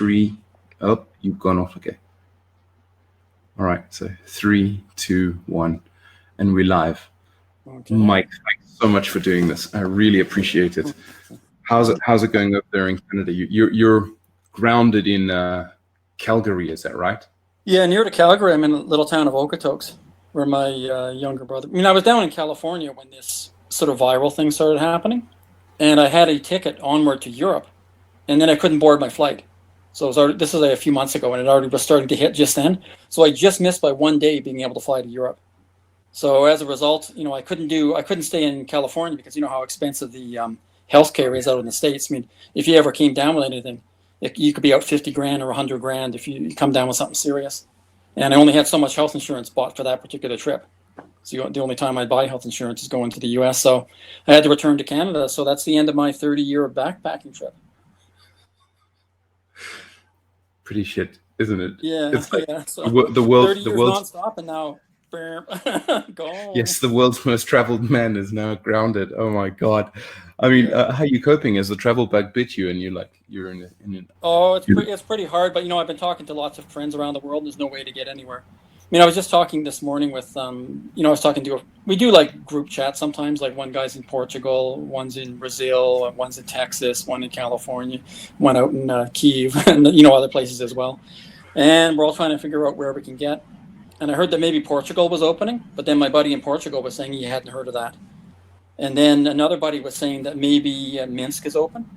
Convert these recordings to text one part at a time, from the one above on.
3. Oh, you've gone off. Okay. All right. So 3, 2, 1, and we're live. Okay. Mike, thanks so much for doing this. I really appreciate it. How's it going up there in Canada? You're grounded in Calgary, is that right? Yeah, near to Calgary. I'm in a little town of Okotoks, where my younger brother. I mean, I was down in California when this sort of viral thing started happening, and I had a ticket onward to Europe, and then I couldn't board my flight. So this was a few months ago, and it already was starting to hit just then. So I just missed by one day being able to fly to Europe. So as a result, I couldn't stay in California because you know how expensive the healthcare is out in the States. I mean, if you ever came down with anything, you could be out $50,000 or $100,000 if you come down with something serious. And I only had so much health insurance bought for that particular trip. So the only time I buy health insurance is going to the U.S. So I had to return to Canada. So that's the end of my 30-year backpacking trip. Pretty shit, isn't it? Yeah, it's like yeah. So the world, 30 years nonstop, and now, gone. Yes, the world's most traveled man is now grounded. Oh my God! I mean, how are you coping? As the travel bug bit you, and you're in an... Oh, it's pretty hard. But I've been talking to lots of friends around the world. There's no way to get anywhere. I mean, I was just talking this morning with we do like group chat sometimes. Like one guy's in Portugal, one's in Brazil, one's in Texas, one in California, one out in Kyiv, and other places as well. And we're all trying to figure out where we can get. And I heard that maybe Portugal was opening, but then my buddy in Portugal was saying he hadn't heard of that. And then another buddy was saying that maybe Minsk is open,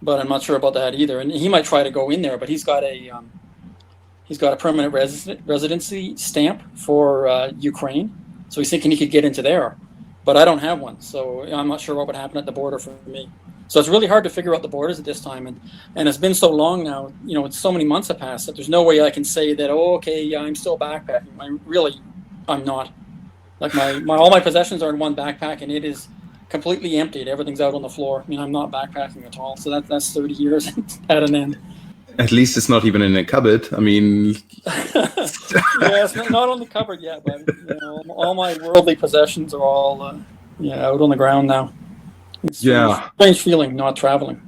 but I'm not sure about that either. And he might try to go in there, but he's got a permanent residency stamp for Ukraine, so he's thinking he could get into there. But I don't have one, so I'm not sure what would happen at the border for me. So it's really hard to figure out the borders at this time, and it's been so long now. It's so many months have passed that there's no way I can say that. Oh, okay, yeah, I'm still backpacking. I'm not. Like all my possessions are in one backpack, and it is completely emptied. Everything's out on the floor. I mean, I'm not backpacking at all. So that's 30 years at an end. At least it's not even in a cupboard. I mean, yeah, it's not on the cupboard yet, but all my worldly possessions are all out on the ground now. It's a strange feeling not traveling.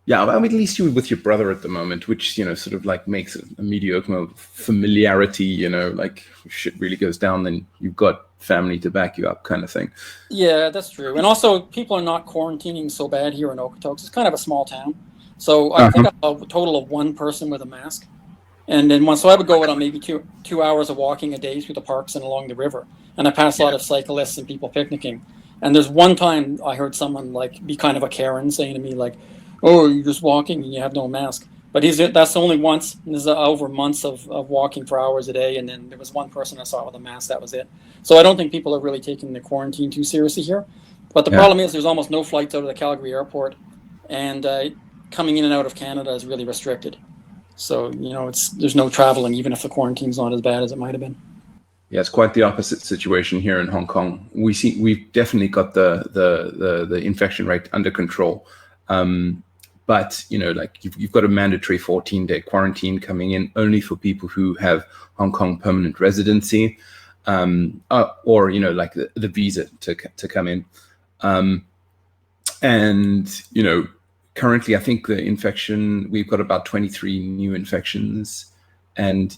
Yeah, I mean, at least you're with your brother at the moment, which sort of like makes it a mediocre familiarity. Like if shit really goes down, then you've got family to back you up, kind of thing. Yeah, that's true. And also, people are not quarantining so bad here in Okotoks. It's kind of a small town. So I think I saw a total of one person with a mask. And then so I would go out on maybe two hours of walking a day through the parks and along the river. And I passed a lot of cyclists and people picnicking. And there's one time I heard someone be kind of a Karen saying to me oh, you're just walking and you have no mask. But that's only once. And this is over months of walking for hours a day. And then there was one person I saw with a mask. That was it. So I don't think people are really taking the quarantine too seriously here. But the problem is there's almost no flights out of the Calgary airport. And coming in and out of Canada is really restricted. So, there's no traveling, even if the quarantine's not as bad as it might have been. Yeah, it's quite the opposite situation here in Hong Kong. We've definitely got the infection rate under control. But, you've got a mandatory 14-day quarantine coming in only for people who have Hong Kong permanent residency, or, the visa to come in. Currently, I think we've got about 23 new infections, and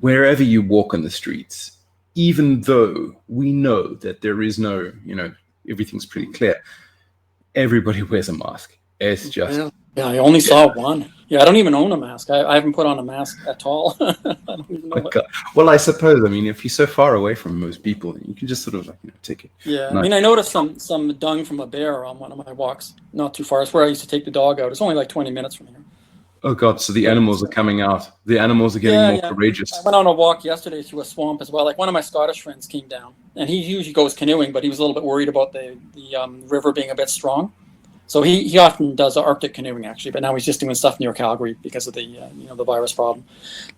wherever you walk on the streets, even though we know that there is no, everything's pretty clear, everybody wears a mask. It's just... Yeah, I only saw one. Yeah, I don't even own a mask. I haven't put on a mask at all. I don't even know Well, I suppose, if you're so far away from most people, you can just sort of take it. Yeah, I mean, I noticed some dung from a bear on one of my walks, not too far. It's where I used to take the dog out. It's only like 20 minutes from here. Oh, God, so the animals are coming out. The animals are getting more courageous. I went on a walk yesterday through a swamp as well. Like one of my Scottish friends came down, and he usually goes canoeing, but he was a little bit worried about the river being a bit strong. So he often does Arctic canoeing, actually, but now he's just doing stuff near Calgary because of the the virus problem.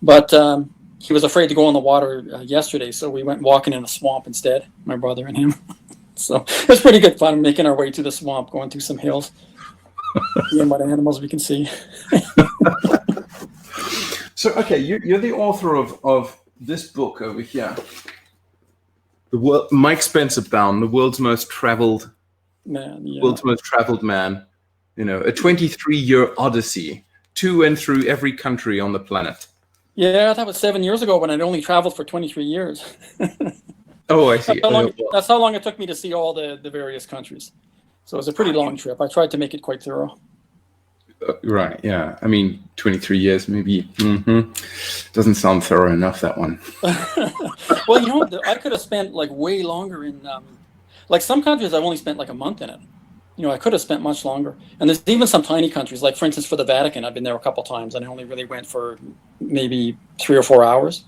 But he was afraid to go in the water yesterday, so we went walking in a swamp instead, my brother and him. So it was pretty good fun making our way through the swamp, going through some hills, seeing what animals we can see. So, okay, you're the author of this book over here, Mike Spencer Bown, the world's most traveled man. A 23-year odyssey to and through every country on the planet. Yeah, that was 7 years ago when I'd only traveled for 23 years. Oh, I see. That's how long it took me to see all the various countries. So it was a pretty long trip. I tried to make it quite thorough. Right, yeah. I mean, 23 years, maybe. Doesn't sound thorough enough, that one. Well, you know, I could have spent like way longer in, like some countries I've only spent like a month in it. You know, I could have spent much longer. And there's even some tiny countries, like for instance, for the Vatican, I've been there a couple times and I only really went for maybe 3 or 4 hours.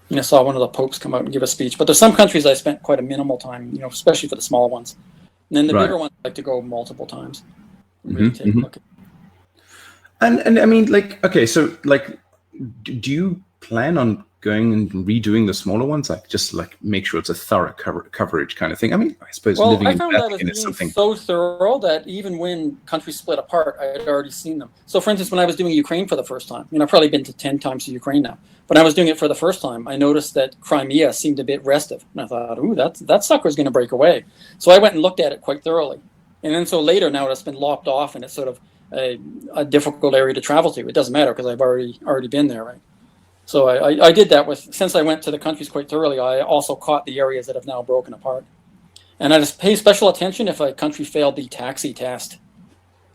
You know, saw one of the popes come out and give a speech. But there's some countries I spent quite a minimal time, you know, especially for the smaller ones. And then the bigger ones I like to go multiple times. Really take a look at. And I mean, like, okay, so like, do you plan on going and redoing the smaller ones, like just like make sure it's a thorough coverage kind of thing? I mean, I suppose living in Vatican is something so thorough that even when countries split apart, I had already seen them. So, for instance, when I was doing Ukraine for the first time, you know, I've probably been to 10 times to Ukraine now. When I was doing it for the first time, I noticed that Crimea seemed a bit restive, and I thought, "Ooh, that sucker's going to break away." So I went and looked at it quite thoroughly, and then so later now it's been lopped off, and it's sort of a difficult area to travel to. It doesn't matter because I've already been there, right? So I did that since I went to the countries quite thoroughly. I also caught the areas that have now broken apart, and I just pay special attention if a country failed the taxi test.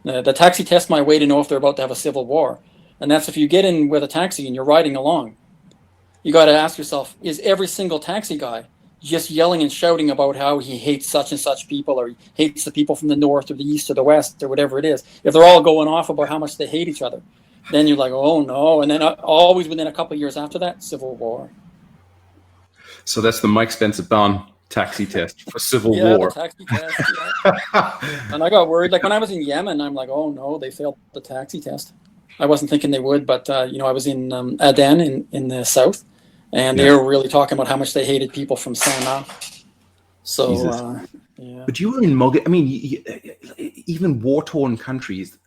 The taxi test my way to know if they're about to have a civil war, and that's if you get in with a taxi and you're riding along. You got to ask yourself: is every single taxi guy just yelling and shouting about how he hates such and such people, or he hates the people from the north or the east or the west or whatever it is? If they're all going off about how much they hate each other, then you're like, oh no. And then always within a couple of years after that, civil war. So that's the Mike Spencer Bown taxi test for civil war. The taxi test, yeah. And I got worried. Like when I was in Yemen, I'm like, oh no, they failed the taxi test. I wasn't thinking they would, but you know, I was in Aden in the south. And they were really talking about how much they hated people from Sana'a. So, yeah. But you were in Mogadishu. I mean, even war-torn countries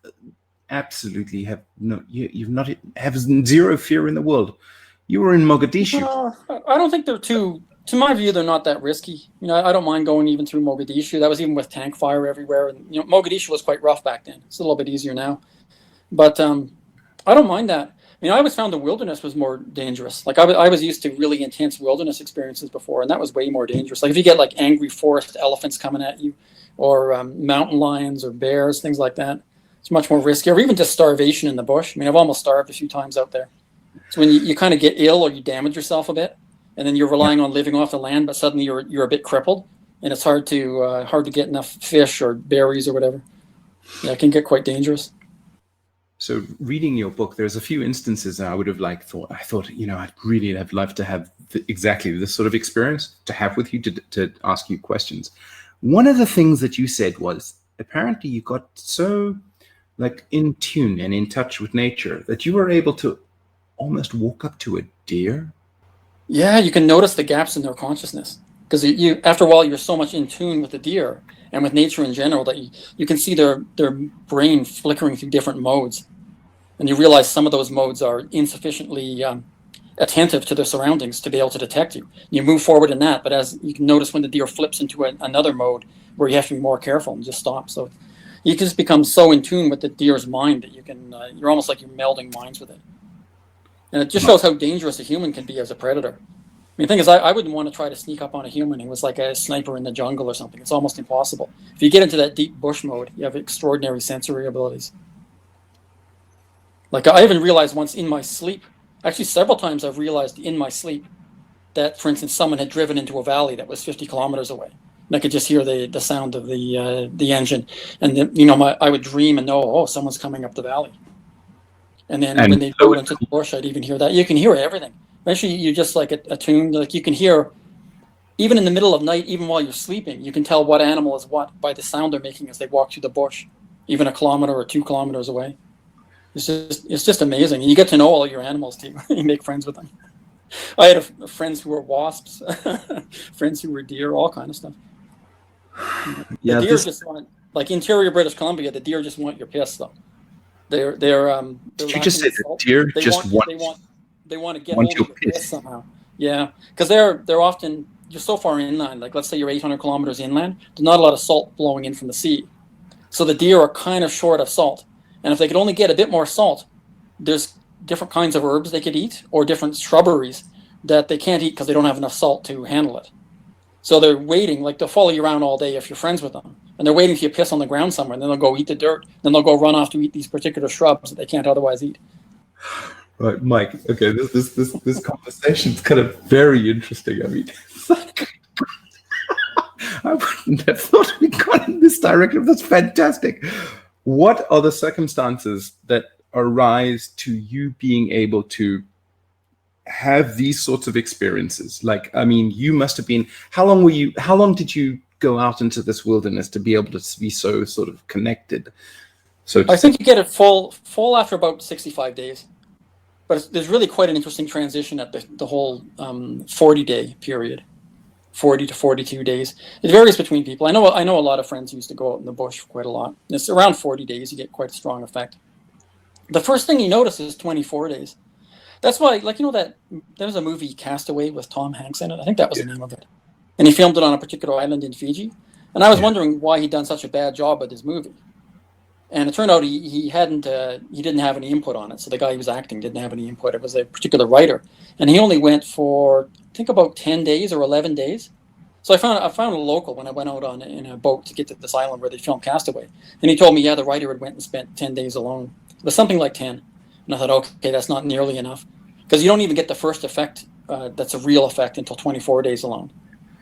absolutely have have zero fear in the world. You were in Mogadishu. I don't think they're to my view, they're not that risky. You know, I don't mind going even through Mogadishu. That was even with tank fire everywhere. And, you know, Mogadishu was quite rough back then. It's a little bit easier now. But I don't mind that. I mean, I always found the wilderness was more dangerous. Like I was used to really intense wilderness experiences before, and that was way more dangerous. Like if you get like angry forest elephants coming at you, or mountain lions or bears, things like that, it's much more risky. Or even just starvation in the bush. I mean, I've almost starved a few times out there. So when you kind of get ill or you damage yourself a bit, and then you're relying on living off the land, but suddenly you're a bit crippled, and it's hard to get enough fish or berries or whatever. Yeah, it can get quite dangerous. So reading your book, there's a few instances I would have thought, you know, I'd really have loved to have exactly this sort of experience to have with you to ask you questions. One of the things that you said was apparently you got so like in tune and in touch with nature that you were able to almost walk up to a deer. Yeah, you can notice the gaps in their consciousness because you after a while you're so much in tune with the deer and with nature in general that you can see their brain flickering through different modes. And you realize some of those modes are insufficiently attentive to their surroundings to be able to detect you. You move forward in that, but as you can notice when the deer flips into another mode where you have to be more careful and just stop. So you can just become so in tune with the deer's mind that you can, you're almost like you're melding minds with it. And it just shows how dangerous a human can be as a predator. I mean, the thing is, I wouldn't want to try to sneak up on a human who was like a sniper in the jungle or something. It's almost impossible. If you get into that deep bush mode, you have extraordinary sensory abilities. Like I even realized once in my sleep, actually several times I've realized in my sleep that, for instance, someone had driven into a valley that was 50 kilometers away. And I could just hear the sound of the engine. And then, you know, I would dream and know, oh, someone's coming up the valley. And then when they go into the bush, I'd even hear that. You can hear everything. Eventually, you're just like attuned. Like you can hear, even in the middle of night, even while you're sleeping, you can tell what animal is what by the sound they're making as they walk through the bush, even a kilometer or 2 kilometers away. It's just amazing. And you get to know all your animals too. You make friends with them. I had friends who were wasps, friends who were deer, all kind of stuff. The deer just want, like interior British Columbia, the deer just want your piss though. They're Did you just say the deer they want to get hold of your piss somehow. Yeah, because they're often, you're so far inland, like let's say you're 800 kilometers inland, there's not a lot of salt blowing in from the sea. So the deer are kind of short of salt. And if they could only get a bit more salt, there's different kinds of herbs they could eat or different shrubberies that they can't eat because they don't have enough salt to handle it. So they're waiting, like they'll follow you around all day if you're friends with them. And they're waiting till you piss on the ground somewhere, and then they'll go eat the dirt. Then they'll go run off to eat these particular shrubs that they can't otherwise eat. Right, Mike. Okay, this conversation is kind of very interesting. I mean, it's like, I wouldn't have thought we'd gone in this direction. That's fantastic. What are the circumstances that arise to you being able to have these sorts of experiences? Like, I mean, you must have been, how long did you go out into this wilderness to be able to be so sort of connected? So I think you get it full after about 65 days. But there's really quite an interesting transition at the whole 40-day period, 40 to 42 days. It varies between people. I know a lot of friends who used to go out in the bush quite a lot. It's around 40 days, you get quite a strong effect. The first thing you notice is 24 days. That's why, like, you know, that there's a movie, Castaway, with Tom Hanks in it. I think that was the name of it. And he filmed it on a particular island in Fiji. And I was wondering why he'd done such a bad job with his movie. And it turned out he didn't have any input on it. So the guy he was acting didn't have any input. It was a particular writer. And he only went for, I think, about 10 days or 11 days. So I found a local when I went out in a boat to get to this island where they filmed Castaway. And he told me, the writer had went and spent 10 days alone. It was something like 10. And I thought, okay, that's not nearly enough. Because you don't even get the first effect that's a real effect until 24 days alone.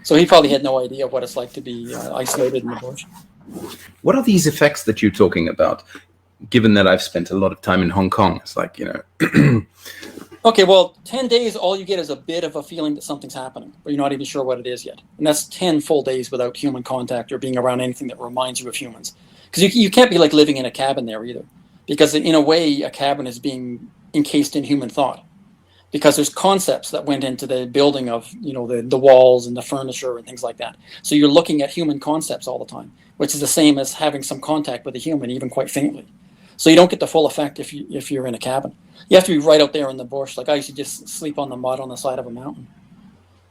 So he probably had no idea what it's like to be isolated in the bush. What are these effects that you're talking about? Given that I've spent a lot of time in Hong Kong, it's like, you know. Okay, well, 10 days, all you get is a bit of a feeling that something's happening, but you're not even sure what it is yet. And that's 10 full days without human contact or being around anything that reminds you of humans. Because you can't be like living in a cabin there either. Because in a way, a cabin is being encased in human thought. Because there's concepts that went into the building of, you know, the walls and the furniture and things like that. So you're looking at human concepts all the time, which is the same as having some contact with a human, even quite faintly. So you don't get the full effect if you're in a cabin. You have to be right out there in the bush. Like I used to just sleep on the mud on the side of a mountain.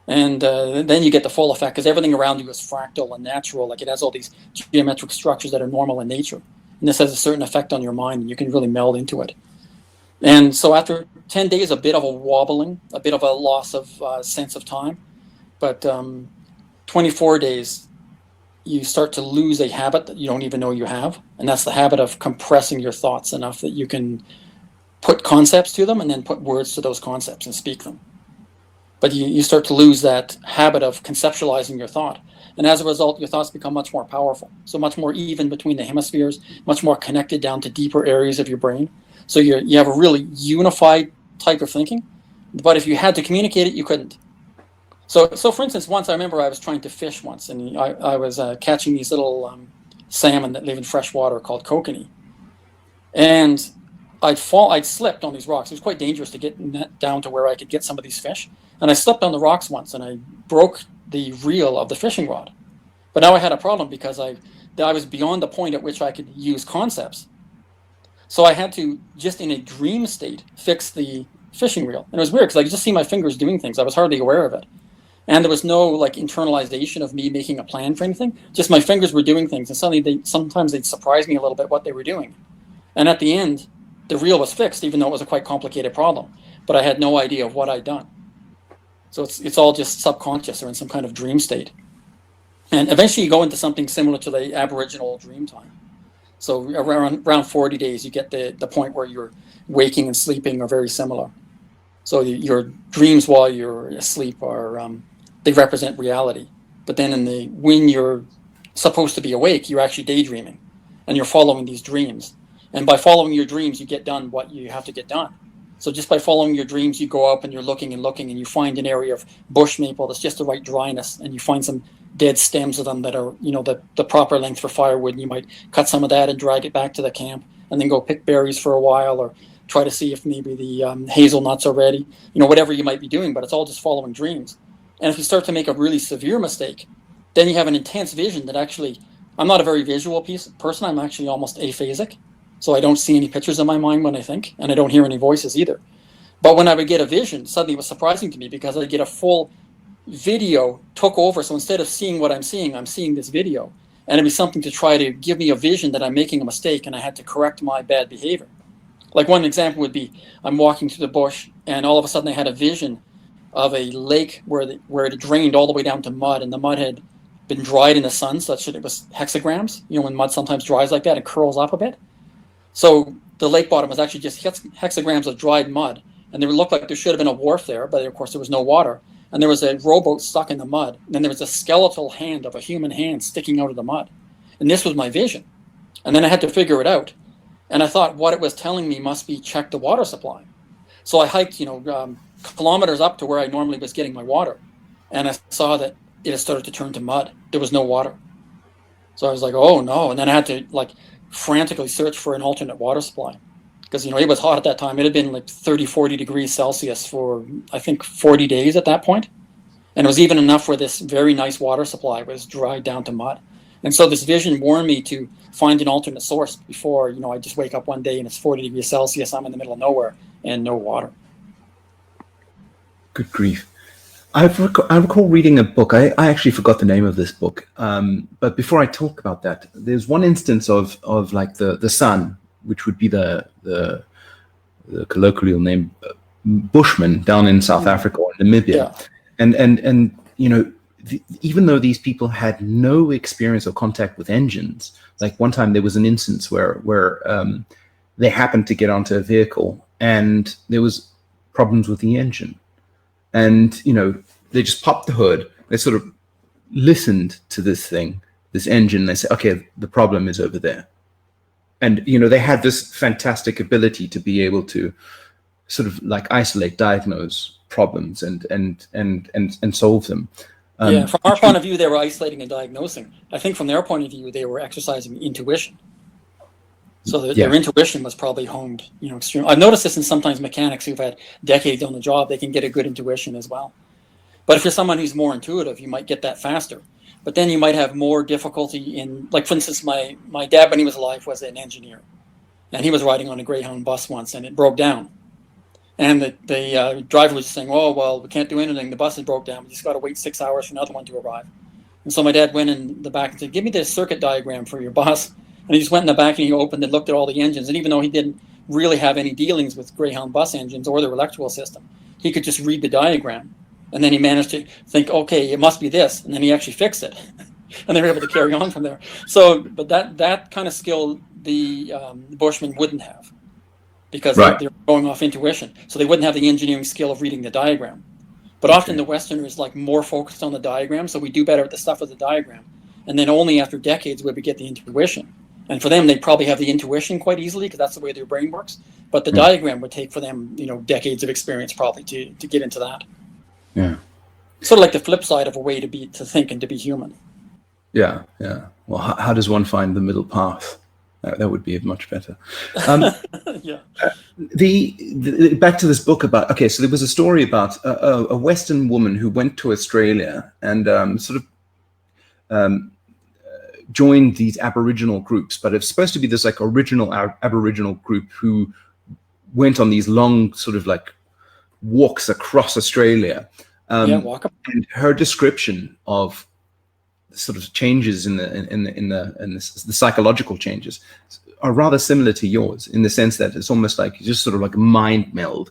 And then you get the full effect because everything around you is fractal and natural. Like it has all these geometric structures that are normal in nature. And this has a certain effect on your mind and you can really meld into it. And so after 10 days, a bit of a wobbling, a bit of a loss of sense of time. But 24 days, you start to lose a habit that you don't even know you have. And that's the habit of compressing your thoughts enough that you can put concepts to them and then put words to those concepts and speak them. But you start to lose that habit of conceptualizing your thought. And as a result, your thoughts become much more powerful. So much more even between the hemispheres, much more connected down to deeper areas of your brain. So you have a really unified type of thinking. But if you had to communicate it, you couldn't. So for instance, once I remember I was trying to fish once, and I was catching these little salmon that live in fresh water called kokanee. And I'd slipped on these rocks. It was quite dangerous to get down to where I could get some of these fish. And I slipped on the rocks once, and I broke the reel of the fishing rod. But now I had a problem because I was beyond the point at which I could use concepts. So I had to, just in a dream state, fix the fishing reel. And it was weird because I could just see my fingers doing things. I was hardly aware of it. And there was no like internalization of me making a plan for anything. Just my fingers were doing things. And suddenly sometimes they'd surprise me a little bit what they were doing. And at the end, the reel was fixed, even though it was a quite complicated problem. But I had no idea of what I'd done. So it's all just subconscious or in some kind of dream state. And eventually you go into something similar to the Aboriginal dream time. So around 40 days, you get the point where you're waking and sleeping are very similar. So your dreams while you're asleep are, they represent reality. But then when you're supposed to be awake, you're actually daydreaming and you're following these dreams. And by following your dreams, you get done what you have to get done. So just by following your dreams, you go up and you're looking and you find an area of bush maple that's just the right dryness, and you find some dead stems of them that are, you know, the proper length for firewood, and you might cut some of that and drag it back to the camp and then go pick berries for a while or try to see if maybe the hazelnuts are ready, you know, whatever you might be doing, but it's all just following dreams. And if you start to make a really severe mistake, then you have an intense vision that actually, I'm not a very visual person, I'm actually almost aphasic. So I don't see any pictures in my mind when I think, and I don't hear any voices either. But when I would get a vision, suddenly it was surprising to me because I'd get a full video took over. So instead of seeing what I'm seeing this video. And it'd be something to try to give me a vision that I'm making a mistake and I had to correct my bad behavior. Like one example would be, I'm walking through the bush, and all of a sudden I had a vision of a lake where it drained all the way down to mud, and the mud had been dried in the sun such that it was hexagrams. You know, when mud sometimes dries like that, it curls up a bit. So the lake bottom was actually just hexagrams of dried mud, and it looked like there should have been a wharf there, but of course there was no water. And there was a rowboat stuck in the mud, and then there was a skeletal hand of a human hand sticking out of the mud. And this was my vision. And then I had to figure it out. And I thought what it was telling me must be check the water supply. So I hiked, kilometers up to where I normally was getting my water. And I saw that it had started to turn to mud. There was no water. So I was like, oh no. And then I had to frantically search for an alternate water supply. Because, it was hot at that time. It had been 30, 40 degrees Celsius for, I think, 40 days at that point. And it was even enough where this very nice water supply was dried down to mud. And so this vision warned me to find an alternate source before, I just wake up one day and it's 40 degrees Celsius, I'm in the middle of nowhere and no water. Good grief. I recall reading a book. I actually forgot the name of this book. But before I talk about that, there's one instance of the sun, which would be the colloquial name, Bushman down in South Africa or Namibia. Yeah. And even though these people had no experience or contact with engines, like one time there was an instance where they happened to get onto a vehicle and there was problems with the engine. And, they just popped the hood. They sort of listened to this engine. They said, okay, the problem is over there. And, they had this fantastic ability to be able to sort of isolate, diagnose problems and solve them. From our point of view, they were isolating and diagnosing. I think from their point of view, they were exercising intuition. So their intuition was probably honed, extremely. I've noticed this in sometimes mechanics who've had decades on the job, they can get a good intuition as well. But if you're someone who's more intuitive, you might get that faster. But then you might have more difficulty in, for instance, my dad, when he was alive, was an engineer. And he was riding on a Greyhound bus once and it broke down. And the driver was saying, oh, well, we can't do anything. The bus is broke down. We just got to wait 6 hours for another one to arrive. And so my dad went in the back and said, give me the circuit diagram for your bus. And he just went in the back and he opened and looked at all the engines. And even though he didn't really have any dealings with Greyhound bus engines or their electrical system, he could just read the diagram. And then he managed to think, okay, it must be this. And then he actually fixed it. And they were able to carry on from there. So, but that kind of skill, the Bushmen wouldn't have. Because they're going off intuition. So they wouldn't have the engineering skill of reading the diagram. But often the Westerners more focused on the diagram, so we do better at the stuff with the diagram. And then only after decades would we get the intuition. And for them, they probably have the intuition quite easily because that's the way their brain works. But the diagram would take for them, decades of experience probably to get into that. Yeah. Sort of like the flip side of a way to think and to be human. Yeah, yeah. Well, how does one find the middle path? That would be much better. Yeah. The back to this book about, so there was a story about a Western woman who went to Australia and joined these Aboriginal groups, but it's supposed to be this original Aboriginal group who went on these long walks across Australia. Walk up. And her description of sort of changes in the psychological changes are rather similar to yours in the sense that it's almost like just sort of like a mind meld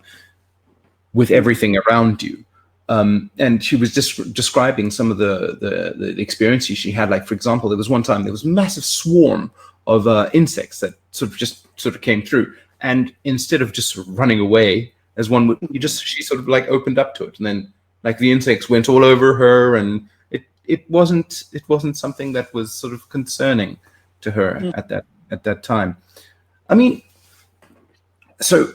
with everything around you. And she was just describing some of the experiences she had. Like, for example, there was one time there was a massive swarm of insects that sort of came through. And instead of just sort of running away as one would, she sort of opened up to it. And then the insects went all over her, and it wasn't something that was sort of concerning to her at that time. I mean, so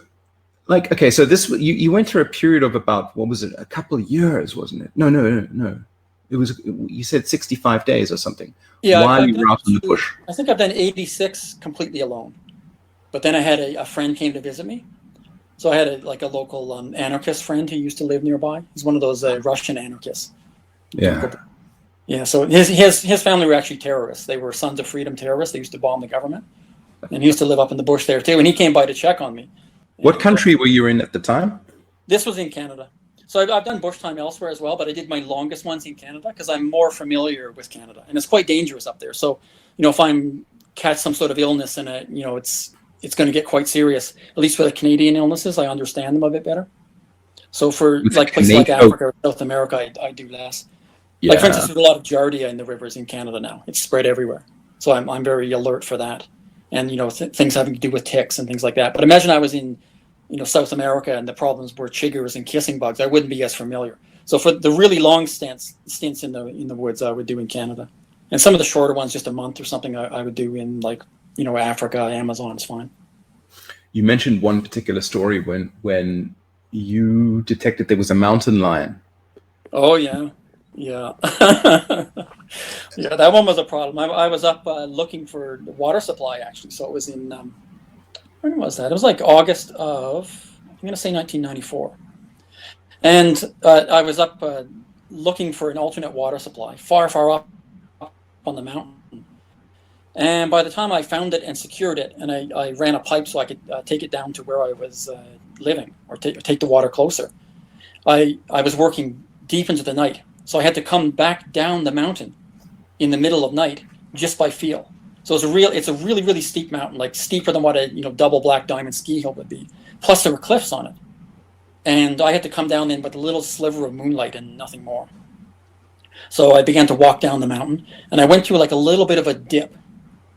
so this you went through a period of about, what was it, a couple of years, wasn't it? No. It was, you said 65 days or something. Yeah, while you were out in the bush. I think I've done 86 completely alone, but then I had a friend came to visit me. So I had a local anarchist friend who used to live nearby. He's one of those Russian anarchists. Yeah. Yeah. So his family were actually terrorists. They were Sons of Freedom terrorists. They used to bomb the government, and he used to live up in the bush there too. And he came by to check on me. What country were you in at the time? This was in Canada. So I've done bush time elsewhere as well, but I did my longest ones in Canada because I'm more familiar with Canada, and it's quite dangerous up there. So if I'm catch some sort of illness and it's going to get quite serious. At least for the Canadian illnesses, I understand them a bit better. So for like places like Africa or South America, I do less. Yeah. Like for instance, there's a lot of giardia in the rivers in Canada now. It's spread everywhere. So I'm very alert for that. And, you know, things having to do with ticks and things like that. But imagine I was in, you know, South America and the problems were chiggers and kissing bugs. I wouldn't be as familiar. So for the really long stints in the woods, I would do in Canada. And some of the shorter ones, just a month or something, I would do in, like, you know, Africa, Amazon is fine. You mentioned one particular story when you detected there was a mountain lion. Oh, yeah. Yeah. Yeah, that one was a problem. I was up looking for the water supply, actually. So it was in, when was that? It was like August of, I'm going to say 1994. And I was up looking for an alternate water supply, far, far up on the mountain. And by the time I found it and secured it, and I ran a pipe so I could take it down to where I was living, or take the water closer, I was working deep into the night. So I had to come back down the mountain in the middle of night just by feel. So it's a really, really steep mountain, like steeper than what a, you know, double black diamond ski hill would be. Plus there were cliffs on it. And I had to come down in with a little sliver of moonlight and nothing more. So I began to walk down the mountain, and I went through like a little bit of a dip.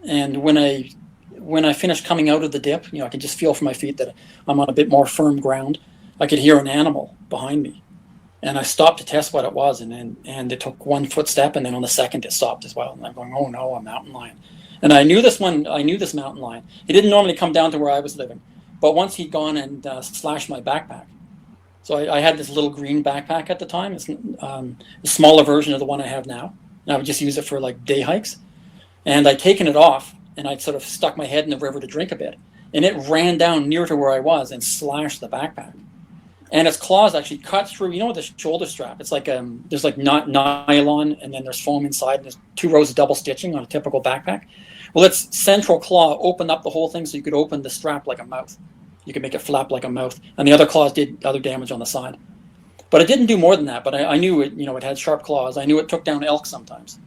And when I finished coming out of the dip, you know, I could just feel from my feet that I'm on a bit more firm ground. I could hear an animal behind me. And I stopped to test what it was, and it took one footstep, and then on the second it stopped as well. And I'm going, oh no, a mountain lion. And I knew this mountain lion. He didn't normally come down to where I was living, but once he'd gone and slashed my backpack. So I had this little green backpack at the time. It's a smaller version of the one I have now. And I would just use it for like day hikes. And I'd taken it off, and I'd sort of stuck my head in the river to drink a bit. And it ran down near to where I was and slashed the backpack. And its claws actually cut through, you know, the shoulder strap. It's like there's like nylon, and then there's foam inside, and there's 2 rows of double stitching on a typical backpack. Well, its central claw opened up the whole thing so you could open the strap like a mouth. You could make it flap like a mouth. And the other claws did other damage on the side. But it didn't do more than that. But I knew it, you know, it had sharp claws. I knew it took down elk sometimes.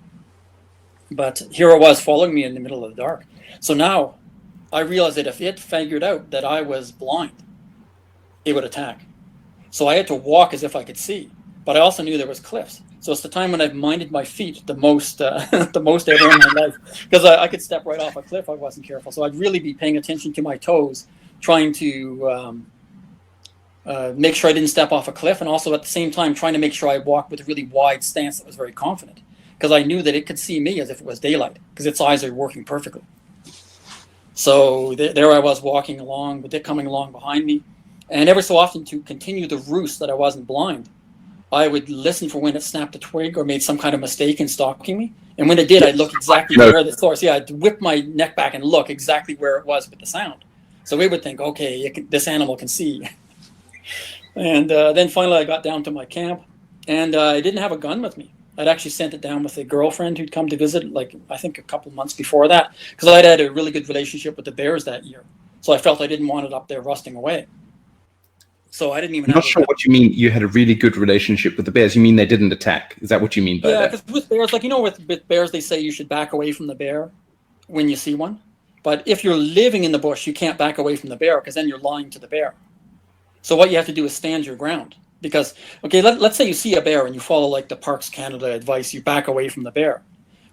But here it was following me in the middle of the dark. So now I realized that if it figured out that I was blind, it would attack. So I had to walk as if I could see, but I also knew there was cliffs. So it's the time when I've minded my feet the most the most ever in my life, because I could step right off a cliff if I wasn't careful. So I'd really be paying attention to my toes, trying to make sure I didn't step off a cliff, and also at the same time trying to make sure I walked with a really wide stance that was very confident, because I knew that it could see me as if it was daylight, because its eyes are working perfectly. So there I was walking along, with it coming along behind me. And every so often, to continue the ruse that I wasn't blind, I would listen for when it snapped a twig or made some kind of mistake in stalking me. And when it did, I'd look exactly where the source. Yeah, I'd whip my neck back and look exactly where it was with the sound. So we would think, okay, this animal can see. And then finally, I got down to my camp, and I didn't have a gun with me. I'd actually sent it down with a girlfriend who'd come to visit, like I think a couple months before that, because I'd had a really good relationship with the bears that year. So I felt I didn't want it up there rusting away. So I didn't even. I'm not sure what you mean. You had a really good relationship with the bears. You mean they didn't attack? Is that what you mean by that? Yeah, because with bears, like, you know, with bears, they say you should back away from the bear when you see one. But if you're living in the bush, you can't back away from the bear, because then you're lying to the bear. So what you have to do is stand your ground. Because, okay, let's say you see a bear and you follow like the Parks Canada advice, you back away from the bear.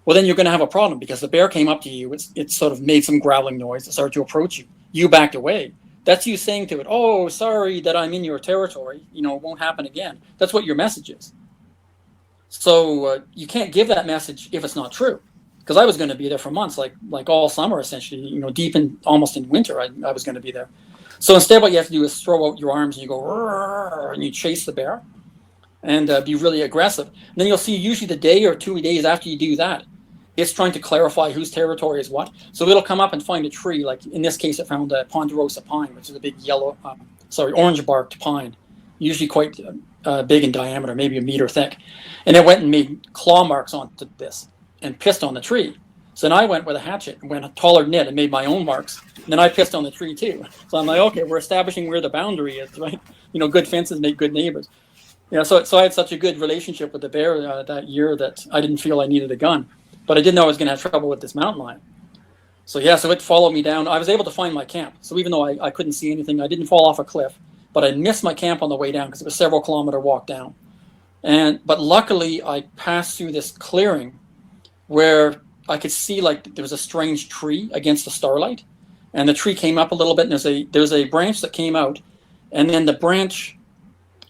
Well, then you're going to have a problem, because the bear came up to you, it sort of made some growling noise, it started to approach you. You backed away. That's you saying to it, oh, sorry that I'm in your territory, you know, it won't happen again. That's what your message is. So you can't give that message if it's not true. Because I was going to be there for months, like all summer, essentially, you know, deep in, almost in winter, I was going to be there. So instead, what you have to do is throw out your arms and you go, "Rrr," and you chase the bear and be really aggressive. And then you'll see usually the day or 2 days after you do that, it's trying to clarify whose territory is what. So it'll come up and find a tree. Like in this case, it found a ponderosa pine, which is a big orange barked pine, usually quite big in diameter, maybe a meter thick. And it went and made claw marks onto this and pissed on the tree. So then I went with a hatchet and went taller than it and made my own marks. And then I pissed on the tree too. So I'm like, okay, we're establishing where the boundary is, right? You know, good fences make good neighbors. Yeah, so I had such a good relationship with the bear that year that I didn't feel I needed a gun. But I didn't know I was going to have trouble with this mountain lion. So yeah, so it followed me down. I was able to find my camp. So even though I couldn't see anything, I didn't fall off a cliff, but I missed my camp on the way down because it was several kilometer walk down. But luckily I passed through this clearing where I could see like there was a strange tree against the starlight, and the tree came up a little bit, and there's a branch that came out, and then the branch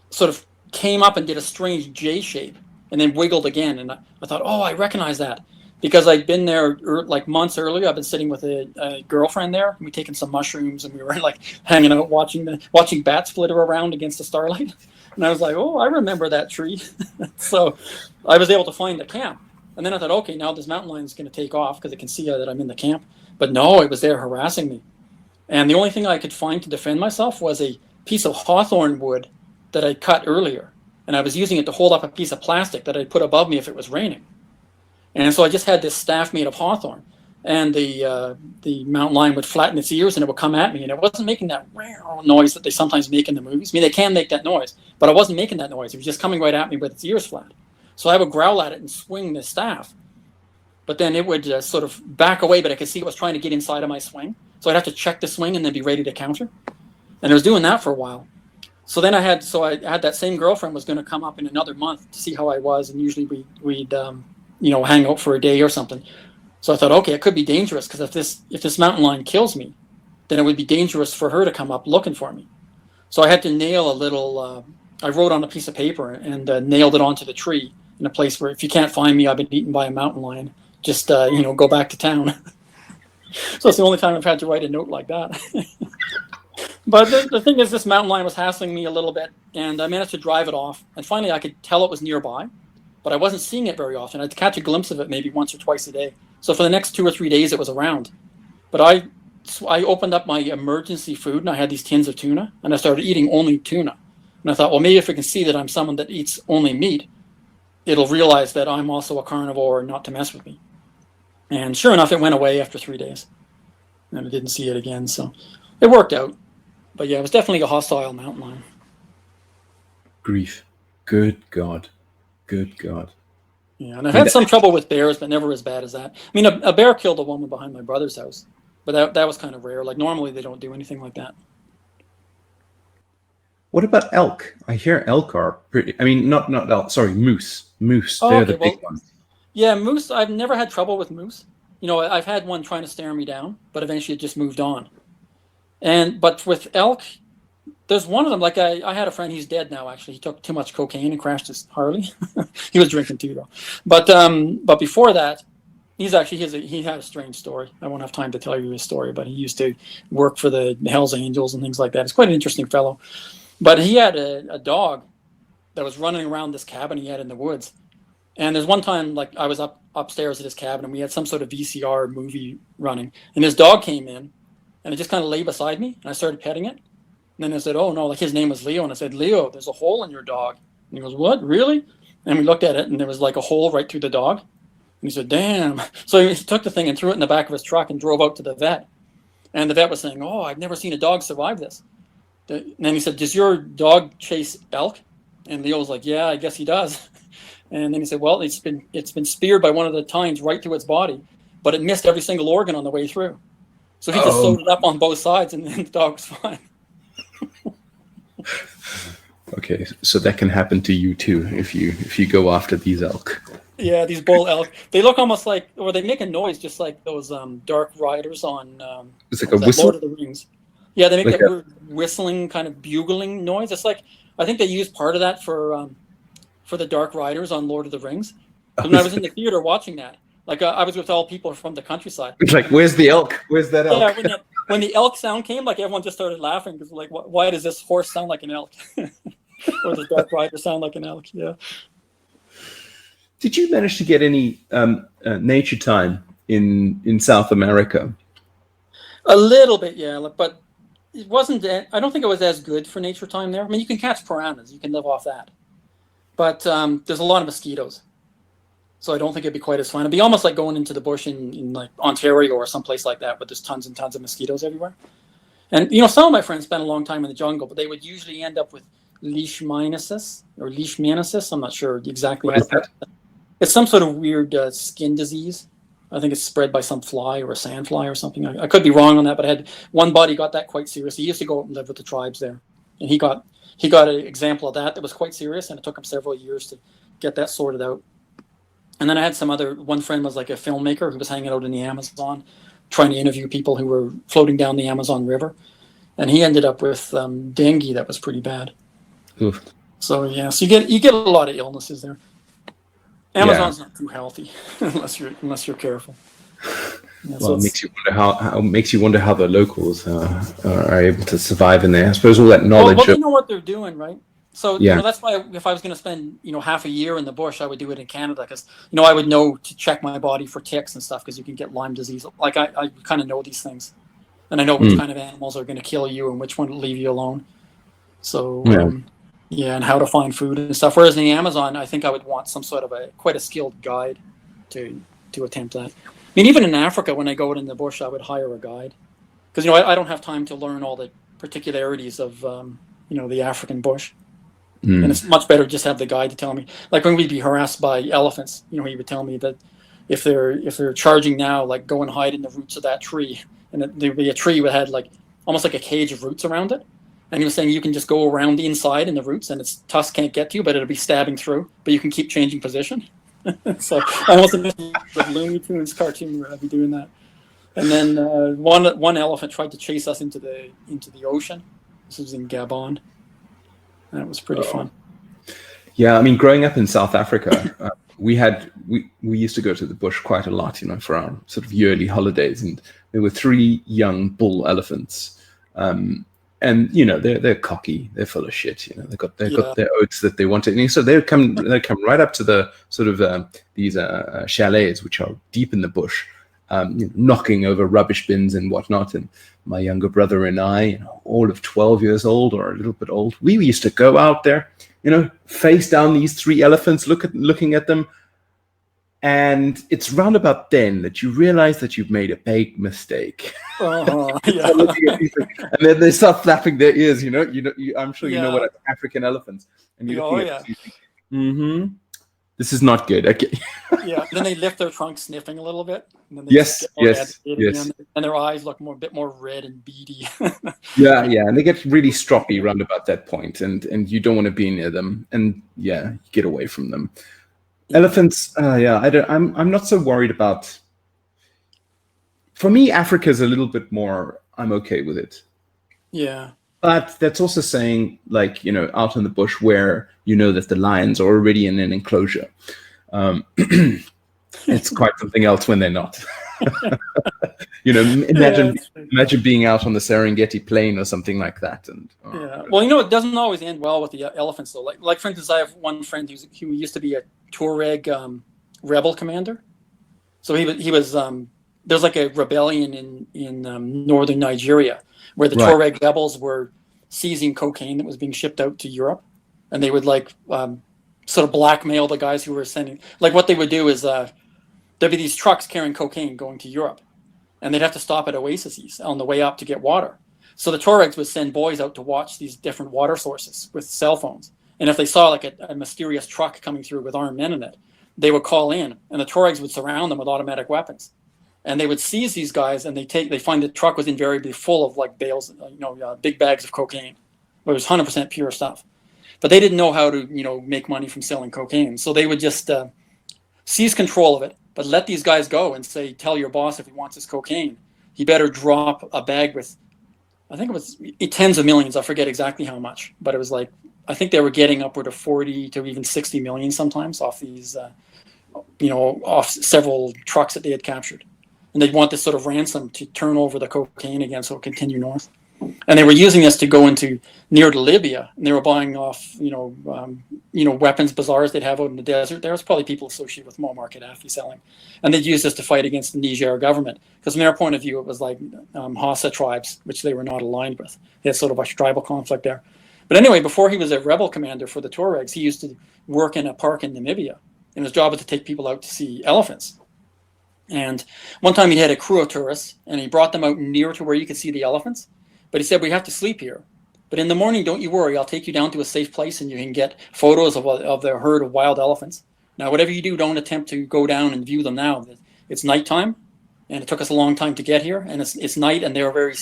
sort of came up and did a strange J shape and then wiggled again. And I thought, oh, I recognize that. Because I'd been there like months earlier. I've been sitting with a girlfriend there. We taken some mushrooms and we were like hanging out watching bats flitter around against the starlight. And I was like, oh, I remember that tree. So I was able to find the camp. And then I thought, okay, now this mountain lion is going to take off because it can see that I'm in the camp. But no, it was there harassing me. And the only thing I could find to defend myself was a piece of hawthorn wood that I cut earlier. And I was using it to hold up a piece of plastic that I'd put above me if it was raining. And so I just had this staff made of hawthorn, and the mountain lion would flatten its ears and it would come at me, and it wasn't making that noise that they sometimes make in the movies. I mean, they can make that noise, but I wasn't making that noise. It was just coming right at me with its ears flat. So I would growl at it and swing the staff, but then it would sort of back away, but I could see it was trying to get inside of my swing. So I'd have to check the swing and then be ready to counter. And I was doing that for a while. So then I had that same girlfriend was going to come up in another month to see how I was, and usually we'd hang out for a day or something. So I thought, okay, it could be dangerous because if this mountain lion kills me, then it would be dangerous for her to come up looking for me. So I had to nail a little. I wrote on a piece of paper and nailed it onto the tree in a place where if you can't find me, I've been eaten by a mountain lion. Just go back to town. So it's the only time I've had to write a note like that. But the thing is, this mountain lion was hassling me a little bit, and I managed to drive it off. And finally, I could tell it was nearby. But I wasn't seeing it very often. I'd catch a glimpse of it maybe once or twice a day. So for the next 2 or 3 days, it was around. But I opened up my emergency food, and I had these tins of tuna, and I started eating only tuna. And I thought, well, maybe if it can see that I'm someone that eats only meat, it'll realize that I'm also a carnivore and not to mess with me. And sure enough, it went away after 3 days. And I didn't see it again, so it worked out. But yeah, it was definitely a hostile mountain lion. Grief. Good God. Good God. Yeah, and I've had some trouble with bears, but never as bad as that. I mean, a bear killed a woman behind my brother's house, but that was kind of rare. Like normally they don't do anything like that. What about elk? I hear elk are pretty. I mean, not elk. Sorry, moose. Moose. Oh, They're okay, the big ones. Yeah, moose. I've never had trouble with moose. I've had one trying to stare me down, but eventually it just moved on. But with elk, there's one of them. Like I had a friend. He's dead now. Actually, he took too much cocaine and crashed his Harley. He was drinking too, though. But before that, he had a strange story. I won't have time to tell you his story, but he used to work for the Hells Angels and things like that. It's quite an interesting fellow. But he had a dog that was running around this cabin he had in the woods. And there's one time, like I was upstairs at his cabin, and we had some sort of VCR movie running, and this dog came in, and it just kind of lay beside me, and I started petting it. And then I said, oh, no, like his name was Leo. And I said, Leo, there's a hole in your dog. And he goes, what, really? And we looked at it, and there was like a hole right through the dog. And he said, damn. So he took the thing and threw it in the back of his truck and drove out to the vet. And the vet was saying, oh, I've never seen a dog survive this. And then he said, does your dog chase elk? And Leo was like, yeah, I guess he does. And then he said, well, it's been speared by one of the tines right through its body, but it missed every single organ on the way through. So he just sewed it up on both sides, and then the dog was fine. Okay, so that can happen to you too if you go after these elk. Yeah, these bull elk. They look almost like, or they make a noise just like those dark riders on. It's like a whistle. Lord of the Rings. Yeah, they make like that weird whistling kind of bugling noise. It's like I think they used part of that for the dark riders on Lord of the Rings. When I was in the theater watching that, like I was with all people from the countryside. It's like, where's the elk? Where's that elk? Yeah, when the elk sound came, like everyone just started laughing because like, why does this horse sound like an elk? Or does dark rider sound like an elk? Yeah. Did you manage to get any nature time in South America? A little bit, yeah, but it wasn't. I don't think it was as good for nature time there. I mean, you can catch piranhas, you can live off that, but there's a lot of mosquitoes, so I don't think it'd be quite as fun. It'd be almost like going into the bush in like Ontario or someplace like that, but there's tons and tons of mosquitoes everywhere. And some of my friends spent a long time in the jungle, but they would usually end up with leishmaniasis or leishmaniasis. I'm not sure exactly what is that. It's some sort of weird skin disease. I think it's spread by some fly or a sand fly or something. I could be wrong on that, but I had one buddy got that quite serious. He used to go out and live with the tribes there, and he got an example of that was quite serious, and it took him several years to get that sorted out. And then I had one friend was like a filmmaker who was hanging out in the Amazon, trying to interview people who were floating down the Amazon River, and he ended up with dengue that was pretty bad. Oof. So yeah, so you get a lot of illnesses there. Amazon's not too healthy unless you're careful. Yeah, well, it makes you wonder how the locals are able to survive in there. I suppose all that knowledge. Well, they know what they're doing, right? So yeah. That's why if I was going to spend half a year in the bush, I would do it in Canada because I would know to check my body for ticks and stuff because you can get Lyme disease. Like I kind of know these things, and I know which kind of animals are going to kill you and which one will leave you alone. So and how to find food and stuff. Whereas in the Amazon, I think I would want some sort of quite a skilled guide to attempt that. I mean, even in Africa, when I go out in the bush, I would hire a guide because I don't have time to learn all the particularities of the African bush. And it's much better just have the guide to tell me. Like when we'd be harassed by elephants, he would tell me that if they're charging now, like go and hide in the roots of that tree, and there'd be a tree that had like almost like a cage of roots around it. And he was saying you can just go around the inside in the roots, and its tusk can't get to you, but it'll be stabbing through. But you can keep changing position. So I almost imagine the Looney Tunes cartoon where I'd be doing that. And then one elephant tried to chase us into the ocean. This was in Gabon. That was pretty fun. Yeah, I mean, growing up in South Africa, we used to go to the bush quite a lot, for our sort of yearly holidays, and there were 3 young bull elephants. And they're cocky, they're full of shit. They've got their oats that they wanted, and so they come right up to the sort of these chalets, which are deep in the bush, knocking over rubbish bins and whatnot. And my younger brother and I, all of 12 years old or a little bit old, we used to go out there, face down these 3 elephants, looking at them. And it's round about then that you realize that you've made a big mistake. Yeah. And then they start flapping their ears. I'm sure you know what African elephants. And you think, this is not good. Okay. Yeah. Then they lift their trunk, sniffing a little bit. And then yes. And their eyes look a bit more red and beady. Yeah. And they get really stroppy round about that point, and you don't want to be near them. And you get away from them. Elephants, I'm not so worried about. For me, Africa's a little bit more. I'm okay with it. Yeah. But that's also saying, like, out in the bush where that the lions are already in an enclosure. It's quite something else when they're not. Imagine being out on the Serengeti plain or something like that. And well, it doesn't always end well with the elephants though. Like for instance, I have one friend who used to be a Tuareg rebel commander. So he was there's like a rebellion in northern Nigeria where the Tuareg rebels were seizing cocaine that was being shipped out to Europe, and they would sort of blackmail the guys who were sending. Like what they would do is there'd be these trucks carrying cocaine going to Europe, and they'd have to stop at oases on the way up to get water. So the Tuaregs would send boys out to watch these different water sources with cell phones. And if they saw like a mysterious truck coming through with armed men in it, they would call in, and the Tuaregs would surround them with automatic weapons. And they would seize these guys, and they find the truck was invariably full of like bales, big bags of cocaine. It was 100% pure stuff. But they didn't know how to, make money from selling cocaine. So they would just seize control of it, but let these guys go and say, tell your boss if he wants his cocaine, he better drop a bag with, I think it was tens of millions. I forget exactly how much, but it was like, I think they were getting upward of 40 to even 60 million sometimes off these, off several trucks that they had captured. And they'd want this sort of ransom to turn over the cocaine again so it would continue north. And they were using this to go near to Libya, and they were buying off, weapons bazaars they'd have out in the desert. There was probably people associated with Muammar Gaddafi selling, and they'd use this to fight against the Niger government because, from their point of view, it was like Hausa tribes, which they were not aligned with. They had sort of a tribal conflict there. But anyway, before he was a rebel commander for the Tuaregs, he used to work in a park in Namibia, and his job was to take people out to see elephants. And one time he had a crew of tourists, and he brought them out near to where you could see the elephants. But he said, we have to sleep here. But in the morning, don't you worry. I'll take you down to a safe place, and you can get photos of the herd of wild elephants. Now, whatever you do, don't attempt to go down and view them now. it's nighttime, and it took us a long time to get here, and it's night, and they're very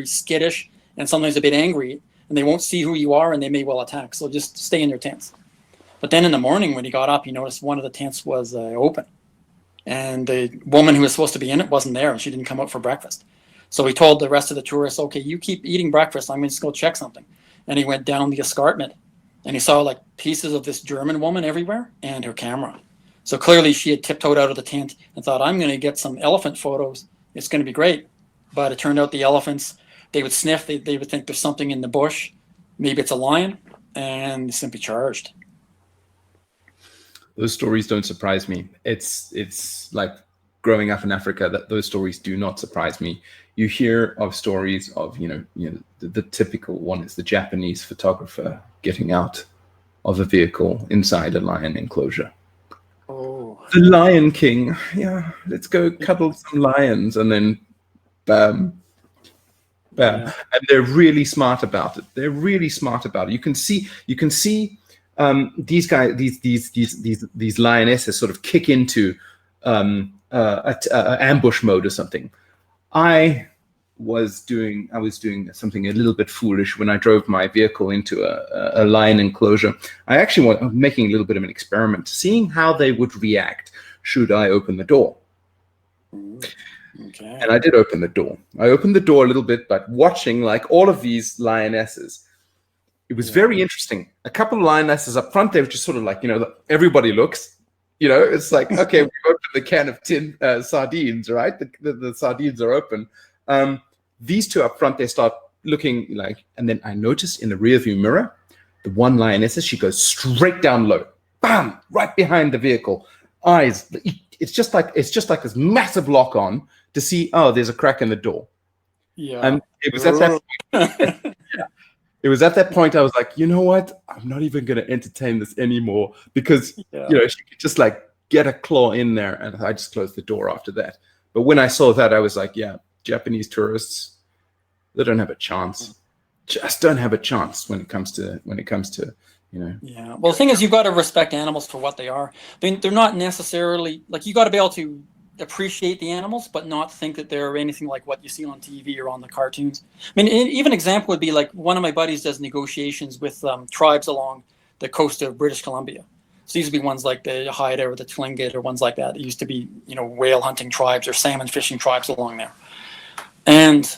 skittish, and sometimes a bit angry, and they won't see who you are, and they may well attack. So just stay in your tents. But then in the morning when he got up, he noticed one of the tents was open, and the woman who was supposed to be in it wasn't there, and she didn't come out for breakfast. So he told the rest of the tourists, okay, you keep eating breakfast, I'm going to just go check something. And he went down the escarpment, and he saw like pieces of this German woman everywhere and her camera. So clearly she had tiptoed out of the tent and thought, I'm going to get some elephant photos. It's going to be great. But it turned out the elephants, they would sniff, they would think there's something in the bush. Maybe it's a lion, and simply charged. Those stories don't surprise me. It's like growing up in Africa, that those stories do not surprise me. You hear of stories of, the typical one is the Japanese photographer getting out of a vehicle inside a lion enclosure. Oh. The Lion King. Yeah, let's go cuddle some lions, and then bam. Yeah. And they're really smart about it. You can see these guys, these lionesses sort of kick into ambush mode or something. I was doing something a little bit foolish when I drove my vehicle into a lion enclosure. I actually was making a little bit of an experiment, seeing how they would react should I open the door. Okay. And I did open the door. I opened the door a little bit, but watching like all of these lionesses, it was very interesting. A couple of lionesses up front, they were just sort of like, everybody looks, it's like, okay, we opened the can of tin sardines, right? The sardines are open. These two up front, they start looking like, and then I noticed in the rear view mirror, the one lioness, she goes straight down low, bam, right behind the vehicle. Eyes, it's just like this massive lock on to see, there's a crack in the door. Yeah. And it was at that point, it was at that point I was like, you know what? I'm not even going to entertain this anymore, because she could just like get a claw in there, and I just closed the door after that. But when I saw that, I was like, yeah, Japanese tourists, they don't have a chance. Just don't have a chance when it comes to Yeah. Well, the thing is, you've got to respect animals for what they are. I mean, they're not necessarily like, you got to be able to appreciate the animals, but not think that they're anything like what you see on TV or on the cartoons. I mean, even an example would be like one of my buddies does negotiations with tribes along the coast of British Columbia. So these would be ones like the Haida or the Tlingit or ones like that. It used to be, whale hunting tribes or salmon fishing tribes along there. And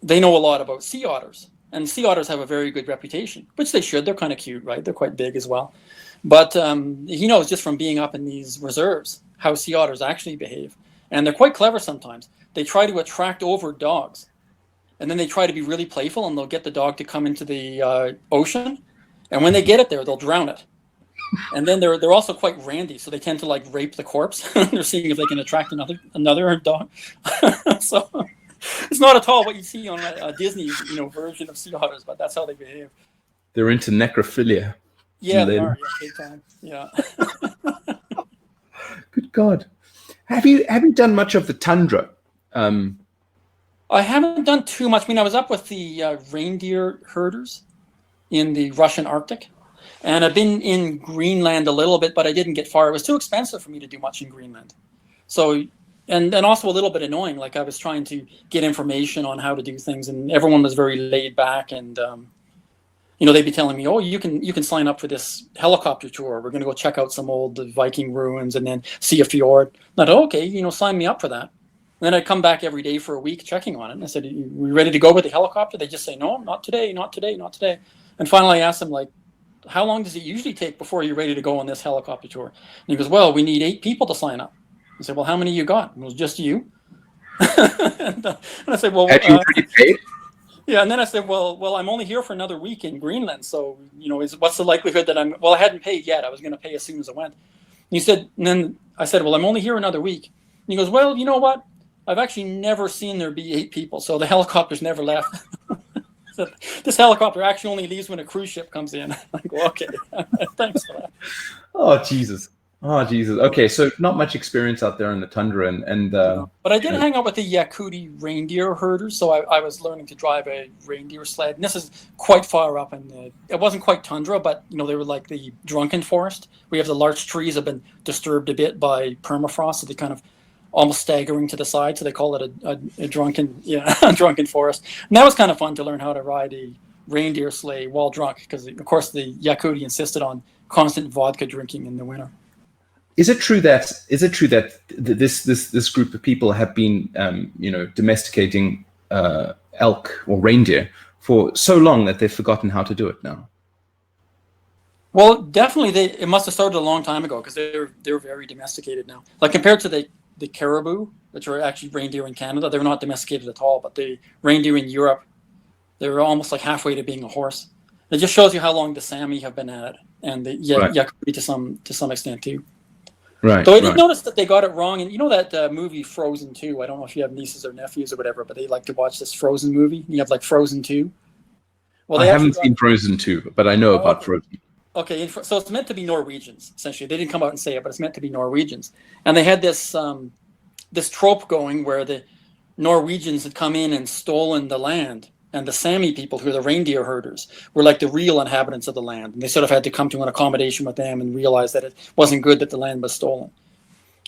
they know a lot about sea otters. And sea otters have a very good reputation, which they should. They're kind of cute, right? They're quite big as well. But he knows just from being up in these reserves how sea otters actually behave. And they're quite clever sometimes. They try to attract over dogs. And then they try to be really playful, and they'll get the dog to come into the ocean. And when they get it there, they'll drown it. And then they're also quite randy, so they tend to like rape the corpse. They're seeing if they can attract another dog. So it's not at all what you see on a Disney, version of sea otters, but that's how they behave. They're into necrophilia. Yeah, they are. Yeah, big time. Yeah. Good God, have you done much of the tundra? I haven't done too much. I mean, I was up with the reindeer herders in the Russian Arctic, and I've been in Greenland a little bit, but I didn't get far. It was too expensive for me to do much in Greenland. So. And also a little bit annoying. Like I was trying to get information on how to do things, and everyone was very laid back. And they'd be telling me, "Oh, you can sign up for this helicopter tour. We're going to go check out some old Viking ruins and then see a fjord." And I thought, okay, sign me up for that. And then I'd come back every day for a week checking on it. And I said, "Are we ready to go with the helicopter?" They just say, "No, not today, not today, not today." And finally, I asked them, like, "How long does it usually take before you're ready to go on this helicopter tour?" And he goes, "Well, we need 8 people to sign up." I said, "Well, how many you got?" And it was just you. and I said, "Well, have you already paid?" Yeah, and then I said, "Well, I'm only here for another week in Greenland, so what's the likelihood that I'm?" Well, I hadn't paid yet. I was going to pay as soon as I went. And then I said, "Well, I'm only here another week." And he goes, "Well, you know what? I've actually never seen there be 8 people, so the helicopter's never left." So this helicopter actually only leaves when a cruise ship comes in. I go, "Okay, thanks for that." Oh Jesus. Okay, so not much experience out there in the tundra, and but I did hang out with the Yakutiy reindeer herders, so I was learning to drive a reindeer sled. And this is quite far up, and it wasn't quite tundra, but they were like the drunken forest. We have the larch trees have been disturbed a bit by permafrost, so they kind of almost staggering to the side. So they call it a drunken, a drunken forest. And that was kind of fun to learn how to ride a reindeer sleigh while drunk, because of course the Yakudi insisted on constant vodka drinking in the winter. Is it true that this group of people have been domesticating elk or reindeer for so long that they've forgotten how to do it now? Well, definitely it must have started a long time ago, because they're very domesticated now. Like compared to the caribou, which are actually reindeer in Canada, they're not domesticated at all. But the reindeer in Europe, they're almost like halfway to being a horse. It just shows you how long the Sami have been at it, and the Yakudi to some extent too. Right. So I did notice that they got it wrong. And you know that movie Frozen 2? I don't know if you have nieces or nephews or whatever, but they like to watch this Frozen movie. You have like Frozen 2. Well, I haven't seen Frozen 2, but I know about Frozen. Okay, so it's meant to be Norwegians, essentially. They didn't come out and say it, but it's meant to be Norwegians. And they had this this trope going where the Norwegians had come in and stolen the land, and the Sami people, who are the reindeer herders, were like the real inhabitants of the land. And they sort of had to come to an accommodation with them and realize that it wasn't good that the land was stolen.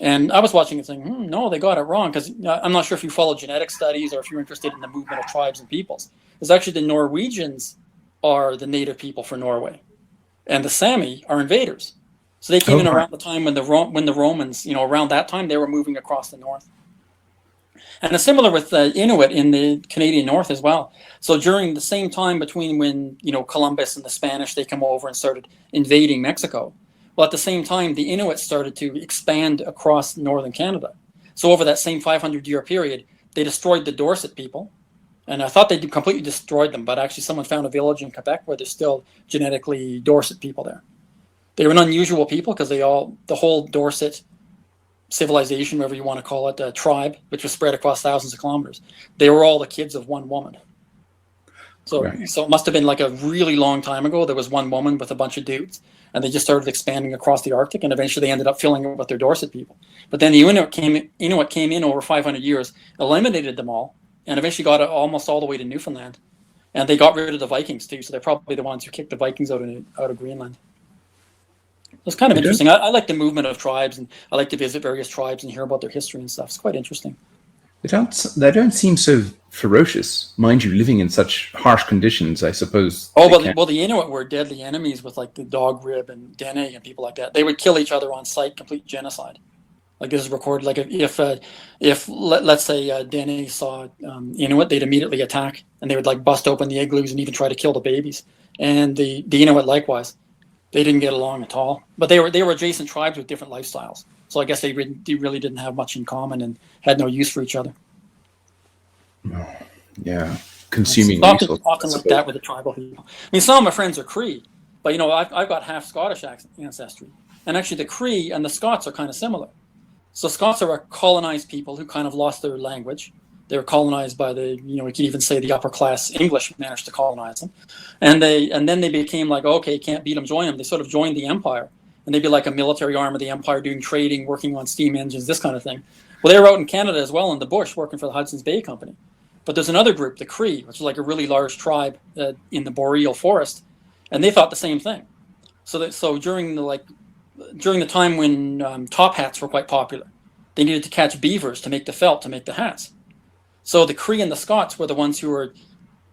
And I was watching it saying, no, they got it wrong, because I'm not sure if you follow genetic studies or if you're interested in the movement of tribes and peoples. It's actually the Norwegians are the native people for Norway, and the Sami are invaders. So they came in around the time when the Romans, around that time, they were moving across the north. And it's similar with the Inuit in the Canadian North as well. So during the same time between when, Columbus and the Spanish, they come over and started invading Mexico. Well, at the same time, the Inuit started to expand across northern Canada. So over that same 500-year period, they destroyed the Dorset people. And I thought they completely destroyed them, but actually someone found a village in Quebec where there's still genetically Dorset people there. They were an unusual people because the whole Dorset civilization, whatever you want to call it, tribe, which was spread across thousands of kilometers, they were all the kids of one woman. So it must have been like a really long time ago. There was one woman with a bunch of dudes, and they just started expanding across the Arctic, and eventually they ended up filling it with their Dorset people. But then the Inuit came in over 500 years, eliminated them all, and eventually got it almost all the way to Newfoundland. And they got rid of the Vikings too, so they're probably the ones who kicked the Vikings out of Greenland. It's kind of interesting. I like the movement of tribes, and I like to visit various tribes and hear about their history and stuff. It's quite interesting. They don't seem so ferocious, mind you, living in such harsh conditions, I suppose. Oh, well, the Inuit were deadly enemies with like the Dog Rib and Dene and people like that. They would kill each other on sight, complete genocide. Like this is recorded. Like if let's say Dene saw Inuit, they'd immediately attack, and they would like bust open the igloos and even try to kill the babies. And the Inuit likewise. They didn't get along at all, but they were adjacent tribes with different lifestyles. So I guess they really didn't have much in common and had no use for each other. Yeah, consuming often like that with the tribal people. I mean, some of my friends are Cree, but I've got half Scottish ancestry, and actually the Cree and the Scots are kind of similar. So Scots are a colonized people who kind of lost their language. They were colonized by we could even say the upper class English managed to colonize them. And then they became like, okay, can't beat them, join them. They sort of joined the empire. And they'd be like a military arm of the empire doing trading, working on steam engines, this kind of thing. Well, they were out in Canada as well in the bush working for the Hudson's Bay Company. But there's another group, the Cree, which is like a really large tribe in the boreal forest. And they thought the same thing. So during the time when top hats were quite popular, they needed to catch beavers to make the felt, to make the hats. So the Cree and the Scots were the ones who were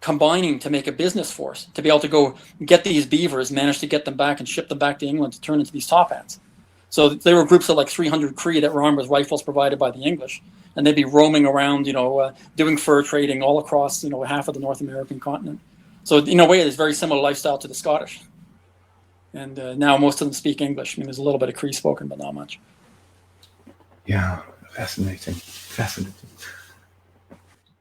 combining to make a business force to be able to go get these beavers, manage to get them back and ship them back to England to turn into these top hats. So there were groups of like 300 Cree that were armed with rifles provided by the English, and they'd be roaming around, doing fur trading all across, half of the North American continent. So in a way, it's very similar lifestyle to the Scottish. And now most of them speak English. I mean, there's a little bit of Cree spoken, but not much. Yeah, fascinating.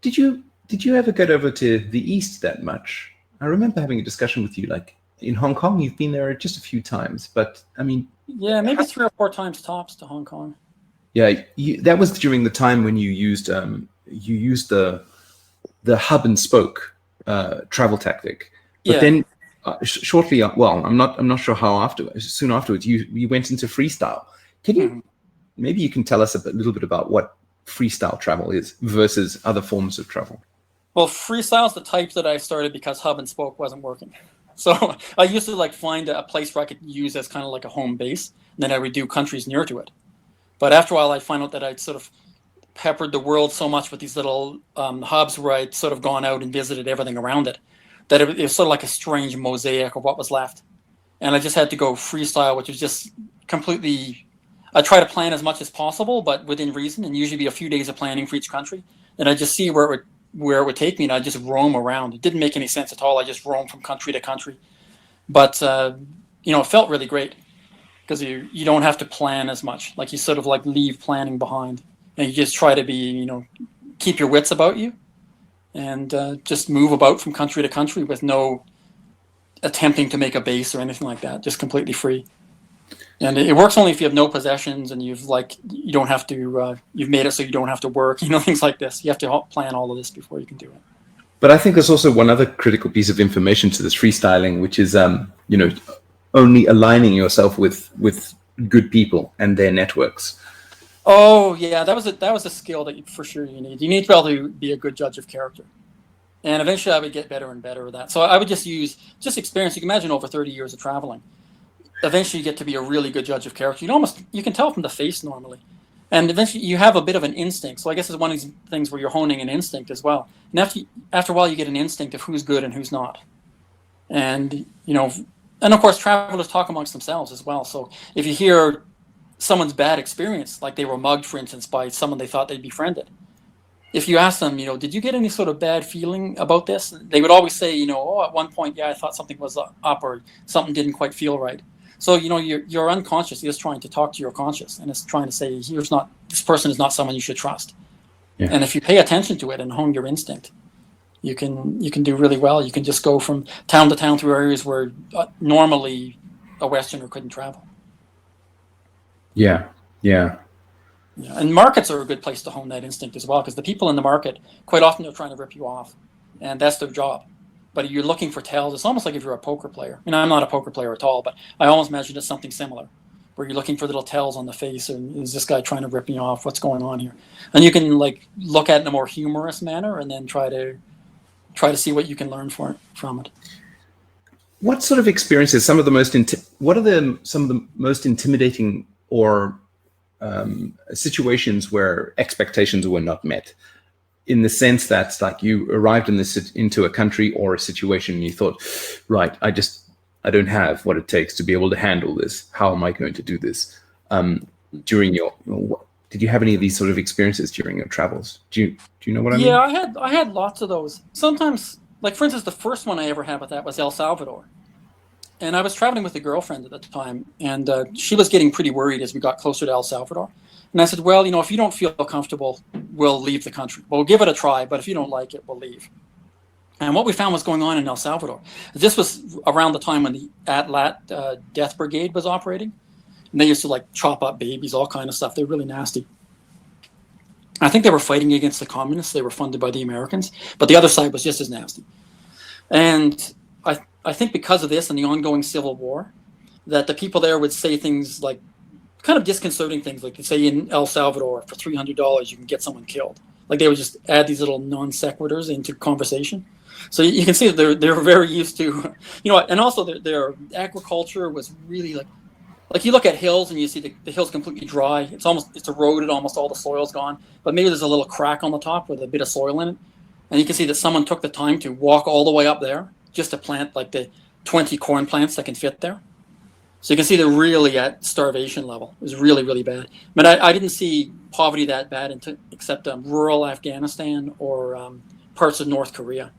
Did you ever get over to the East that much? I remember having a discussion with you, like in Hong Kong. You've been there just a few times, but I mean, yeah, maybe 3 or 4 times tops to Hong Kong. Yeah, that was during the time when you used the hub and spoke travel tactic. But then shortly, I'm not sure how afterwards. Soon afterwards, you went into freestyle. Can you maybe you can tell us a little bit about what freestyle travel is versus other forms of travel? Well, freestyle is the type that I started because hub and spoke wasn't working. So I used to find a place where I could use as kind of like a home base, and then I would do countries near to it. But after a while, I found out that I'd sort of peppered the world so much with these little hubs where I'd sort of gone out and visited everything around it, that it was sort of like a strange mosaic of what was left. And I just had to go freestyle, which was just completely, I try to plan as much as possible, but within reason, and usually be a few days of planning for each country. And I just see where it would take me, and I just roam around. It didn't make any sense at all. I just roamed from country to country. But, it felt really great because you don't have to plan as much. Like you sort of like leave planning behind, and you just try to be, keep your wits about you and just move about from country to country with no attempting to make a base or anything like that, just completely free. And it works only if you have no possessions and you don't have to, you've made it so you don't have to work, things like this. You have to plan all of this before you can do it. But I think there's also one other critical piece of information to this freestyling, which is, only aligning yourself with good people and their networks. Oh yeah, that was a skill that for sure you need. You need to be able to be a good judge of character. And eventually I would get better and better at that. So I would just use experience. You can imagine over 30 years of traveling. Eventually you get to be a really good judge of character. You can tell from the face normally. And eventually you have a bit of an instinct. So I guess it's one of these things where you're honing an instinct as well. And after a while you get an instinct of who's good and who's not. And, and of course travelers talk amongst themselves as well. So if you hear someone's bad experience, like they were mugged, for instance, by someone they thought they'd befriended, if you ask them, did you get any sort of bad feeling about this? They would always say, at one point, yeah, I thought something was up or something didn't quite feel right. So, you're unconscious. You're just trying to talk to your conscious, and it's trying to say, this person is not someone you should trust. Yeah. And if you pay attention to it and hone your instinct, you can do really well. You can just go from town to town through areas where normally a Westerner couldn't travel. Yeah. Yeah, and markets are a good place to hone that instinct as well, because the people in the market, quite often they're trying to rip you off, and that's their job. But you're looking for tells. It's almost like if you're a poker player. I'm not a poker player at all, but I almost imagine it's something similar, where you're looking for little tells on the face, and is this guy trying to rip me off? What's going on here? And you can look at it in a more humorous manner, and then try to see what you can learn from it. What sort of experiences? Some of the most intimidating or situations where expectations were not met, in the sense that you arrived into a country or a situation and you thought, right, I don't have what it takes to be able to handle this. How am I going to do this? Did you have any of these sort of experiences during your travels? Do you know what I mean? Yeah, I had lots of those. Sometimes, for instance, the first one I ever had with that was El Salvador. And I was traveling with a girlfriend at the time, and she was getting pretty worried as we got closer to El Salvador. And I said, well, if you don't feel comfortable, we'll leave the country. We'll give it a try, but if you don't like it, we'll leave. And what we found was going on in El Salvador. This was around the time when the Atlat Death Brigade was operating. And they used to chop up babies, all kind of stuff. They're really nasty. I think they were fighting against the communists. They were funded by the Americans, but the other side was just as nasty. And I think because of this and the ongoing civil war, that the people there would say things kind of disconcerting things, like they say in El Salvador, for $300 you can get someone killed. They would just add these little non sequiturs into conversation. So you can see that they're very used to, and also their agriculture was really you look at hills and you see the hills completely dry. It's eroded, almost all the soil's gone, but maybe there's a little crack on the top with a bit of soil in it. And you can see that someone took the time to walk all the way up there just to plant the 20 corn plants that can fit there. So you can see they're really at starvation level. It was really, really bad. But I didn't see poverty that bad except rural Afghanistan or parts of North Korea.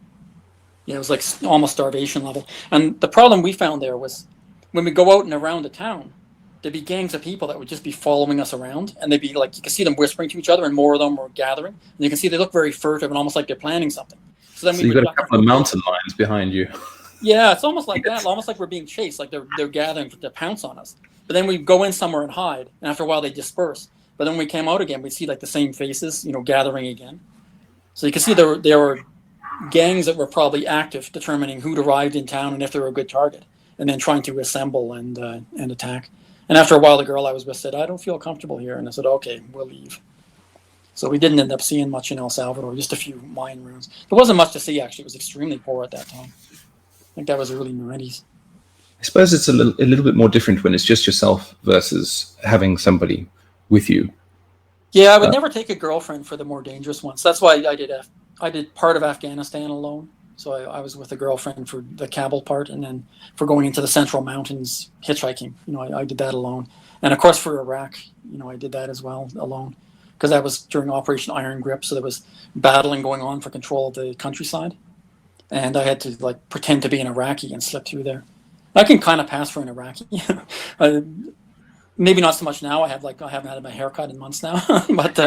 It was almost starvation level. And the problem we found there was when we go out and around the town, there'd be gangs of people that would just be following us around, and they'd be you could see them whispering to each other, and more of them were gathering. And you can see they look very furtive and almost like they're planning something. So you got a couple of mountain lions behind you. Yeah, it's almost like that. Almost like we're being chased, they're gathering to pounce on us. But then we go in somewhere and hide, and after a while they disperse. But then when we came out again, we'd see the same faces, gathering again. So you can see there were gangs that were probably active, determining who'd arrived in town and if they were a good target, and then trying to assemble and attack. And after a while, the girl I was with said, I don't feel comfortable here. And I said, okay, we'll leave. So we didn't end up seeing much in El Salvador, just a few mine ruins. There wasn't much to see, actually. It was extremely poor at that time. I think that was early 90s. I suppose it's a little bit more different when it's just yourself versus having somebody with you. Yeah, I would never take a girlfriend for the more dangerous ones. That's why I did part of Afghanistan alone. So I was with a girlfriend for the Kabul part, and then for going into the Central Mountains hitchhiking, I did that alone. And of course for Iraq, I did that as well alone, because that was during Operation Iron Grip. So there was battling going on for control of the countryside, and I had to like pretend to be an Iraqi and slip through there. I can kind of pass for an Iraqi. Maybe not so much now. I haven't had my haircut in months now, but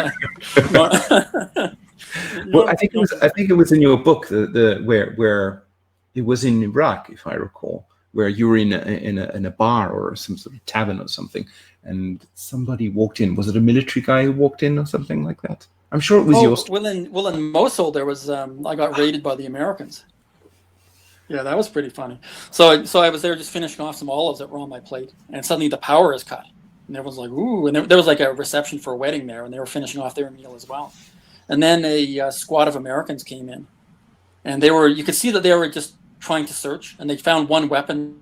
well, I think it was in your book where it was in Iraq, if I recall, where you were in a bar or some sort of tavern or something, and somebody walked in. Was it a military guy who walked in or something like that? I'm sure it was yours. Well, in Mosul, there was I got raided by the Americans. Yeah, that was pretty funny. So I was there just finishing off some olives that were on my plate, and suddenly the power is cut, and everyone's like, "Ooh!" And there was like a reception for a wedding there, and they were finishing off their meal as well. And then a squad of Americans came in, and you could see that they were just trying to search, and they found one weapon.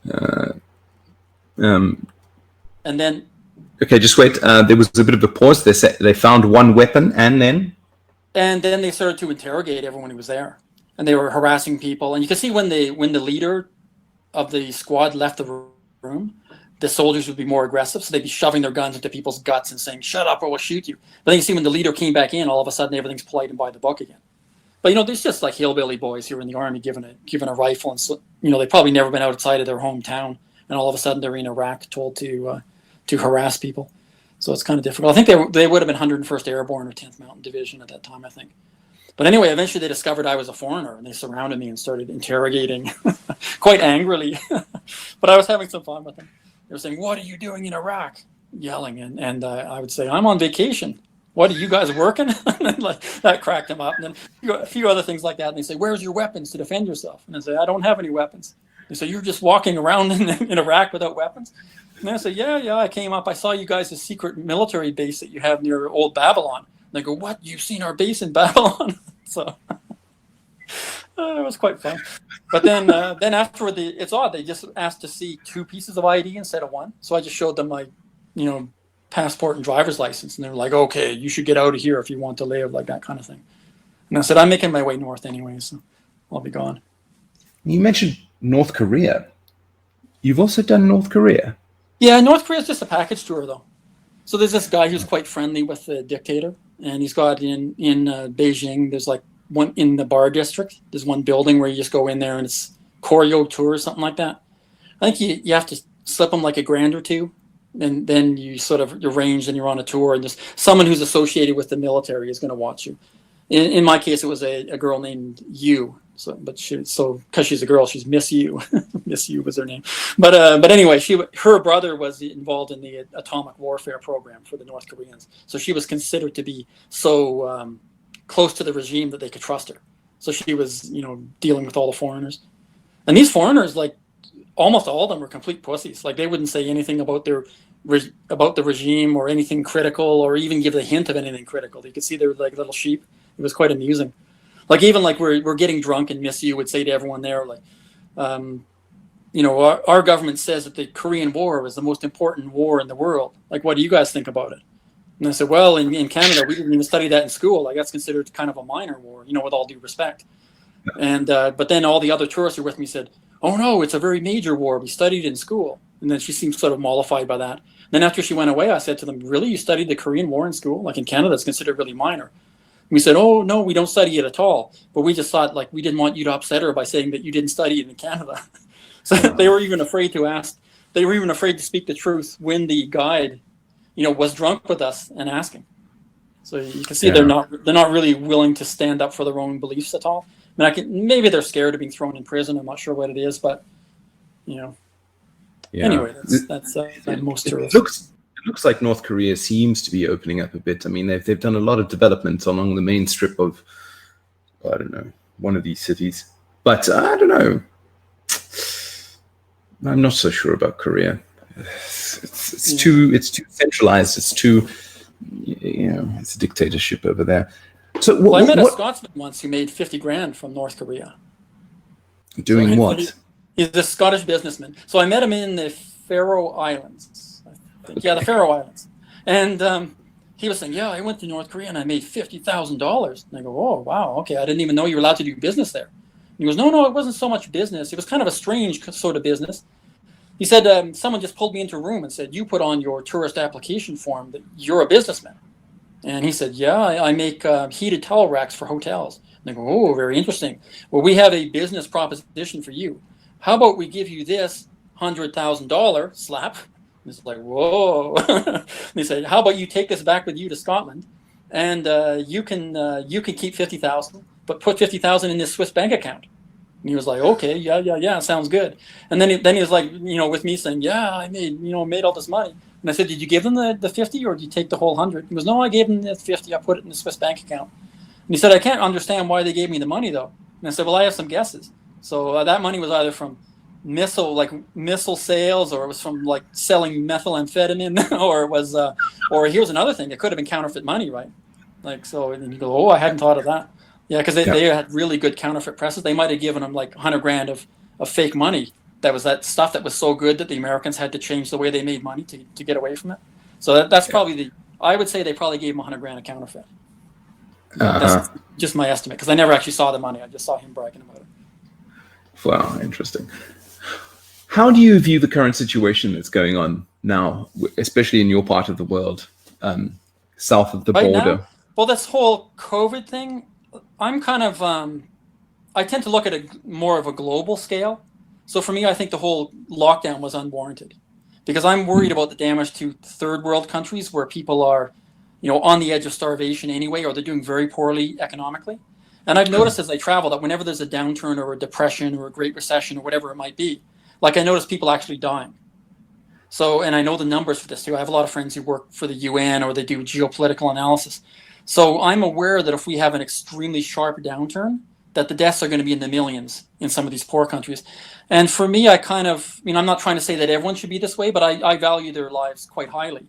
And then. Okay, just wait. There was a bit of a pause. They said they found one weapon, and then. And then they started to interrogate everyone who was there, and they were harassing people. And you can see when the leader of the squad left the room, the soldiers would be more aggressive, so they'd be shoving their guns into people's guts and saying, "Shut up, or we'll shoot you." But then you see when the leader came back in, all of a sudden everything's polite and by the book again. But there's just like hillbilly boys who are in the army given a rifle, and they've probably never been outside of their hometown, and all of a sudden they're in Iraq told to harass people. So it's kind of difficult. I think they would have been 101st Airborne or 10th Mountain Division at that time, I think. But anyway, eventually they discovered I was a foreigner, and they surrounded me and started interrogating quite angrily. But I was having some fun with them. They were saying, "What are you doing in Iraq?" Yelling, and I would say, "I'm on vacation." "What, are you guys working?" Like, that cracked them up. And then a few other things like that. And they say, "Where's your weapons to defend yourself?" And I say, "I don't have any weapons." They say, "You're just walking around in Iraq without weapons?" And I say, yeah, I came up. I saw you guys' secret military base that you have near old Babylon. And they go, "What? You've seen our base in Babylon?" So it was quite fun. But then afterward, it's odd. They just asked to see 2 pieces of ID instead of 1. So I just showed them my, passport and driver's license. And they were like, "Okay, you should get out of here if you want to live," like that kind of thing. And I said, "I'm making my way north anyway, so I'll be gone." You mentioned North Korea. You've also done North Korea. Yeah, North Korea is just a package tour, though. So there's this guy who's quite friendly with the dictator, and he's got in Beijing, there's like one in the bar district. There's one building where you just go in there, and it's choreo tour or something like that. I think you have to slip them like $1,000 or $2, and then you sort of arrange and you're on a tour, and just someone who's associated with the military is going to watch you. In my case, it was a girl named Yu. So, because she's a girl, she's Miss Yu. Miss Yu was her name. But anyway, her brother was involved in the atomic warfare program for the North Koreans. So she was considered to be so close to the regime that they could trust her. So she was, dealing with all the foreigners. And these foreigners, like almost all of them, were complete pussies. Like they wouldn't say anything about the regime or anything critical, or even give a hint of anything critical. You could see they're like little sheep. It was quite amusing. Like even like we're getting drunk, and Miss Yu would say to everyone there, like, our government says that the Korean War was the most important war in the world. Like, what do you guys think about it? And I said, well, in Canada, we didn't even study that in school. Like, that's considered kind of a minor war, with all due respect. And but then all the other tourists who were with me said, "Oh no, it's a very major war. We studied it in school." And then she seemed sort of mollified by that. Then after she went away, I said to them, "Really, you studied the Korean War in school? Like in Canada, it's considered really minor." We said, "Oh, no, we don't study it at all. But we just thought, like, we didn't want you to upset her by saying that you didn't study it in Canada." So they were even afraid to ask. They were even afraid to speak the truth when the guide, was drunk with us and asking. So you can see they're not really willing to stand up for their own beliefs at all. I mean, maybe they're scared of being thrown in prison. I'm not sure what it is, but, Anyway, that's most tourists. It looks like North Korea seems to be opening up a bit. I mean, they've done a lot of development along the main strip of, I don't know, one of these cities. But I don't know. I'm not so sure about Korea. It's too centralized. It's too, it's a dictatorship over there. So I met a Scotsman once who made $50,000 from North Korea. Doing what? He's a Scottish businessman. So I met him in the Faroe Islands. think. Yeah, the Faroe Islands. And he was saying, yeah, I went to North Korea and I made $50,000. And I go, oh, wow, okay, I didn't even know you were allowed to do business there. And he goes, no, it wasn't so much business. It was kind of a strange sort of business. He said, someone just pulled me into a room and said, you put on your tourist application form that you're a businessman. And he said, yeah, I make heated towel racks for hotels. And I go, oh, very interesting. Well, we have a business proposition for you. How about we give you this $100,000 slap? And it's like, whoa. And he said, how about you take this back with you to Scotland, and you can keep 50,000, but put 50,000 in this Swiss bank account. And he was like, okay, yeah, sounds good. And then he was like, with me saying, yeah, I made all this money. And I said, did you give them the 50 or did you take the whole 100? He goes, no, I gave them the 50. I put it in the Swiss bank account. And he said, I can't understand why they gave me the money though. And I said, well, I have some guesses. So that money was either from missile sales, or it was from like selling methamphetamine, or it was, or here's another thing. It could have been counterfeit money, right? Like, so, and you go, oh, I hadn't thought of that. Yeah, because they had really good counterfeit presses. They might have given them like $100,000 of fake money. That was that stuff that was so good that the Americans had to change the way they made money to get away from it. So that's probably I would say they probably gave him $100,000 of counterfeit. That's just my estimate, because I never actually saw the money. I just saw him bragging about it. Wow, interesting. How do you view the current situation that's going on now, especially in your part of the world, south of the border? Now, well, this whole COVID thing, I'm kind of, I tend to look at it more of a global scale. So for me, I think the whole lockdown was unwarranted, because I'm worried about the damage to third world countries where people are, on the edge of starvation anyway, or they're doing very poorly economically. And I've noticed as I travel that whenever there's a downturn or a depression or a Great Recession or whatever it might be, like I notice people actually dying. So, and I know the numbers for this too. I have a lot of friends who work for the UN or they do geopolitical analysis. So I'm aware that if we have an extremely sharp downturn, that the deaths are going to be in the millions in some of these poor countries. And for me, I kind of, I'm not trying to say that everyone should be this way, but I value their lives quite highly.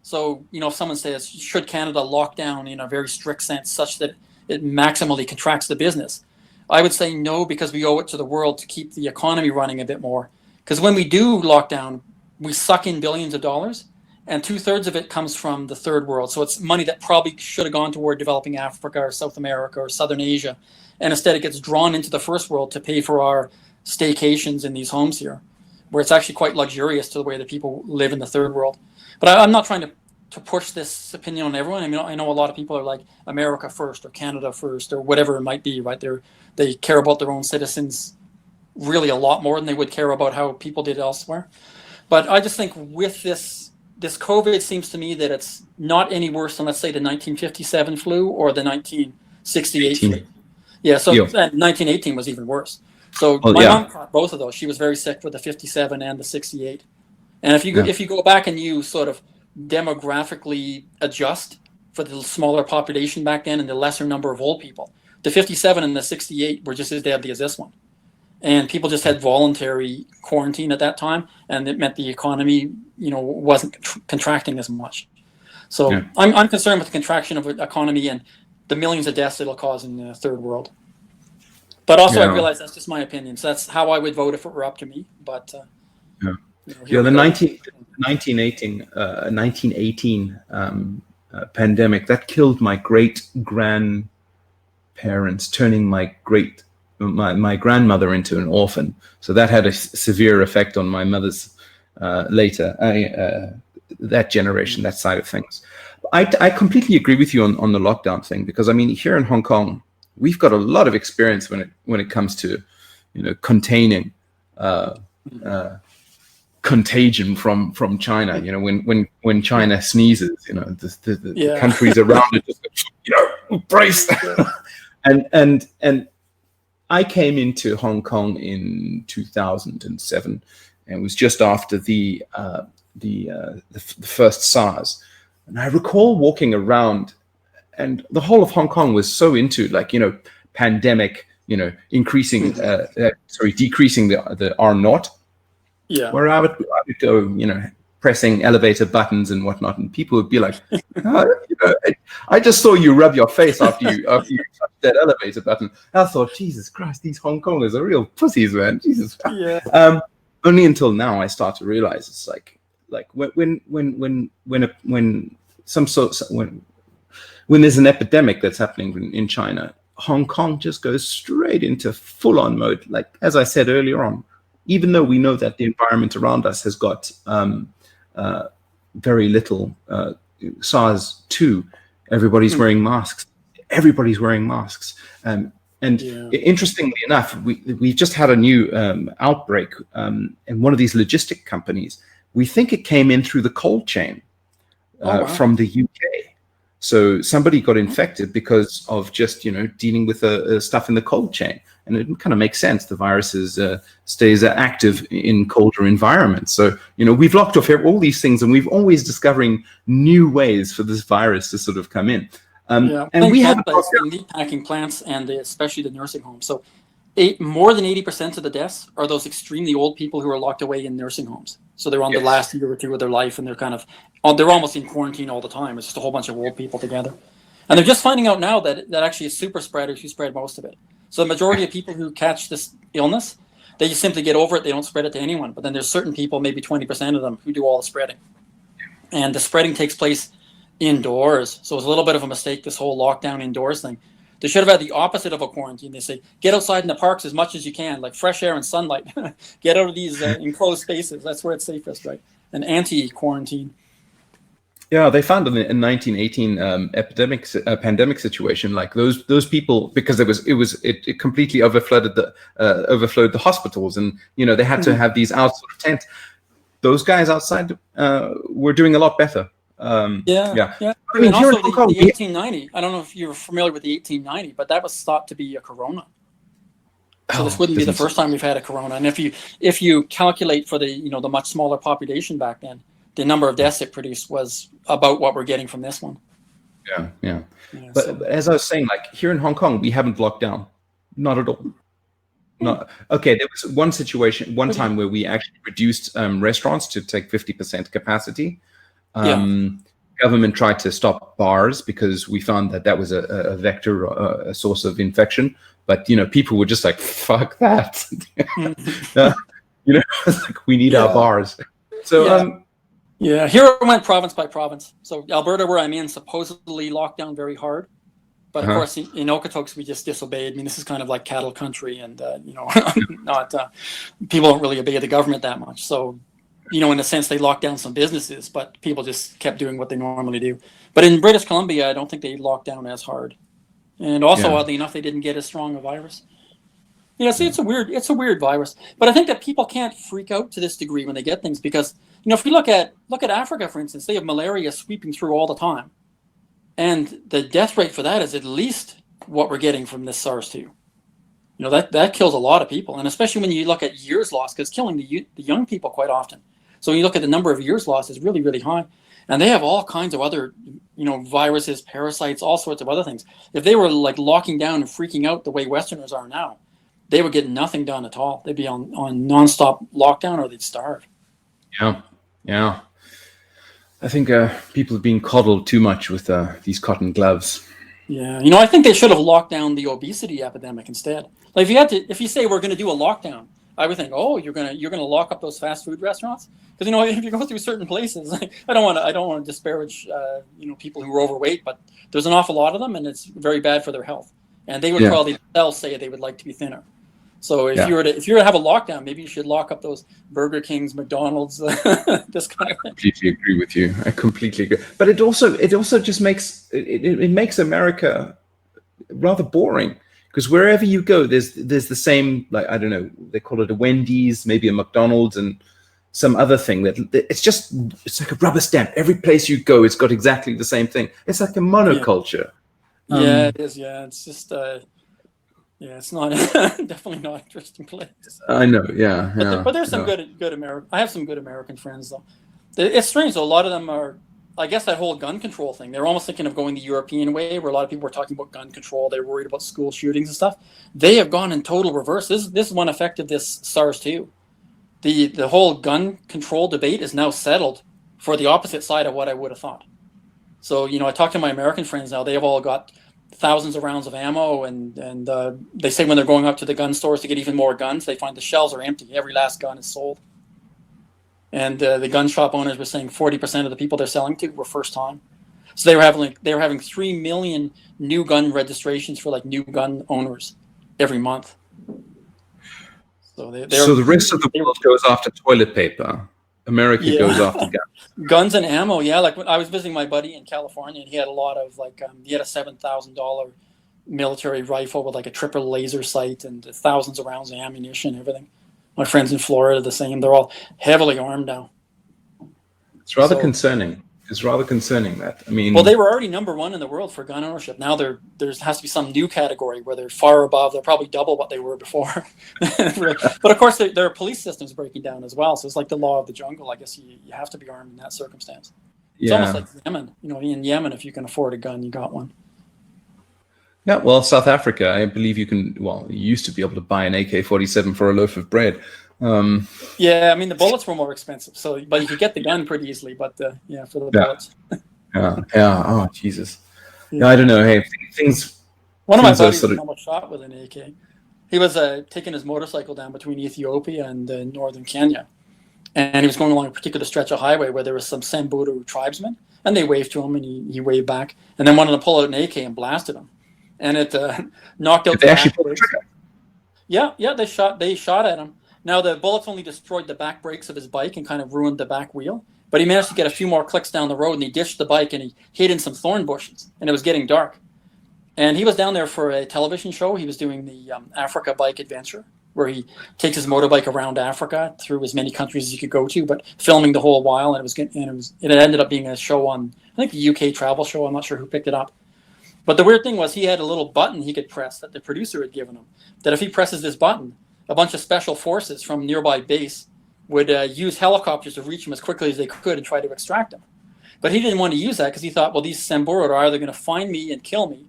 So, if someone says, should Canada lock down in a very strict sense such that it maximally contracts the business? I would say no, because we owe it to the world to keep the economy running a bit more. Because when we do lock down, we suck in billions of dollars, and 2/3 of it comes from the third world. So it's money that probably should have gone toward developing Africa or South America or Southern Asia. And instead it gets drawn into the first world to pay for our staycations in these homes here, where it's actually quite luxurious to the way that people live in the third world. But I'm not trying to push this opinion on everyone. I know a lot of people are like America first or Canada first or whatever it might be, right? They care about their own citizens really a lot more than they would care about how people did elsewhere. But I just think with this COVID, seems to me that it's not any worse than, let's say, the 1957 flu or the 1968 flu. Yeah, so 1918 was even worse. So my mom caught both of those. She was very sick with the 57 and the 68. And if you go back and you sort of demographically adjust for the smaller population back then and the lesser number of old people, the 57 and the 68 were just as deadly as this one. And people just had voluntary quarantine at that time, and it meant the economy, wasn't contracting as much. So I'm concerned with the contraction of the economy and the millions of deaths it'll cause in the third world. But also, I realize that's just my opinion. So that's how I would vote if it were up to me. But the 1918 pandemic that killed my great grandparents, turning my grandmother into an orphan. So that had a severe effect on my mother's later that generation, that side of things. I completely agree with you on the lockdown thing, because here in Hong Kong, we've got a lot of experience when it comes to containing contagion from China. When China sneezes, the countries around it just brace. and I came into Hong Kong in 2007, and it was just after the first SARS. And I recall walking around, and the whole of Hong Kong was so into pandemic, decreasing the R0. Yeah. Where I would go, pressing elevator buttons and whatnot, and people would be like, I just saw you rub your face after you touched that elevator button. I thought, Jesus Christ, these Hong Kongers are real pussies, man. Jesus. Yeah. Only until now I start to realize it's like like when there's an epidemic that's happening in China, Hong Kong just goes straight into full-on mode. Like, as I said earlier on, even though we know that the environment around us has got very little SARS-2, everybody's wearing masks. Everybody's wearing masks. And interestingly enough, we've just had a new outbreak in one of these logistic companies. We think it came in through the cold chain from the UK. So somebody got infected because of just, dealing with stuff in the cold chain. And it kind of makes sense. The virus stays active in colder environments. So, we've locked off all these things, and we've always discovering new ways for this virus to sort of come in. And we have meat packing plants, and especially the nursing homes. So more than 80% of the deaths are those extremely old people who are locked away in nursing homes. So they're on the last year or two of their life, and they're almost in quarantine all the time. It's just a whole bunch of old people together. And they're just finding out now that actually is super spreaders who spread most of it. So the majority of people who catch this illness, they just simply get over it. They don't spread it to anyone. But then there's certain people, maybe 20% of them, who do all the spreading. And the spreading takes place indoors. So it's a little bit of a mistake, this whole lockdown indoors thing. They should have had the opposite of a quarantine. They say, get outside in the parks as much as you can, like fresh air and sunlight. Get out of these enclosed spaces. That's where it's safest, right? An anti-quarantine. Yeah, they found in the 1918 pandemic situation, like those people, because it completely overflowed the hospitals, and they had to have these outside tents. Those guys outside were doing a lot better. I mean, also the 1890. I don't know if you're familiar with the 1890, but that was thought to be a corona. So this wouldn't be the first time we've had a corona. And if you calculate for the the much smaller population back then, the number of deaths it produced was about what we're getting from this one. Yeah. But as I was saying, like here in Hong Kong, we haven't locked down, not at all. Not okay. There was one time where we actually reduced restaurants to take 50% capacity. Government tried to stop bars because we found that was a vector, a source of infection. But people were just like, "Fuck that," it's like we need our bars. So here it went province by province. So Alberta, where I'm in, supposedly locked down very hard, but of course in Okotoks we just disobeyed. I mean, this is kind of like cattle country, and not people don't really obey the government that much. So. In a sense, they locked down some businesses, but people just kept doing what they normally do. But in British Columbia, I don't think they locked down as hard. And also, oddly enough, they didn't get as strong a virus. See, it's a weird virus. But I think that people can't freak out to this degree when they get things because, if you look at Africa, for instance, they have malaria sweeping through all the time. And the death rate for that is at least what we're getting from this SARS-2. That kills a lot of people. And especially when you look at years lost, because killing the young people quite often. So when you look at the number of years lost is really, really high. And they have all kinds of other, viruses, parasites, all sorts of other things. If they were like locking down and freaking out the way Westerners are now, they would get nothing done at all. They'd be on nonstop lockdown or they'd starve. Yeah. I think people have been coddled too much with these cotton gloves. Yeah. I think they should have locked down the obesity epidemic instead. Like if you say we're going to do a lockdown, I would think, you're gonna lock up those fast food restaurants because if you go through certain places, I don't want to disparage people who are overweight, but there's an awful lot of them, and it's very bad for their health. And they would probably themselves say they would like to be thinner. So if you were to have a lockdown, maybe you should lock up those Burger Kings, McDonald's, this kind of thing. I completely agree with you. I completely agree. But it also just makes it makes America rather boring. Because wherever you go, there's the same, like, I don't know, they call it a Wendy's, maybe a McDonald's, and some other thing that it's like a rubber stamp. Every place you go, it's got exactly the same thing. It's like a monoculture. Yeah, it is. Yeah, it's just it's not definitely not an interesting place. I know. Yeah. But there's some good American. I have some good American friends though. It's strange though. A lot of them are. I guess that whole gun control thing, they're almost thinking of going the European way, where a lot of people were talking about gun control. They're worried about school shootings and stuff. They have gone in total reverse. This is one effect of this SARS-2. The whole gun control debate is now settled for the opposite side of what I would have thought. So, I talk to my American friends now. They have all got thousands of rounds of ammo, and they say when they're going up to the gun stores to get even more guns, they find the shelves are empty. Every last gun is sold. And the gun shop owners were saying 40% of the people they're selling to were first time. So they were having 3 million new gun registrations for like new gun owners every month. So the rest of the world goes after toilet paper. America goes after guns. Guns and ammo. Yeah, like when I was visiting my buddy in California, and he had a lot of he had a $7,000 military rifle with like a triple laser sight and thousands of rounds of ammunition and everything. My friends in Florida, the same. They're all heavily armed now. It's rather concerning. It's rather concerning that. I mean, well, they were already number one in the world for gun ownership. Now there has to be some new category where they're far above. They're probably double what they were before. But of course, their police system's breaking down as well. So it's like the law of the jungle. I guess you have to be armed in that circumstance. It's almost like Yemen. In Yemen, if you can afford a gun, you got one. Yeah, well, South Africa, I believe you used to be able to buy an AK-47 for a loaf of bread. Yeah, I mean, the bullets were more expensive, but you could get the gun pretty easily, but for the bullets. Yeah. Oh, Jesus. Yeah, I don't know. Hey, things... One of my buddies was almost shot with an AK. He was taking his motorcycle down between Ethiopia and northern Kenya, and he was going along a particular stretch of highway where there was some Samburu tribesmen, and they waved to him, and he waved back, and then wanted to pull out an AK and blasted him. And it knocked out the back brakes. Yeah, they shot at him. Now the bullets only destroyed the back brakes of his bike and kind of ruined the back wheel. But he managed to get a few more clicks down the road, and he ditched the bike and he hid in some thorn bushes. And it was getting dark. And he was down there for a television show. He was doing the Africa Bike Adventure, where he takes his motorbike around Africa through as many countries as he could go to, but filming the whole while. And it ended up being a show on, I think, the UK travel show. I'm not sure who picked it up. But the weird thing was he had a little button he could press that the producer had given him, that if he presses this button, a bunch of special forces from nearby base would use helicopters to reach him as quickly as they could and try to extract him. But he didn't want to use that because he thought, well, these Samburu are either going to find me and kill me,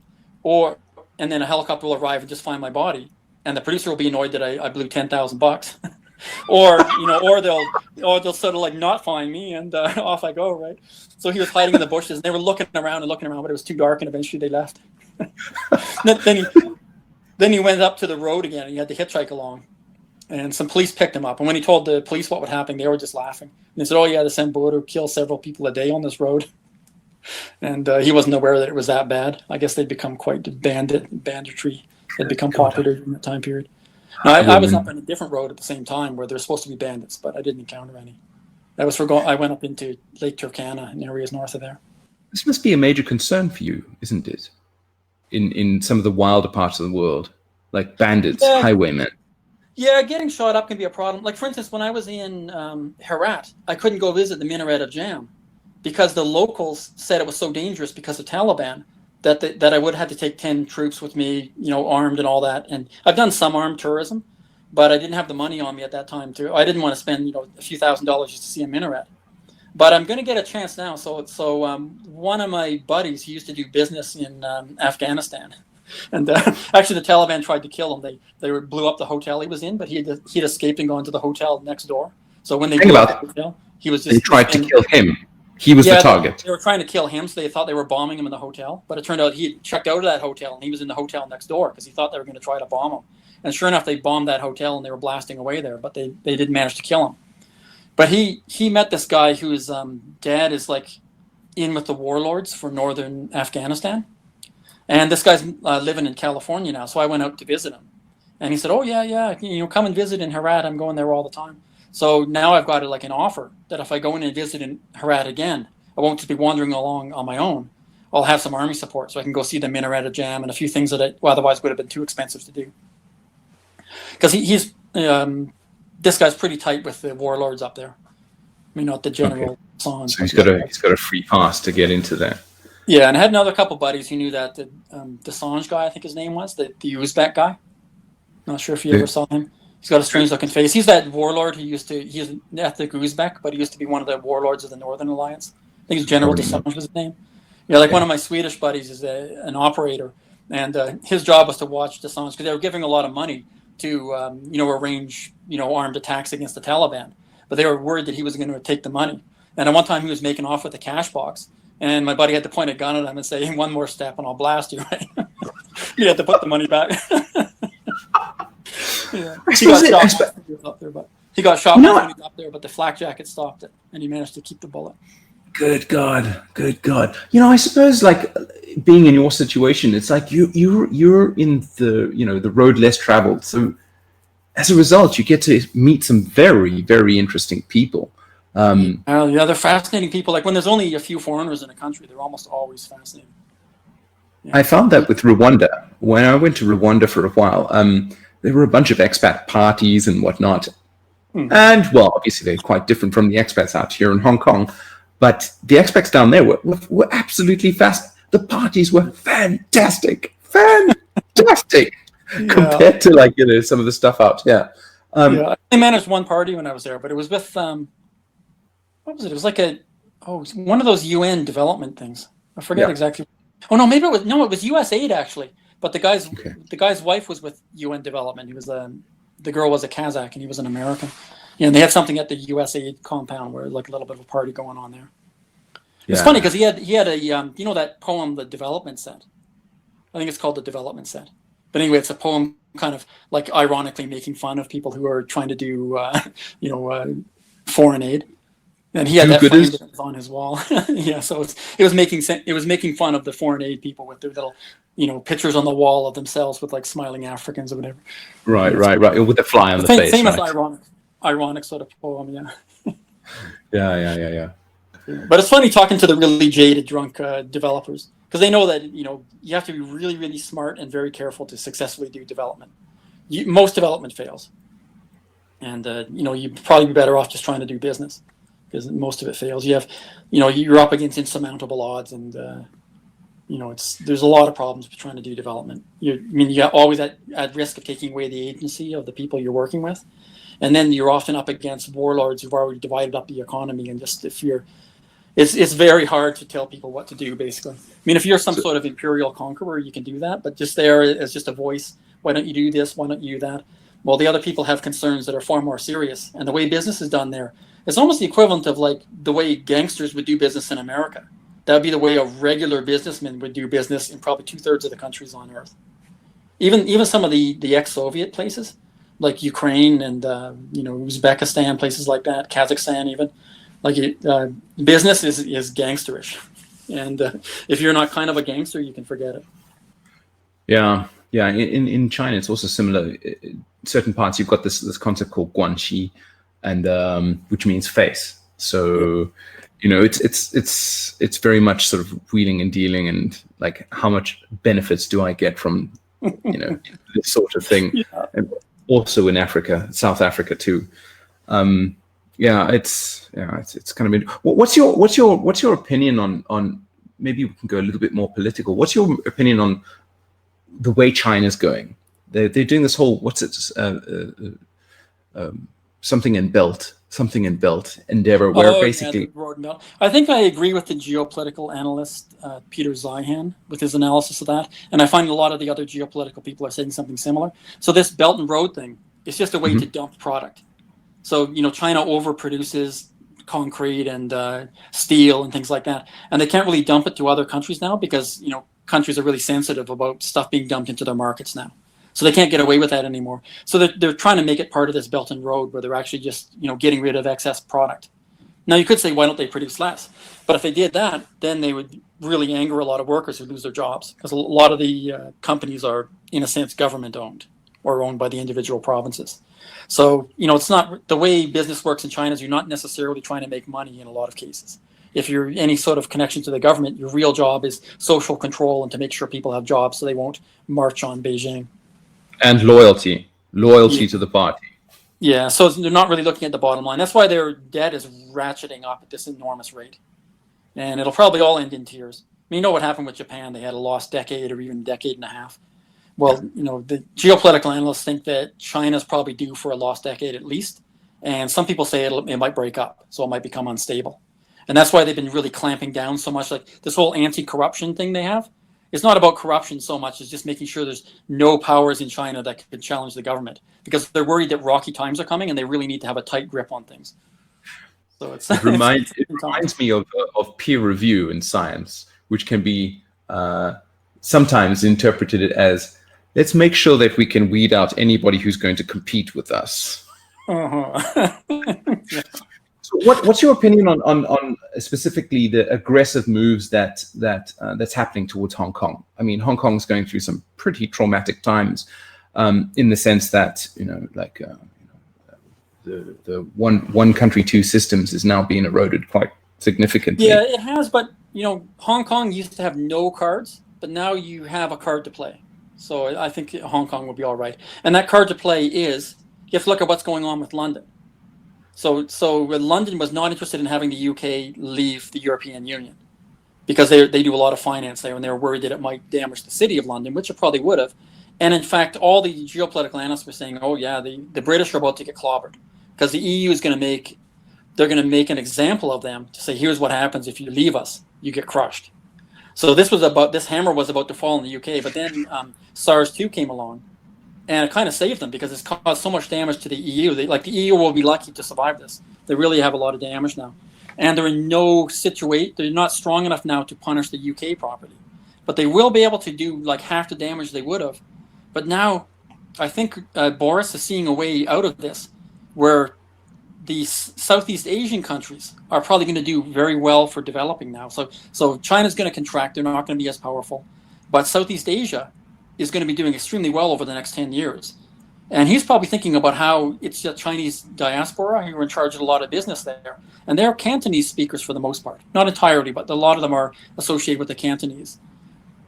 and then a helicopter will arrive and just find my body, and the producer will be annoyed that I blew $10,000, or they'll sort of like not find me, and off I go, right? So he was hiding in the bushes, and they were looking around, but it was too dark, and eventually they left. Then he went up to the road again, and he had to hitchhike along. And some police picked him up. And when he told the police what would happen, they were just laughing. And they said, oh, yeah, the Samburu kill several people a day on this road. And he wasn't aware that it was that bad. I guess they'd become quite banditry. They'd become popular in that time period. Now, I was up on a different road at the same time where there's supposed to be bandits, but I didn't encounter any. That was I went up into Lake Turkana and areas north of there. This must be a major concern for you, isn't it? In some of the wilder parts of the world, like bandits, highwaymen. Yeah, getting shot up can be a problem. Like, for instance, when I was in Herat, I couldn't go visit the minaret of Jam because the locals said it was so dangerous because of Taliban that I would have had to take 10 troops with me, armed and all that. And I've done some armed tourism, but I didn't have the money on me at that time I didn't want to spend, a few $1,000s just to see a minaret. But I'm going to get a chance now. So one of my buddies, he used to do business in Afghanistan. And actually, the Taliban tried to kill him. They blew up the hotel he was in, but he'd escaped and gone to the hotel next door. So when they blew up the hotel, he was just... They tried to kill him. He was the target. They were trying to kill him, so they thought they were bombing him in the hotel. But it turned out he had checked out of that hotel, and he was in the hotel next door because he thought they were going to try to bomb him. And sure enough, they bombed that hotel, and they were blasting away there, but they didn't manage to kill him. But he met this guy whose dad is like in with the warlords for northern Afghanistan. And this guy's living in California now, so I went out to visit him. And he said, oh, yeah, come and visit in Herat. I'm going there all the time. So now I've got an offer that if I go in and visit in Herat again, I won't just be wandering along on my own. I'll have some army support so I can go see the minaret of Jam and a few things that otherwise would have been too expensive to do. Because he's this guy's pretty tight with the warlords up there. I mean, not the general Assange. So he's got a free pass to get into there. Yeah, and I had another couple buddies who knew that the Assange guy, I think his name was, the Uzbek guy. Not sure if you ever saw him. He's got a strange looking face. He's that warlord he's an ethnic Uzbek, but he used to be one of the warlords of the Northern Alliance. I think it's General Assange was his name. Yeah, one of my Swedish buddies is an operator, and his job was to watch Assange because they were giving a lot of money to arrange armed attacks against the Taliban, but they were worried that he was going to take the money. And at one time he was making off with a cash box, and my buddy had to point a gun at him and say, hey, one more step and I'll blast you. Right? He had to put the money back. Yeah. He got shot up there, but He got shot once when he got up there, but the flak jacket stopped it, and he managed to keep the bullet. Good God, good God. I suppose like being in your situation, it's like you're in the the road less traveled. So as a result, you get to meet some very, very interesting people. Yeah, they're fascinating people. Like when there's only a few foreigners in a country, they're almost always fascinating. Yeah. I found that with Rwanda. When I went to Rwanda for a while, there were a bunch of expat parties and whatnot. And, well, obviously they're quite different from the expats out here in Hong Kong. But the expats down there were absolutely fast. The parties were fantastic. Fantastic. Compared to, like, some of the stuff out here. I managed one party when I was there, but it was with, what was it? It was like one of those UN development things. I forget exactly. Oh, no, maybe it was USAID, actually. But the guy's wife was with UN development. He was the girl was a Kazakh and he was an American. And they had something at the USAID compound where like a little bit of a party going on there. It's funny because he had a that poem, The Development Set. I think it's called The Development Set. But anyway, it's a poem kind of like ironically making fun of people who are trying to do foreign aid. And he had that framed on his wall. Yeah, so it was making fun of the foreign aid people with their little pictures on the wall of themselves with like smiling Africans or whatever. Right. With the fly on the face. Famous ironic sort of poem, yeah. Yeah. But it's funny talking to the really jaded, drunk developers because they know that you have to be really, really smart and very careful to successfully do development. Most development fails, and you'd probably be better off just trying to do business because most of it fails. You have, you're up against insurmountable odds, and there's a lot of problems with trying to do development. You're always at risk of taking away the agency of the people you're working with. And then you're often up against warlords who've already divided up the economy. And just it's very hard to tell people what to do, basically. If you're some sort of imperial conqueror, you can do that. But just there as just a voice, why don't you do this? Why don't you do that? Well, the other people have concerns that are far more serious. And the way business is done there, it's almost the equivalent of like the way gangsters would do business in America. That would be the way a regular businessman would do business in probably 2/3 of the countries on Earth. Even some of the ex-Soviet places, like Ukraine and Uzbekistan, places like that, Kazakhstan even, like business is gangsterish, and if you're not kind of a gangster, you can forget it. Yeah. In China, it's also similar. In certain parts, you've got this concept called guanxi, and which means face. So it's very much sort of wheeling and dealing, and like how much benefits do I get from this sort of thing. Yeah. And also in Africa, South Africa too. It's kind of. What's your opinion on? Maybe we can go a little bit more political. What's your opinion on the way China's going? They're doing this whole something in belt endeavor, where basically. I think I agree with the geopolitical analyst Peter Zeihan with his analysis of that, and I find a lot of the other geopolitical people are saying something similar. So this Belt and Road thing is just a way to dump product. So China overproduces concrete and steel and things like that, and they can't really dump it to other countries now because countries are really sensitive about stuff being dumped into their markets now. So they can't get away with that anymore. So they're trying to make it part of this Belt and Road where they're actually just getting rid of excess product. Now you could say, why don't they produce less? But if they did that, then they would really anger a lot of workers who lose their jobs because a lot of the companies are, in a sense, government owned or owned by the individual provinces. So it's not the way business works in China. Is you're not necessarily trying to make money in a lot of cases. If you're any sort of connection to the government, your real job is social control and to make sure people have jobs so they won't march on Beijing. And loyalty to the party. Yeah, so they're not really looking at the bottom line. That's why their debt is ratcheting up at this enormous rate. And it'll probably all end in tears. What happened with Japan? They had a lost decade or even decade and a half. Well, the geopolitical analysts think that China's probably due for a lost decade at least. And some people say it might break up, so it might become unstable. And that's why they've been really clamping down so much. Like this whole anti-corruption thing they have. It's not about corruption so much as just making sure there's no powers in China that could challenge the government because they're worried that rocky times are coming and they really need to have a tight grip on things. So it reminds me of peer review in science, which can be sometimes interpreted as let's make sure that we can weed out anybody who's going to compete with us. Yeah. So what's your opinion on specifically the aggressive moves that's happening towards Hong Kong? I mean, Hong Kong's going through some pretty traumatic times, in the sense that the one country, two systems is now being eroded quite significantly. Yeah, it has, but Hong Kong used to have no cards, but now you have a card to play. So I think Hong Kong will be all right. And that card to play is, you have to look at what's going on with London. So London was not interested in having the UK leave the European Union because they do a lot of finance there, and they were worried that it might damage the city of London, which it probably would have. And in fact, all the geopolitical analysts were saying, oh yeah, the British are about to get clobbered because the EU is going to make an example of them to say, here's what happens if you leave us, you get crushed. So this hammer was about to fall in the UK, but then SARS-2 came along. And it kind of saved them because it's caused so much damage to the EU. The EU will be lucky to survive this. They really have a lot of damage now. And they're in no situation, they're not strong enough now to punish the UK property. But they will be able to do like half the damage they would have. But now I think Boris is seeing a way out of this where the Southeast Asian countries are probably going to do very well for developing now. So China's going to contract. They're not going to be as powerful. But Southeast Asia is going to be doing extremely well over the next 10 years. And he's probably thinking about how it's the Chinese diaspora who are in charge of a lot of business there. And they're Cantonese speakers for the most part. Not entirely, but a lot of them are associated with the Cantonese.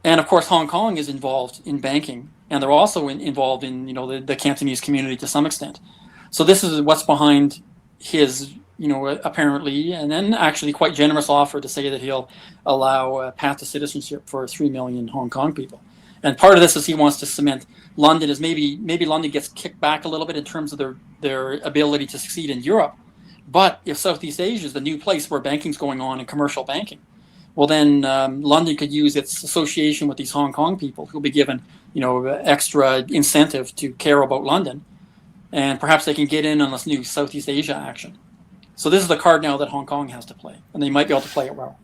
And of course, Hong Kong is involved in banking. And they're also involved in the Cantonese community to some extent. So this is what's behind his, apparently, and then actually quite generous offer to say that he'll allow a path to citizenship for 3 million Hong Kong people. And part of this is he wants to cement London as maybe London gets kicked back a little bit in terms of their ability to succeed in Europe. But if Southeast Asia is the new place where banking's going on and commercial banking, well then London could use its association with these Hong Kong people who'll be given extra incentive to care about London, and perhaps they can get in on this new Southeast Asia action. So this is the card now that Hong Kong has to play, and they might be able to play it well.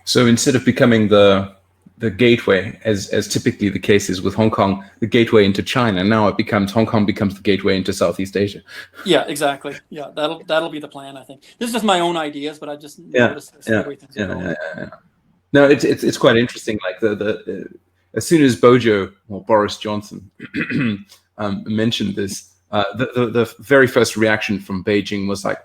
So instead of becoming the gateway, as typically the case is with Hong Kong, the gateway into China, now Hong Kong becomes the gateway into Southeast Asia. Yeah, exactly. Yeah, that'll be the plan, I think. This is just my own ideas, but I just noticed this the way things are going. No, it's quite interesting. Like the as soon as Boris Johnson mentioned this, the very first reaction from Beijing was like,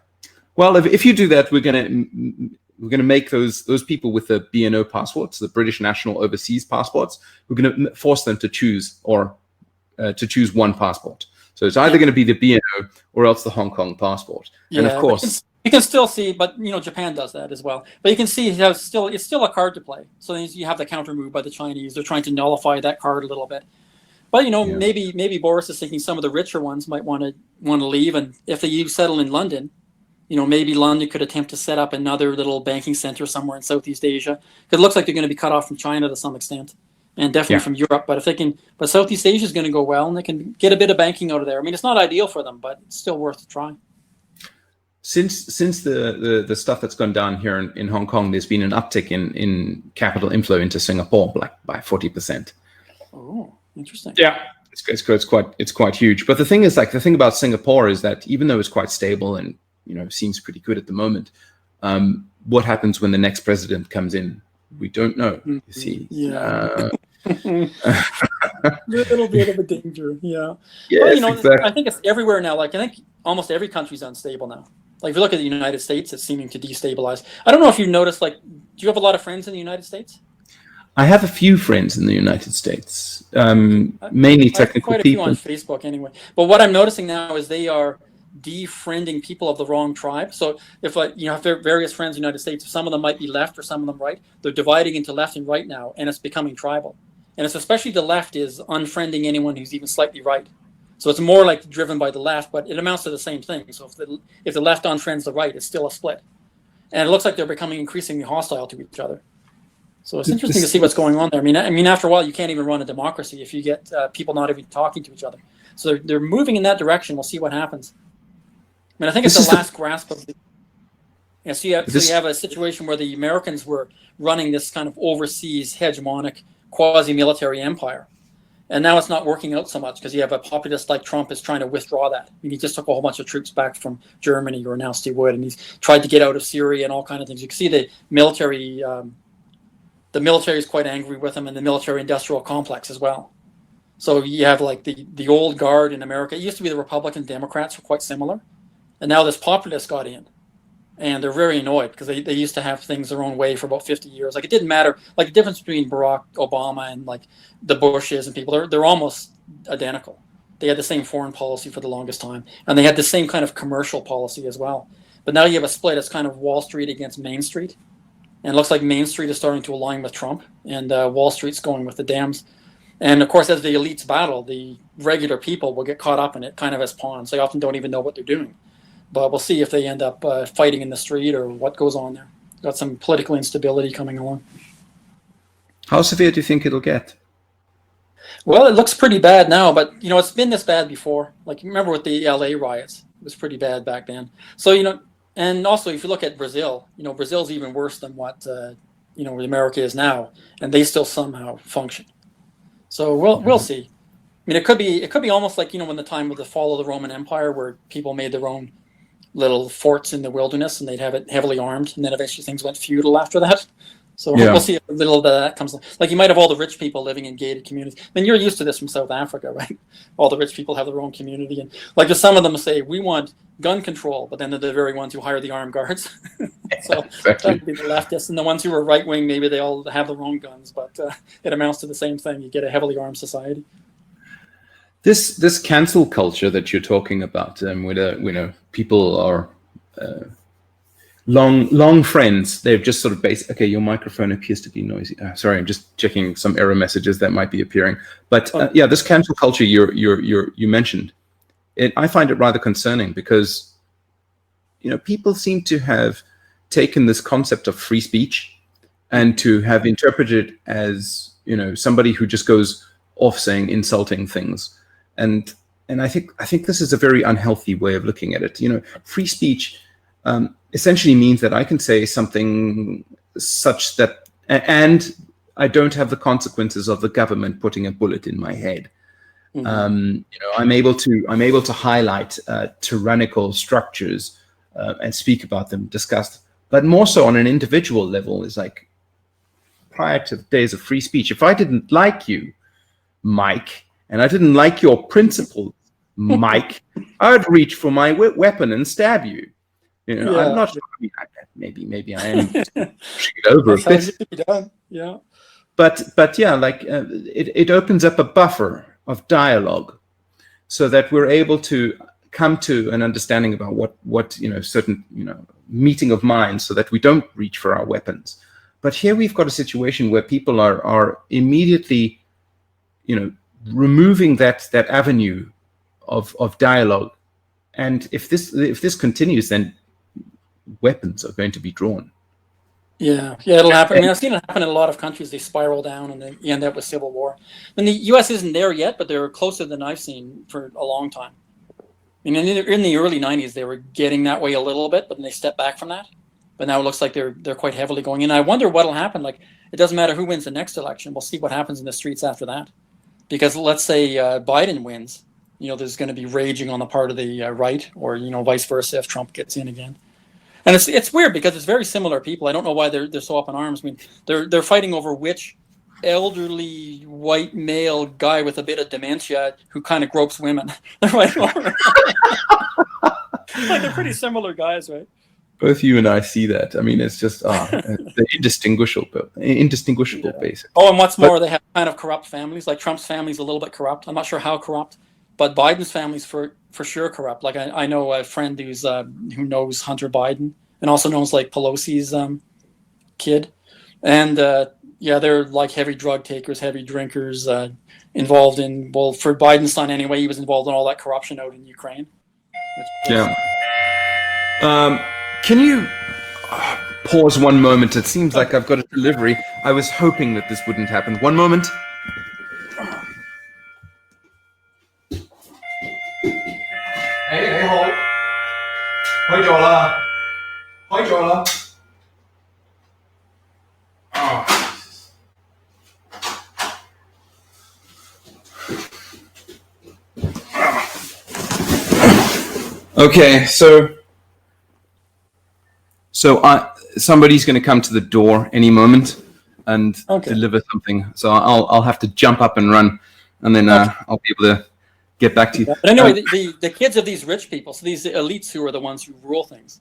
well, if you do that, we're going to make those people with the BNO passports, the British National Overseas passports, we're going to force them to choose one passport. So it's either going to be the BNO or else the Hong Kong passport. Yeah, and of course, you can still see, but Japan does that as well. But you can see it's still a card to play. So you have the counter move by the Chinese. They're trying to nullify that card a little bit. But maybe Boris is thinking some of the richer ones might want to leave, and if the EU settle in London, maybe London could attempt to set up another little banking center somewhere in Southeast Asia. It looks like they're going to be cut off from China to some extent, and definitely from Europe. But Southeast Asia is going to go well, and they can get a bit of banking out of there. I mean, it's not ideal for them, but it's still worth a try. Since the stuff that's gone down here in Hong Kong, there's been an uptick in capital inflow into Singapore, by 40%. Oh, interesting. Yeah. It's quite huge. But the thing about Singapore is that even though it's quite stable and seems pretty good at the moment, what happens when the next president comes in? We don't know. You see, a little bit of a danger. Yeah. Yes, but, exactly. I think it's everywhere now. Like I think almost every country's unstable now. Like if you look at the United States, it's seeming to destabilize. I don't know if you've noticed. Like, do you have a lot of friends in the United States? I have a few friends in the United States, mainly technical quite a people. Few on Facebook, anyway. But what I'm noticing now is they are defriending people of the wrong tribe. So if have various friends in the United States, some of them might be left or some of them right. They're dividing into left and right now, and it's becoming tribal. And it's especially the left is unfriending anyone who's even slightly right. So it's more like driven by the left, but it amounts to the same thing. So if the left unfriends the right, it's still a split. And it looks like they're becoming increasingly hostile to each other. So it's interesting to see what's going on there. I mean, after a while, you can't even run a democracy if you get people not even talking to each other. So they're moving in that direction. We'll see what happens. I mean, I think it's the last grasp of the. Yeah, so you have a situation where the Americans were running this kind of overseas hegemonic quasi-military empire, And now it's not working out so much because you have a populist like Trump is trying to withdraw that. I mean, he just took a whole bunch of troops back from Germany, or announced he would, and he's tried to get out of Syria and all kinds of things. You can see the military is quite angry with him, and the military-industrial complex as well. So you have like the old guard in America. It used to be the Republican Democrats were quite similar, and now this populist got in. And they're very annoyed because they used to have things their own way for about 50 years. Like, it didn't matter. Like, the difference between Barack Obama and like the Bushes and people, they're almost identical. They had the same foreign policy for the longest time, and they had the same kind of commercial policy as well. But now you have a split. It's kind of Wall Street against Main Street, and it looks like Main Street is starting to align with Trump, and Wall Street's going with the Dems. And of course, as the elites battle, the regular people will get caught up in it, kind of as pawns. They often don't even know what they're doing. But we'll see if they end up fighting in the street or what goes on there. Got some political instability coming along. How severe do you think it'll get? Well, it looks pretty bad now, but it's been this bad before. Like, you remember with the LA riots, it was pretty bad back then. So and also if you look at Brazil, Brazil's even worse than what America is now, and they still somehow function. So we'll see. I mean, it could be almost like when the time of the fall of the Roman Empire, where people made their own little forts in the wilderness, and they'd have it heavily armed, and then eventually things went feudal after that. So we'll see if a little bit of that comes. Like, you might have all the rich people living in gated communities. I mean, you're used to this from South Africa, right? All the rich people have their own community, and like, there's some of them say we want gun control, but then they're the very ones who hire the armed guards. So that would be the leftists, and the ones who are right wing, maybe they all have their own guns, but it amounts to the same thing. You get a heavily armed society. This cancel culture that you're talking about, where people are long friends. They've just sort of based. Okay, your microphone appears to be noisy. Sorry, I'm just checking some error messages that might be appearing. But this cancel culture you mentioned, I find it rather concerning because people seem to have taken this concept of free speech and to have interpreted it as somebody who just goes off saying insulting things. And I think this is a very unhealthy way of looking at it. Free speech essentially means that I can say something such that, and I don't have the consequences of the government putting a bullet in my head. Mm-hmm. I'm able to highlight tyrannical structures and speak about them, discuss. But more so on an individual level is like, prior to the days of free speech, if I didn't like you, Mike, and I didn't like your principles, Mike, I would reach for my weapon and stab you. I'm not sure. Maybe I am pushing it over a bit. Yeah. But yeah, like it opens up a buffer of dialogue, so that we're able to come to an understanding about what certain meeting of minds, so that we don't reach for our weapons. But here we've got a situation where people are immediately, removing that avenue of dialogue, and if this continues, then weapons are going to be drawn. Yeah, it'll happen. I mean, I've seen it happen in a lot of countries. They spiral down and they end up with civil war. And the U.S. isn't there yet, but they're closer than I've seen for a long time. I mean, in the early 90s, they were getting that way a little bit, but then they stepped back from that. But now it looks like they're quite heavily going in. I wonder what'll happen. Like, it doesn't matter who wins the next election. We'll see what happens in the streets after that. Because let's say Biden wins, there's going to be raging on the part of the right, or vice versa if Trump gets in again. And it's weird because it's very similar people. I don't know why they're so up in arms. I mean, they're fighting over which elderly white male guy with a bit of dementia who kind of gropes women. They're fighting over. Like, they're pretty similar guys, right? Both you and I see that. I mean, it's just they're indistinguishable, basically. Oh, and what's more, they have kind of corrupt families. Like, Trump's family's a little bit corrupt. I'm not sure how corrupt, but Biden's family's for sure corrupt. Like, I know a friend who knows Hunter Biden and also knows like Pelosi's kid, and they're like heavy drug takers, heavy drinkers, involved in, well, for Biden's son anyway, he was involved in all that corruption out in Ukraine. Yeah. Can you pause one moment? It seems like I've got a delivery. I was hoping that this wouldn't happen. One moment. Hey, hold. 開咗啦，開咗啦。Okay, so somebody's going to come to the door any moment and deliver something. So I'll have to jump up and run, and then I'll be able to get back to you. But anyway, the kids of these rich people, so these elites who are the ones who rule things,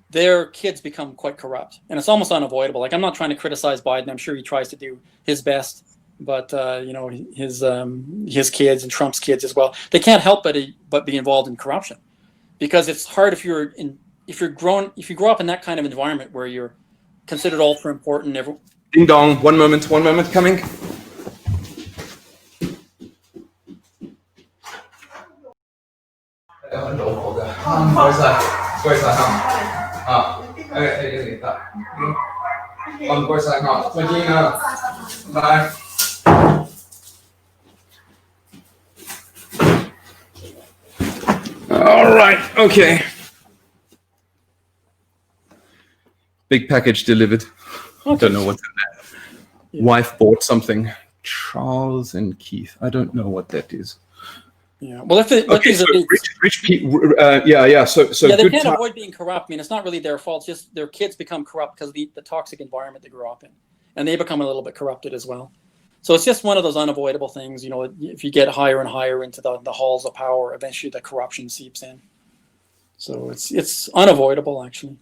their kids become quite corrupt, and it's almost unavoidable. Like, I'm not trying to criticize Biden. I'm sure he tries to do his best, but his kids and Trump's kids as well, they can't help but be involved in corruption, because it's hard if you grow up in that kind of environment where you're considered ultra important. Ding dong. One moment, coming. Bye. All right. Okay. Big package delivered. Okay. Don't know what's in there. Yeah. Wife bought something. Charles and Keith. I don't know what that is. Yeah. Well, if rich people, yeah. So they can't avoid being corrupt. I mean, it's not really their fault. It's just their kids become corrupt because of the toxic environment they grew up in, and they become a little bit corrupted as well. So it's just one of those unavoidable things. You know, if you get higher and higher into the halls of power, eventually the corruption seeps in. So it's unavoidable, actually.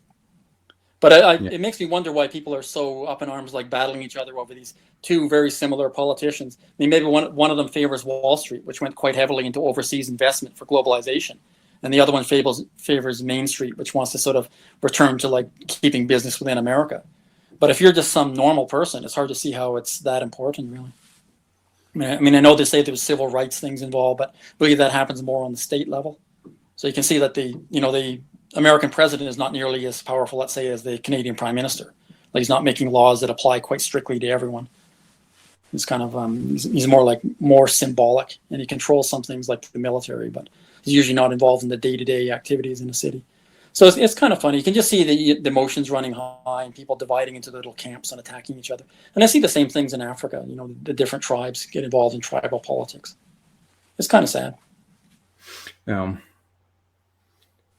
But it makes me wonder why people are so up in arms, like battling each other over these two very similar politicians. I mean, maybe one of them favors Wall Street, which went quite heavily into overseas investment for globalization, and the other one favors Main Street, which wants to sort of return to like keeping business within America. But if you're just some normal person, it's hard to see how it's that important, really. I mean, I know they say there's civil rights things involved, but really that happens more on the state level. So you can see that the American president is not nearly as powerful, let's say, as the Canadian prime minister. Like, he's not making laws that apply quite strictly to everyone. He's kind of he's more symbolic, and he controls some things like the military, but he's usually not involved in the day-to-day activities in the city. So it's kind of funny. You can just see the emotions running high and people dividing into little camps and attacking each other. And I see the same things in Africa. You know, the different tribes get involved in tribal politics. It's kind of sad.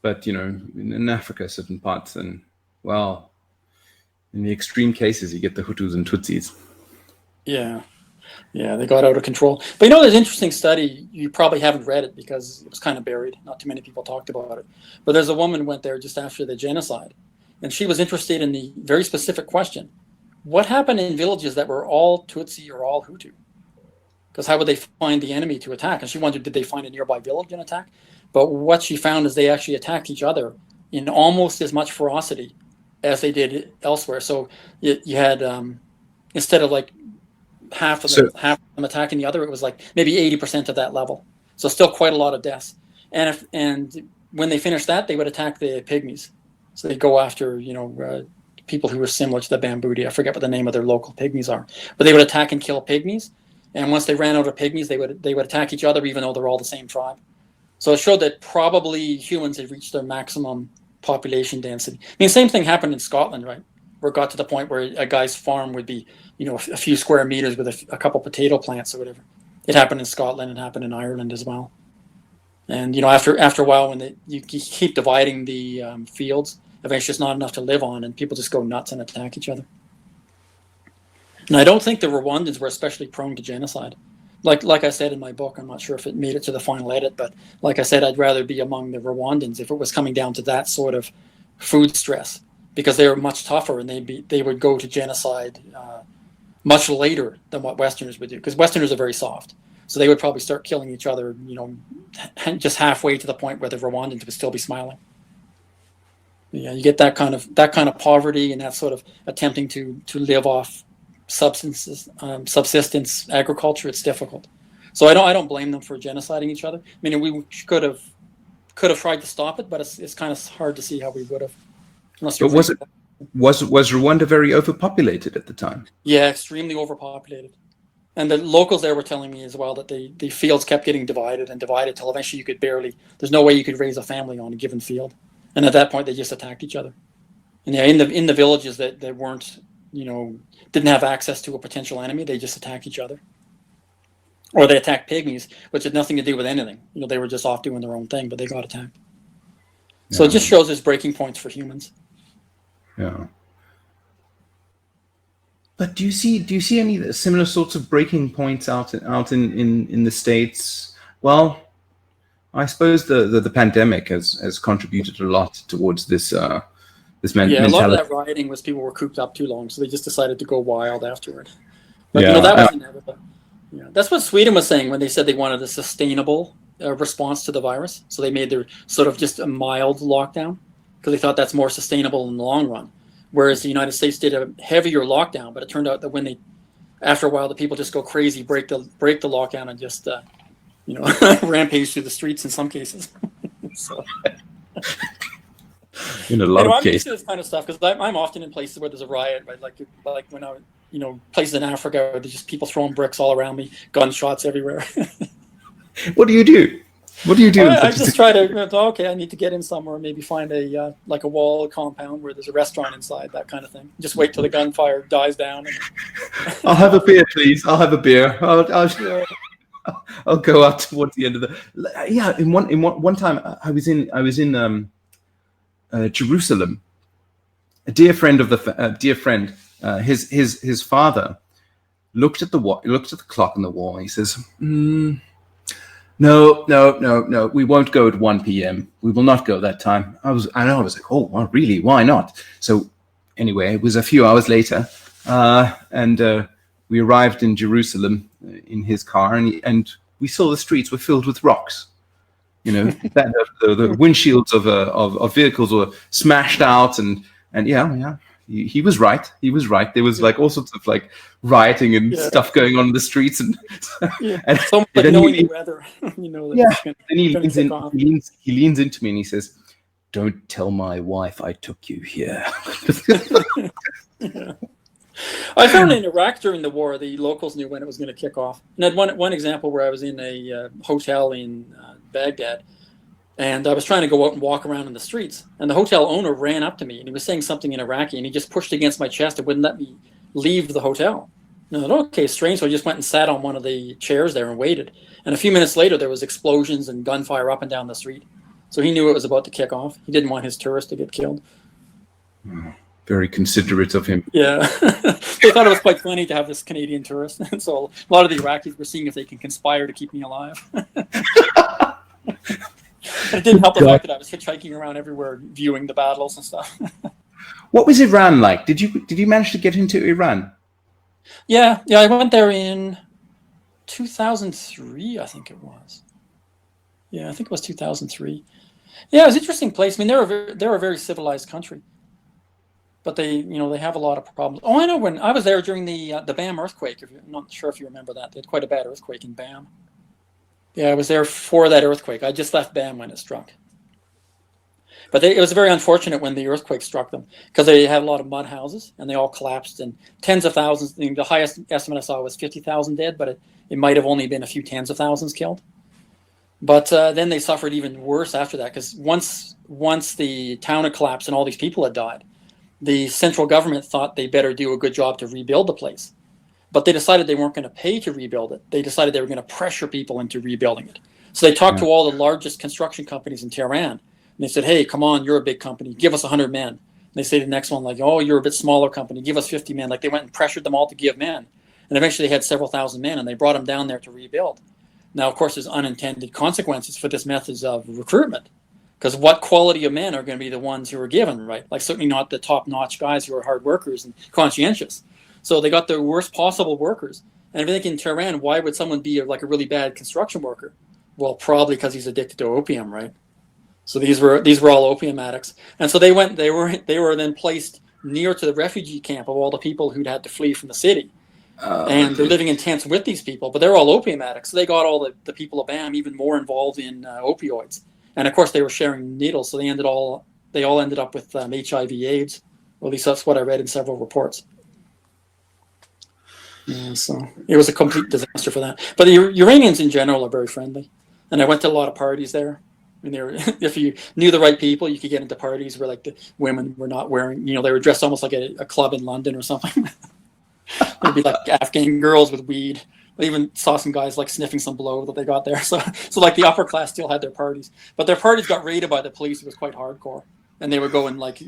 But, in Africa, certain parts, and, well, in the extreme cases, you get the Hutus and Tutsis. Yeah, they got out of control. But, there's an interesting study. You probably haven't read it because it was kind of buried. Not too many people talked about it. But there's a woman who went there just after the genocide, and she was interested in the very specific question: what happened in villages that were all Tutsi or all Hutu? Because how would they find the enemy to attack? And she wondered, did they find a nearby village and attack? But what she found is they actually attacked each other in almost as much ferocity as they did elsewhere. So you had, instead of like half of them attacking the other, it was like maybe 80% of that level. So still quite a lot of deaths. And when they finished that, they would attack the pygmies. So they'd go after, people who were similar to the Bambudi. I forget what the name of their local pygmies are. But they would attack and kill pygmies. And once they ran out of pygmies, they would attack each other, even though they're all the same tribe. So it showed that probably humans had reached their maximum population density. I mean, same thing happened in Scotland, right? Where it got to the point where a guy's farm would be, a few square meters with a couple potato plants or whatever. It happened in Scotland. It happened in Ireland as well. And, after a while, when you keep dividing the fields, eventually it's not enough to live on, and people just go nuts and attack each other. And I don't think the Rwandans were especially prone to genocide. Like I said in my book, I'm not sure if it made it to the final edit, but like I said, I'd rather be among the Rwandans if it was coming down to that sort of food stress, because they were much tougher and they would go to genocide much later than what Westerners would do, because Westerners are very soft. So they would probably start killing each other, just halfway to the point where the Rwandans would still be smiling. Yeah, you get that kind of poverty and that sort of attempting to live off subsistence agriculture. It's difficult. So I don't blame them for genociding each other. I mean, we could have tried to stop it, but it's kind of hard to see how we would have. Was Rwanda very overpopulated at the time? Yeah, extremely overpopulated. And the locals there were telling me as well that the fields kept getting divided till eventually there's no way you could raise a family on a given field. And at that point, they just attacked each other. And yeah, in the villages that weren't, didn't have access to a potential enemy, they just attacked each other. Or they attacked pygmies, which had nothing to do with anything. They were just off doing their own thing, but they got attacked. So it just shows there's breaking points for humans. Yeah. But do you see any similar sorts of breaking points out in the States? Well, I suppose the pandemic has contributed a lot towards this mentality. A lot of that rioting was people were cooped up too long, so they just decided to go wild afterward. But yeah, that was inevitable. Yeah, that's what Sweden was saying when they said they wanted a sustainable response to the virus. So they made their sort of just a mild lockdown because they thought that's more sustainable in the long run. Whereas the United States did a heavier lockdown, but it turned out that after a while, the people just go crazy, break the lockdown, and just rampage through the streets in some cases. So. In a lot of I'm cases, used to this kind of stuff because I'm often in places where there's a riot, right? Like when I, places in Africa where there's just people throwing bricks all around me, gunshots everywhere. What do you do? What do you do? I just try to. I need to get in somewhere, maybe find a wall compound where there's a restaurant inside, that kind of thing. Just wait till the gunfire dies down. I'll have a beer, please. I'll have a beer. I'll go out towards the end of the. Yeah, in one time I was in Jerusalem. A dear friend his father looked at the clock on the wall. And he says, No, we won't go at 1 p.m. We will not go that time. I was like, oh, well, really? Why not? So anyway, it was a few hours later, and we arrived in Jerusalem in his car, and we saw the streets were filled with rocks. The windshields of vehicles were smashed out, and yeah. He was right. There was like all sorts of like rioting and stuff going on in the streets, and and so like knowing the weather, And he leans into me and he says, "Don't tell my wife I took you here." I found in Iraq during the war, the locals knew when it was going to kick off. And I had one example where I was in a hotel in Baghdad. And I was trying to go out and walk around in the streets. And the hotel owner ran up to me and he was saying something in Iraqi and he just pushed against my chest and wouldn't let me leave the hotel. And I thought, okay, strange. So I just went and sat on one of the chairs there and waited. And a few minutes later, there was explosions and gunfire up and down the street. So he knew it was about to kick off. He didn't want his tourists to get killed. Very considerate of him. Yeah. They thought it was quite funny to have this Canadian tourist. And so a lot of the Iraqis were seeing if they can conspire to keep me alive. It didn't help the fact that I was hitchhiking around everywhere, viewing the battles and stuff. What was Iran like? Did you manage to get into Iran? Yeah. I went there in 2003, I think it was. Yeah, I think it was 2003. Yeah, it was an interesting place. I mean, they're a very civilized country, but they have a lot of problems. Oh, I know when I was there during the Bown earthquake. I'm not sure if you remember that. They had quite a bad earthquake in Bown. Yeah, I was there for that earthquake. I just left Bown when it struck. But it was very unfortunate when the earthquake struck them because they had a lot of mud houses and they all collapsed and tens of thousands. The highest estimate I saw was 50,000 dead, but it might have only been a few tens of thousands killed. But then they suffered even worse after that because once the town had collapsed and all these people had died, the central government thought they better do a good job to rebuild the place. But they decided they weren't going to pay to rebuild it. They decided they were going to pressure people into rebuilding it. So they talked to all the largest construction companies in Tehran. And they said, hey, come on, you're a big company. Give us 100 men. And they say to the next one, like, oh, you're a bit smaller company. Give us 50 men. Like they went and pressured them all to give men. And eventually they had several thousand men and they brought them down there to rebuild. Now, of course, there's unintended consequences for this methods of recruitment. Because what quality of men are going to be the ones who are given, right? Like certainly not the top-notch guys who are hard workers and conscientious. So they got the worst possible workers. And if you think in Tehran, why would someone be like a really bad construction worker? Well, probably because he's addicted to opium, right? So these were all opium addicts. And so they were then placed near to the refugee camp of all the people who'd had to flee from the city. And they're living in tents with these people, but they're all opium addicts. So they got all the people of Bown even more involved in opioids. And of course they were sharing needles. So they all ended up with HIV/AIDS. Or at least that's what I read in several reports. Yeah, so it was a complete disaster for that. But the Iranians in general are very friendly, and I went to a lot of parties there. I mean, if you knew the right people, you could get into parties where like the women were not wearing, they were dressed almost like a club in London or something. There'd be like Afghan girls with weed, I even saw some guys like sniffing some blow that they got there. So like the upper class still had their parties, but their parties got raided by the police. It was quite hardcore, and they would go and like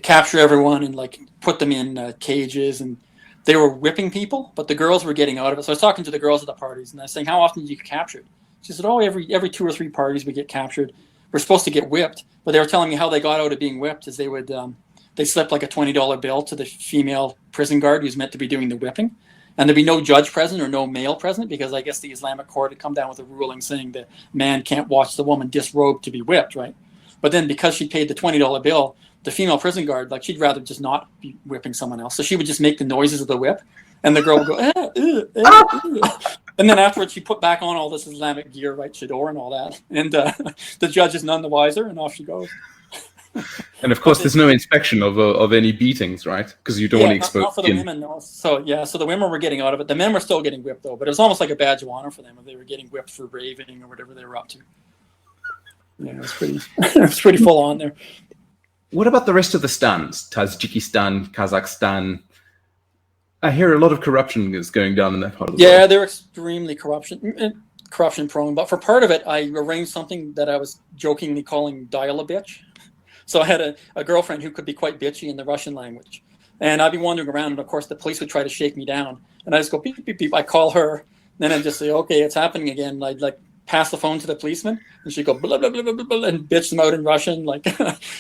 capture everyone and like put them in cages, and they were whipping people, but the girls were getting out of it. So I was talking to the girls at the parties, and I was saying, "How often do you get captured?" She said, "Oh, every 2 or 3 parties we get captured. We're supposed to get whipped," but they were telling me how they got out of being whipped is they would they slipped like a $20 bill to the female prison guard who's meant to be doing the whipping, and there'd be no judge present or no male present because I guess the Islamic court had come down with a ruling saying that man can't watch the woman disrobed to be whipped, right? But then because she paid the $20 bill, the female prison guard, like she'd rather just not be whipping someone else, so she would just make the noises of the whip, and the girl would go, and then afterwards she put back on all this Islamic gear, right, chador and all that, and the judge is none the wiser, and off she goes. And of course, there's no inspection of any beatings, right? Because you don't want to expose. Not for the women, no. So the women were getting out of it. The men were still getting whipped though, but it was almost like a badge of honor for them if they were getting whipped for raving or whatever they were up to. Yeah, it was pretty. It was pretty full on there. What about the rest of the stans? Tajikistan, Kazakhstan. I hear a lot of corruption is going down in that part of the world. Yeah, they're extremely corruption prone. But for part of it, I arranged something that I was jokingly calling dial-a-bitch. So I had a girlfriend who could be quite bitchy in the Russian language. And I'd be wandering around, and of course the police would try to shake me down. And I just go, beep, beep, beep. I call her. Then I'd just say, okay, it's happening again. And I'd like pass the phone to the policeman, and she'd go, blah, blah, blah, blah, blah, and bitch them out in Russian. Like,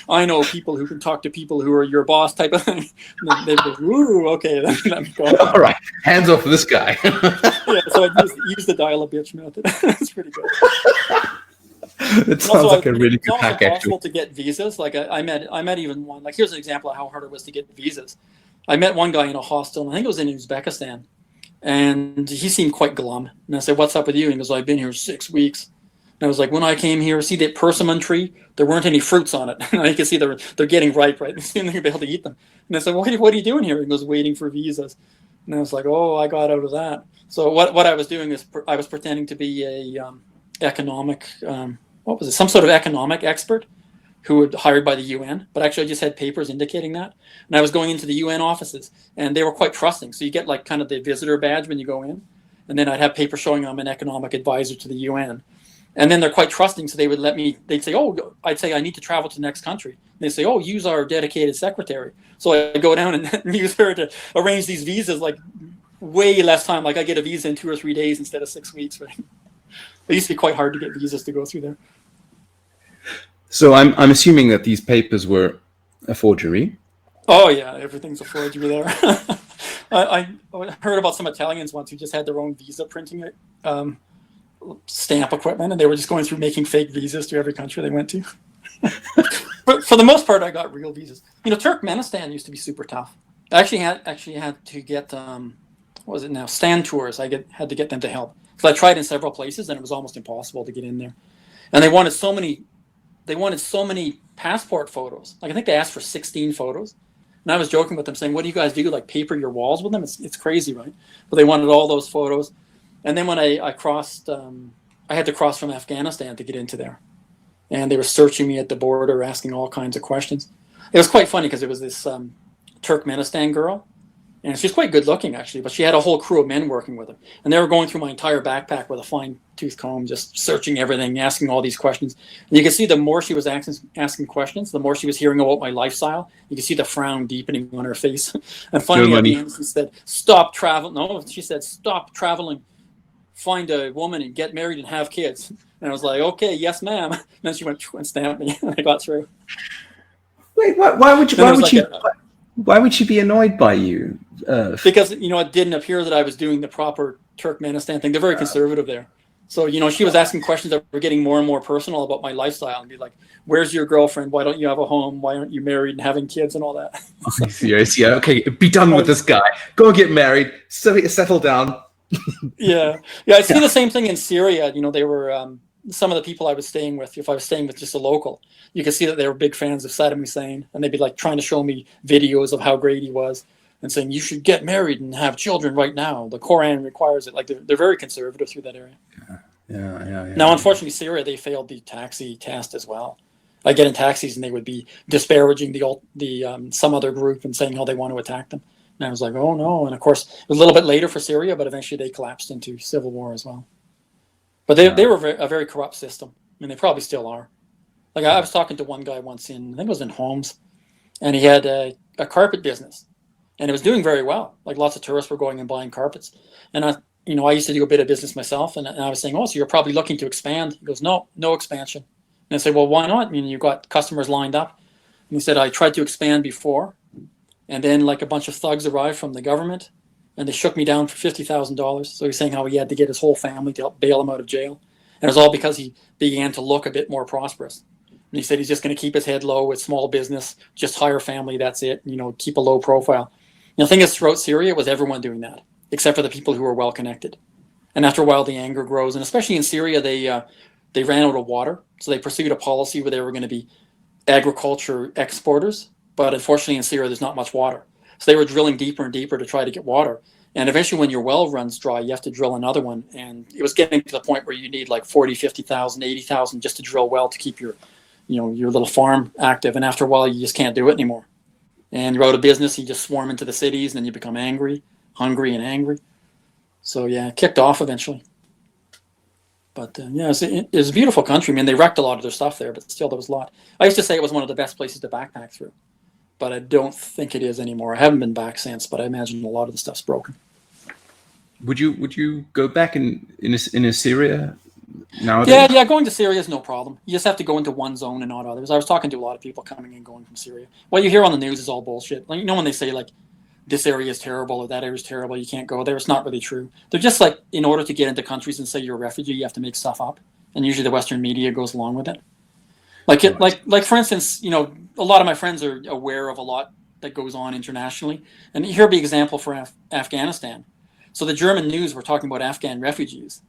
I know people who can talk to people who are your boss type of thing. And they'd go, ooh, okay. Let me go. All right, hands off this guy. Yeah, so I'd use the dial-a-bitch method. It's pretty good. It sounds like a really good hack, actually. It's possible to get visas. Like I met even one. Like here's an example of how hard it was to get visas. I met one guy in a hostel, and I think it was in Uzbekistan, and he seemed quite glum. And I said, "What's up with you?" And he goes, "I've been here 6 weeks." And I was like, "When I came here, see that persimmon tree? There weren't any fruits on it. And you can see they're getting ripe, right? Soon they'll be able to eat them." And I said, "What are you doing here?" He goes, "Waiting for visas." And I was like, "Oh, I got out of that." So what I was doing is I was pretending to be a economic. What was it? Some sort of economic expert who was hired by the UN, but actually I just had papers indicating that. And I was going into the UN offices, and they were quite trusting. So you get like kind of the visitor badge when you go in, and then I'd have papers showing I'm an economic advisor to the UN. And then they're quite trusting, so they would let me, they'd say, oh, I'd say I need to travel to the next country. And they'd say, oh, use our dedicated secretary. So I go down and use her to arrange these visas, like way less time. Like I get a visa in 2 or 3 days instead of 6 weeks, right? It used to be quite hard to get visas to go through there. So I'm assuming that these papers were a forgery. Oh yeah, everything's a forgery there. I heard about some Italians once who just had their own visa printing stamp equipment, and they were just going through making fake visas to every country they went to. But for the most part, I got real visas. You know, Turkmenistan used to be super tough. I actually had to get what was it now? Stand tours. Had to get them to help. So I tried in several places, and it was almost impossible to get in there. And they wanted so many passport photos. Like I think they asked for 16 photos. And I was joking with them, saying, "What do you guys do? Like paper your walls with them? It's crazy, right?" But they wanted all those photos. And then when I crossed, I had to cross from Afghanistan to get into there, and they were searching me at the border, asking all kinds of questions. It was quite funny because it was this Turkmenistan girl. And she's quite good looking, actually, but she had a whole crew of men working with her. And they were going through my entire backpack with a fine-tooth comb, just searching everything, asking all these questions. And you can see the more she was asking questions, the more she was hearing about my lifestyle. You can see the frown deepening on her face. And finally, at the end, she said, "Stop traveling." No, she said, "Stop traveling. Find a woman and get married and have kids." And I was like, "Okay, yes, ma'am." And then she went and stamped me, and I got through. Wait, why would she be annoyed by you? Because, it didn't appear that I was doing the proper Turkmenistan thing. They're very conservative there. So, she was asking questions that were getting more and more personal about my lifestyle and be like, "Where's your girlfriend? Why don't you have a home? Why aren't you married and having kids and all that?" I see. Okay, be done with this guy. Go and get married. Settle down. Yeah. I see the same thing in Syria. They were some of the people I was staying with, if I was staying with just a local, you could see that they were big fans of Saddam Hussein, and they'd be like trying to show me videos of how great he was and saying, "You should get married and have children right now. The Quran requires it." Like they're very conservative through that area. Yeah. Now, unfortunately, Syria, they failed the taxi test as well. I get in taxis and they would be disparaging the some other group and saying how they want to attack them. And I was like, oh no. And of course, it was a little bit later for Syria, but eventually they collapsed into civil war as well. But they were a very corrupt system. I mean, they probably still are. Like I was talking to one guy once I think it was in Homs, and he had a carpet business, and it was doing very well. Like lots of tourists were going and buying carpets. And I used to do a bit of business myself, and I was saying, oh, so you're probably looking to expand. He goes, no expansion. And I said, well, why not? I mean, you've got customers lined up. And he said, I tried to expand before, and then like a bunch of thugs arrived from the government, and they shook me down for $50,000. So he's saying how he had to get his whole family to help bail him out of jail. And it was all because he began to look a bit more prosperous. And he said he's just going to keep his head low with small business, just hire family, that's it, keep a low profile. The thing is, throughout Syria, was everyone doing that, except for the people who were well connected. And after a while, the anger grows. And especially in Syria, they ran out of water. So they pursued a policy where they were going to be agriculture exporters. But unfortunately, in Syria, there's not much water. So they were drilling deeper and deeper to try to get water. And eventually, when your well runs dry, you have to drill another one. And it was getting to the point where you need like 40, 50,000, 80,000 just to drill well to keep your little farm active. And after a while, you just can't do it anymore. And you're out of business. You just swarm into the cities, and then you become hungry and angry. So yeah, it kicked off eventually. But it was a beautiful country. I mean, they wrecked a lot of their stuff there, but still there was a lot. I used to say it was one of the best places to backpack through, but I don't think it is anymore. I haven't been back since, but I imagine a lot of the stuff's broken. Would you go back in Syria nowadays? Yeah, going to Syria is no problem. You just have to go into one zone and not others. I was talking to a lot of people coming and going from Syria. What you hear on the news is all bullshit. Like when they say like this area is terrible or that area is terrible, you can't go there. It's not really true. They're just like, in order to get into countries and say you're a refugee, you have to make stuff up, and usually the Western media goes along with it. Like for instance, a lot of my friends are aware of a lot that goes on internationally, and here be an example for Afghanistan. So the German news were talking about Afghan refugees,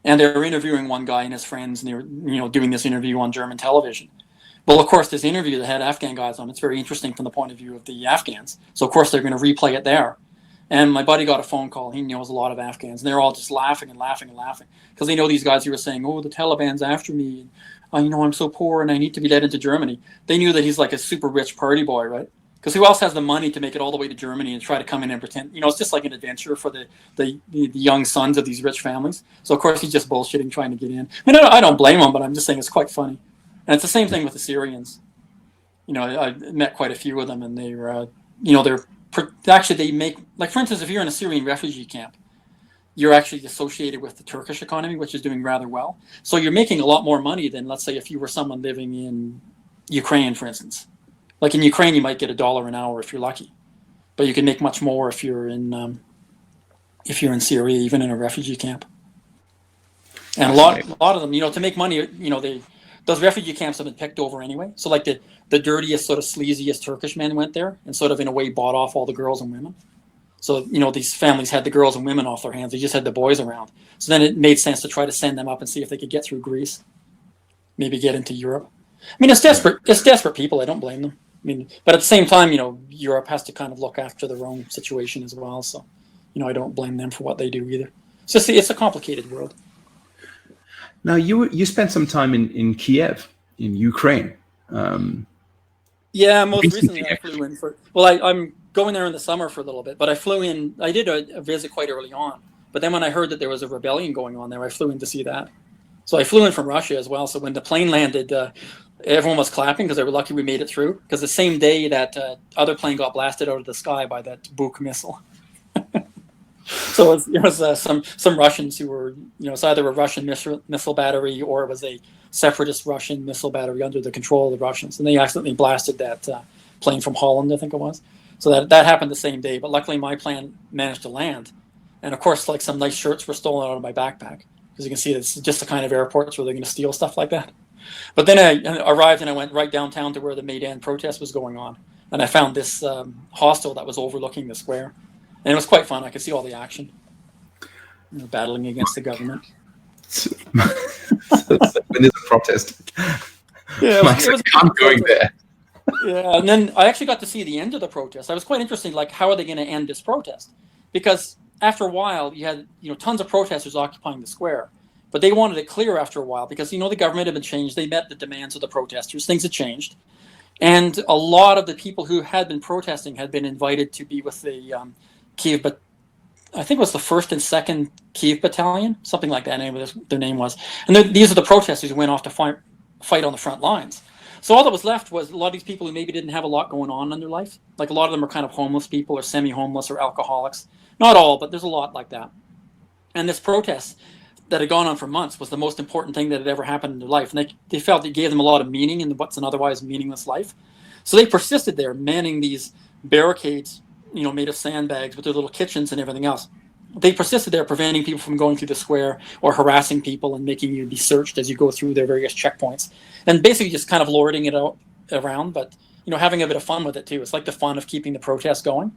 and they were interviewing one guy and his friends, and they were doing this interview on German television. Well, of course, this interview that had Afghan guys on, it's very interesting from the point of view of the Afghans. So, of course, they're going to replay it there. And my buddy got a phone call. He knows a lot of Afghans. And they're all just laughing and laughing and laughing. Because they know these guys who were saying, oh, the Taliban's after me. And, I'm so poor and I need to be led into Germany. They knew that he's like a super rich party boy, right? Because who else has the money to make it all the way to Germany and try to come in and pretend? It's just like an adventure for the young sons of these rich families. So, of course, he's just bullshitting, trying to get in. I mean, I don't blame him, but I'm just saying it's quite funny. And it's the same thing with the Syrians. I met quite a few of them, and they're they make, like, for instance, if you're in a Syrian refugee camp, you're actually associated with the Turkish economy, which is doing rather well. So you're making a lot more money than, let's say, if you were someone living in Ukraine, for instance. Like in Ukraine, you might get $1 an hour if you're lucky, but you can make much more if you're in Syria, even in a refugee camp. And a lot of them, to make money, those refugee camps have been picked over anyway. So like the dirtiest, sort of sleaziest Turkish men went there and sort of in a way bought off all the girls and women. So, these families had the girls and women off their hands. They just had the boys around. So then it made sense to try to send them up and see if they could get through Greece, maybe get into Europe. I mean, it's desperate. It's desperate people. I don't blame them. I mean, but at the same time, Europe has to kind of look after their own situation as well. So, I don't blame them for what they do either. It's a complicated world. Now, you spent some time in Kiev, in Ukraine. Yeah, most recently I flew in for. Well, I'm going there in the summer for a little bit, but I flew in. I did a visit quite early on, but then when I heard that there was a rebellion going on there, I flew in to see that. So I flew in from Russia as well. So when the plane landed, everyone was clapping because they were lucky we made it through. Because the same day that other plane got blasted out of the sky by that Buk missile. So it was some Russians who were, it's either a Russian missile battery or it was a separatist Russian missile battery under the control of the Russians. And they accidentally blasted that plane from Holland, I think it was. So that happened the same day. But luckily my plane managed to land. And of course, like some nice shirts were stolen out of my backpack. Because you can see it's just the kind of airports where they're going to steal stuff like that. But then I arrived and I went right downtown to where the Maidan protest was going on. And I found this hostel that was overlooking the square. And it was quite fun. I could see all the action, battling against the government. When there's a protest, yeah, I'm going there. Yeah, and then I actually got to see the end of the protest. I was quite interested, like, how are they going to end this protest? Because after a while, you had tons of protesters occupying the square, but they wanted it clear after a while because the government had been changed. They met the demands of the protesters. Things had changed, And a lot of the people who had been protesting had been invited to be with the Kiev, but I think it was the 1st and 2nd Kiev Battalion, something like that. Their name was. And these are the protesters who went off to fight on the front lines. So all that was left was a lot of these people who maybe didn't have a lot going on in their life. Like a lot of them are kind of homeless people or semi-homeless or alcoholics. Not all, but there's a lot like that. And this protest that had gone on for months was the most important thing that had ever happened in their life. And they felt it gave them a lot of meaning in what's an otherwise meaningless life. So they persisted there, manning these barricades, made of sandbags with their little kitchens and everything else. They persisted there, preventing people from going through the square or harassing people and making you be searched as you go through their various checkpoints. And basically just kind of lording it out around, but having a bit of fun with it too. It's like the fun of keeping the protest going.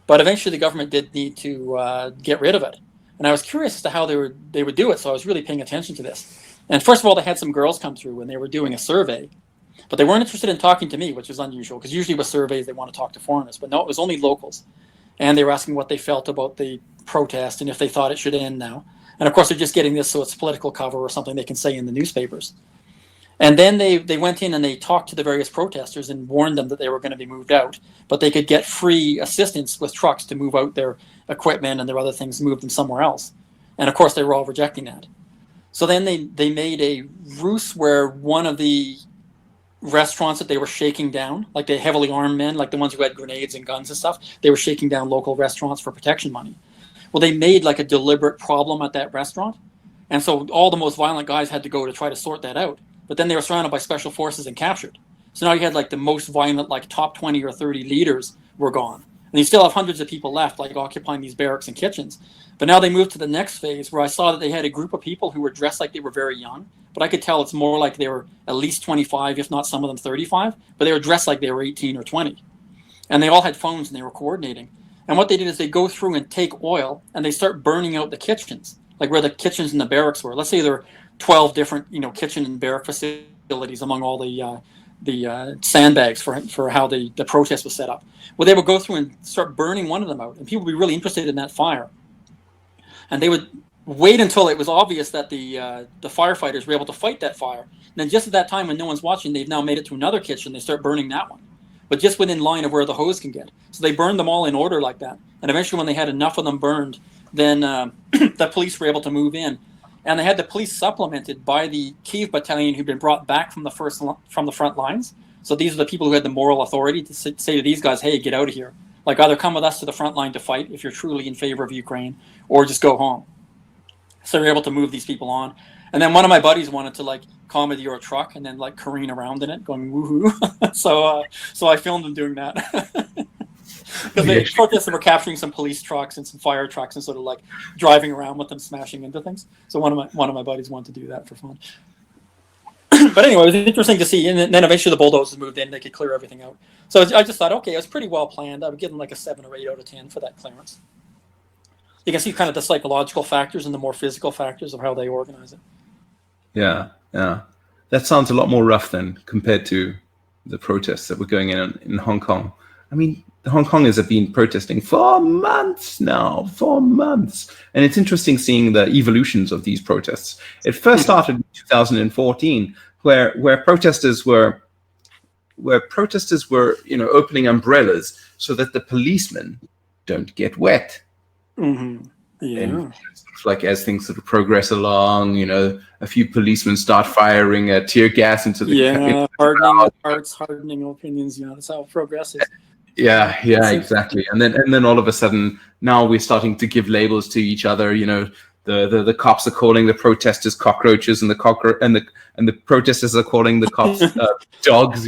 But eventually the government did need to get rid of it. And I was curious as to how they would do it, so I was really paying attention to this. And first of all, they had some girls come through and they were doing a survey. But they weren't interested in talking to me, which was unusual, because usually with surveys they want to talk to foreigners. But no, it was only locals. And they were asking what they felt about the protest and if they thought it should end now. And of course, they're just getting this so it's political cover or something they can say in the newspapers. And then they went in and they talked to the various protesters and warned them that they were going to be moved out, but they could get free assistance with trucks to move out their equipment and their other things, move them somewhere else. And of course, they were all rejecting that. So then they made a ruse where one of the restaurants that they were shaking down, like the heavily armed men, like the ones who had grenades and guns and stuff, they were shaking down local restaurants for protection money. Well, they made like a deliberate problem at that restaurant. And so all the most violent guys had to go to try to sort that out. But then they were surrounded by special forces and captured. So now you had like the most violent, like top 20 or 30 leaders were gone. And you still have hundreds of people left, like occupying these barracks and kitchens. But now they moved to the next phase where I saw that they had a group of people who were dressed like they were very young. But I could tell it's more like they were at least 25, if not some of them 35. But they were dressed like they were 18 or 20. And they all had phones and they were coordinating. And what they did is they go through and take oil and they start burning out the kitchens, like where the kitchens and the barracks were. Let's say there were 12 different, kitchen and barrack facilities among all the sandbags for how the protest was set up. Well, they would go through and start burning one of them out, and people would be really interested in that fire. And they would wait until it was obvious that the firefighters were able to fight that fire. And then just at that time when no one's watching, they've now made it to another kitchen. They start burning that one, but just within line of where the hose can get. So they burned them all in order like that. And eventually when they had enough of them burned, then the police were able to move in. And they had the police supplemented by the Kiev Battalion who'd been brought back from the front lines. So these are the people who had the moral authority to say to these guys, hey, get out of here. Like either come with us to the front line to fight if you're truly in favor of Ukraine, or just go home. So they're able to move these people on. And then one of my buddies wanted to like commandeer a truck and then like careen around in it, going woohoo. So I filmed him doing that. Because the protesters were capturing some police trucks and some fire trucks and sort of like driving around with them, smashing into things. So one of my buddies wanted to do that for fun. But anyway, it was interesting to see. And then eventually the bulldozers moved in; they could clear everything out. So I just thought, okay, it was pretty well planned. I would give them like a 7 or 8 out of 10 for that clearance. You can see kind of the psychological factors and the more physical factors of how they organize it. Yeah. That sounds a lot more rough than compared to the protests that were going in Hong Kong. I mean, the Hong Kongers have been protesting for months now, And it's interesting seeing the evolutions of these protests. It first started in 2014, where protesters were opening umbrellas so that the policemen don't get wet. Mm-hmm. Yeah. And like as things sort of progress along, a few policemen start firing tear gas into the hardening hearts, hardening opinions. That's how it progresses. Yeah, exactly. And then all of a sudden, now we're starting to give labels to each other. The cops are calling the protesters cockroaches, and the protesters are calling the cops dogs.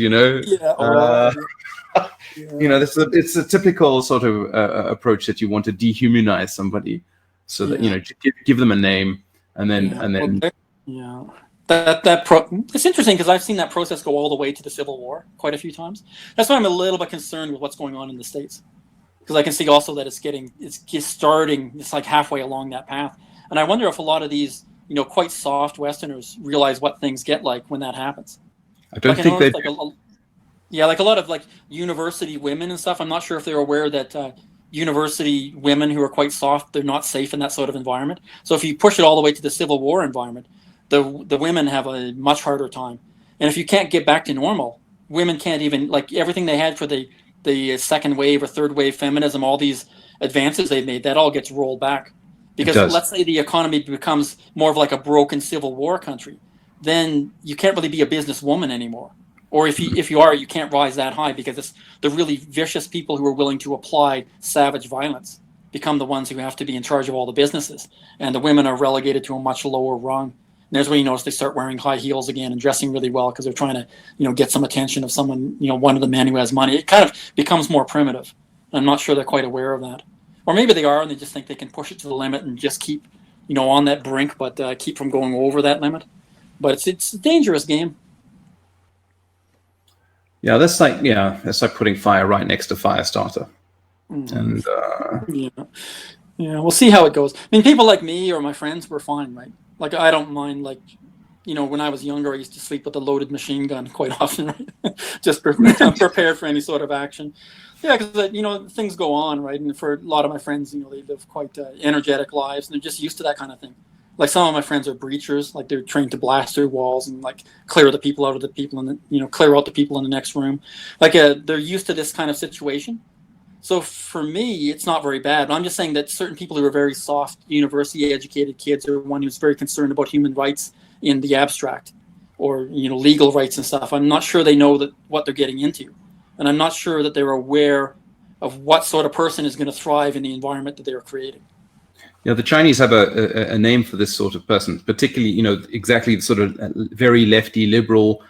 It's a typical sort of approach that you want to dehumanize somebody, so that give them a name, and then. It's interesting because I've seen that process go all the way to the Civil War quite a few times. That's why I'm a little bit concerned with what's going on in the States, because I can see also that it's like halfway along that path, and I wonder if a lot of these quite soft Westerners realize what things get like when that happens. I don't think they. Like a lot of like university women and stuff. I'm not sure if they're aware that university women who are quite soft, they're not safe in that sort of environment. So if you push it all the way to the Civil War environment, the women have a much harder time. And if you can't get back to normal, women can't even, like, everything they had for the second wave or third wave feminism, all these advances they've made, that all gets rolled back. It Because does. let's say the economy becomes more of like a broken civil war country, then you can't really be a businesswoman anymore. Or if you are, you can't rise that high, because it's the really vicious people who are willing to apply savage violence become the ones who have to be in charge of all the businesses, and the women are relegated to a much lower rung. And there's when you notice they start wearing high heels again and dressing really well because they're trying to, get some attention of someone, one of the men who has money. It kind of becomes more primitive. I'm not sure they're quite aware of that, or maybe they are and they just think they can push it to the limit and just keep, on that brink, but keep from going over that limit. But it's a dangerous game. Yeah, that's like putting fire right next to fire starter. And Yeah, we'll see how it goes. I mean, people like me or my friends were fine, right? Like, I don't mind, like, when I was younger, I used to sleep with a loaded machine gun quite often, right? Just prepared for any sort of action. Yeah, because, things go on, right? And for a lot of my friends, they live quite energetic lives, and they're just used to that kind of thing. Like, some of my friends are breachers, like they're trained to blast through walls and like clear the people out of the people in the, clear out the people in the next room. Like, they're used to this kind of situation. So for me, it's not very bad. But I'm just saying that certain people who are very soft, university-educated kids, or one who's very concerned about human rights in the abstract, or legal rights and stuff, I'm not sure they know what they're getting into, and I'm not sure that they're aware of what sort of person is going to thrive in the environment that they're creating. Yeah, the Chinese have a name for this sort of person, particularly, exactly sort of very lefty, liberal,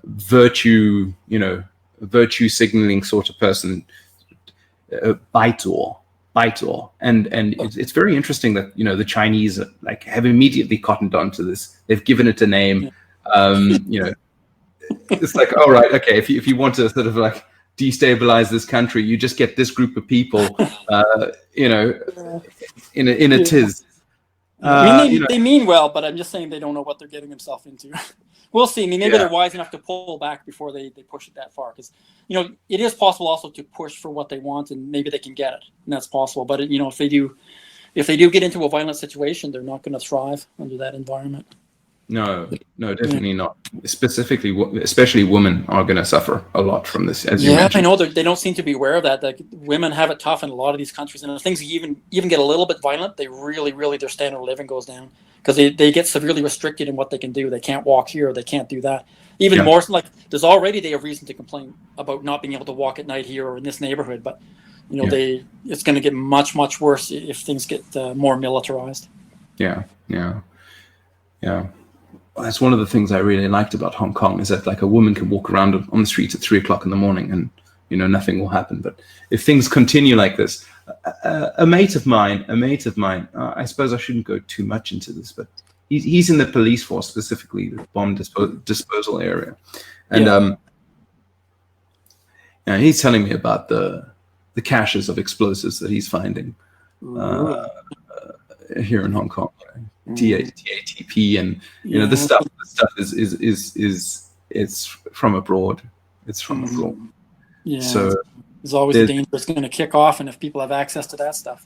virtue, virtue signaling sort of person, Baitor. And it's very interesting that, the Chinese like have immediately cottoned on to this. They've given it a name. It's like, all right, okay, if you want to sort of like destabilize this country, you just get this group of people, in a tiz. I mean, they mean well, but I'm just saying they don't know what they're getting themselves into. We'll see. I mean, maybe they're wise enough to pull back before they push it that far, because it is possible also to push for what they want, and maybe they can get it, and that's possible. But if they do get into a violent situation, they're not going to thrive under that environment. No, definitely not. Especially women are going to suffer a lot from this, as you mentioned. I know they don't seem to be aware of that. Like, women have it tough in a lot of these countries, and if things even get a little bit violent, they really, their standard of living goes down, because they get severely restricted in what they can do. They can't walk here, they can't do that. Even more, like, there's already they have reason to complain about not being able to walk at night here or in this neighborhood, but it's going to get much, much worse if things get more militarized. Yeah. That's one of the things I really liked about Hong Kong, is that like a woman can walk around on the streets at 3:00 in the morning and nothing will happen. But if things continue like this, a mate of mine, I suppose I shouldn't go too much into this, but he's in the police force, specifically the bomb disposal area, and he's telling me about the caches of explosives that he's finding here in Hong Kong. TATP, and the stuff is it's from abroad. It's from abroad. Yeah. So there's always a danger it's going to kick off, and if people have access to that stuff.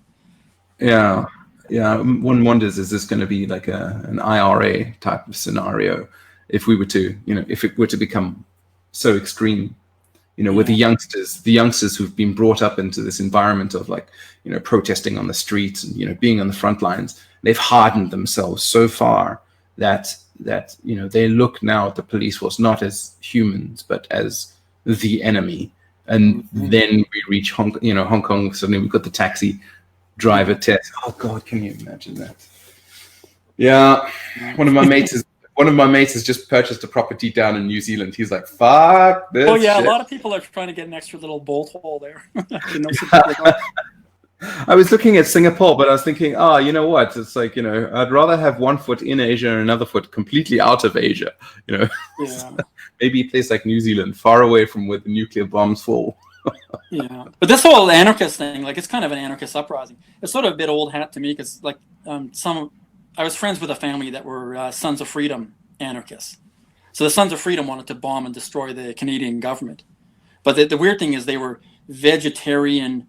Yeah. One wonders, is this going to be like an IRA type of scenario if we were to, if it were to become so extreme, with the youngsters who've been brought up into this environment of like, protesting on the streets and, being on the front lines. They've hardened themselves so far that they look now at the police force not as humans but as the enemy. And then we reach Hong Kong. Suddenly we've got the taxi driver test. Oh God, can you imagine that? Yeah, one of my mates has just purchased a property down in New Zealand. He's like, "Fuck this!" Oh yeah, shit. A lot of people are trying to get an extra little bolt hole there. I was looking at Singapore, but I was thinking, you know what? It's like, I'd rather have one foot in Asia and another foot completely out of Asia. Maybe a place like New Zealand, far away from where the nuclear bombs fall. Yeah, but this whole anarchist thing, like, it's kind of an anarchist uprising. It's sort of a bit old hat to me, because like I was friends with a family that were Sons of Freedom anarchists. So the Sons of Freedom wanted to bomb and destroy the Canadian government, but the weird thing is they were vegetarian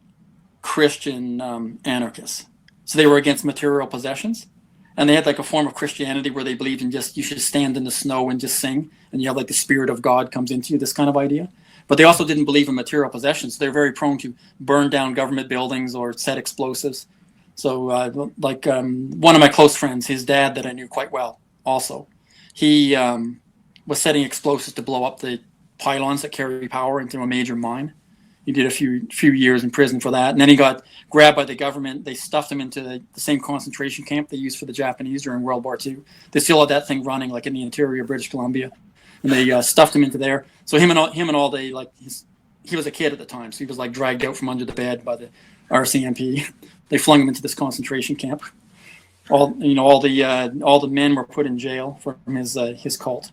Christian anarchists. So they were against material possessions, And they had like a form of Christianity where they believed in just, you should stand in the snow and just sing, and you have like the spirit of God comes into you, this kind of idea. But they also didn't believe in material possessions. They're very prone to burn down government buildings or set explosives. So one of my close friends, his dad that I knew quite well also, he was setting explosives to blow up the pylons that carry power into a major mine. He did a few years in prison for that. And then he got grabbed by the government. They stuffed him into the same concentration camp they used for the Japanese during World War II. They still had that thing running like in the interior of British Columbia. And they stuffed him into there. So him and all he was a kid at the time. So he was like dragged out from under the bed by the RCMP. They flung him into this concentration camp. All the men were put in jail from his cult.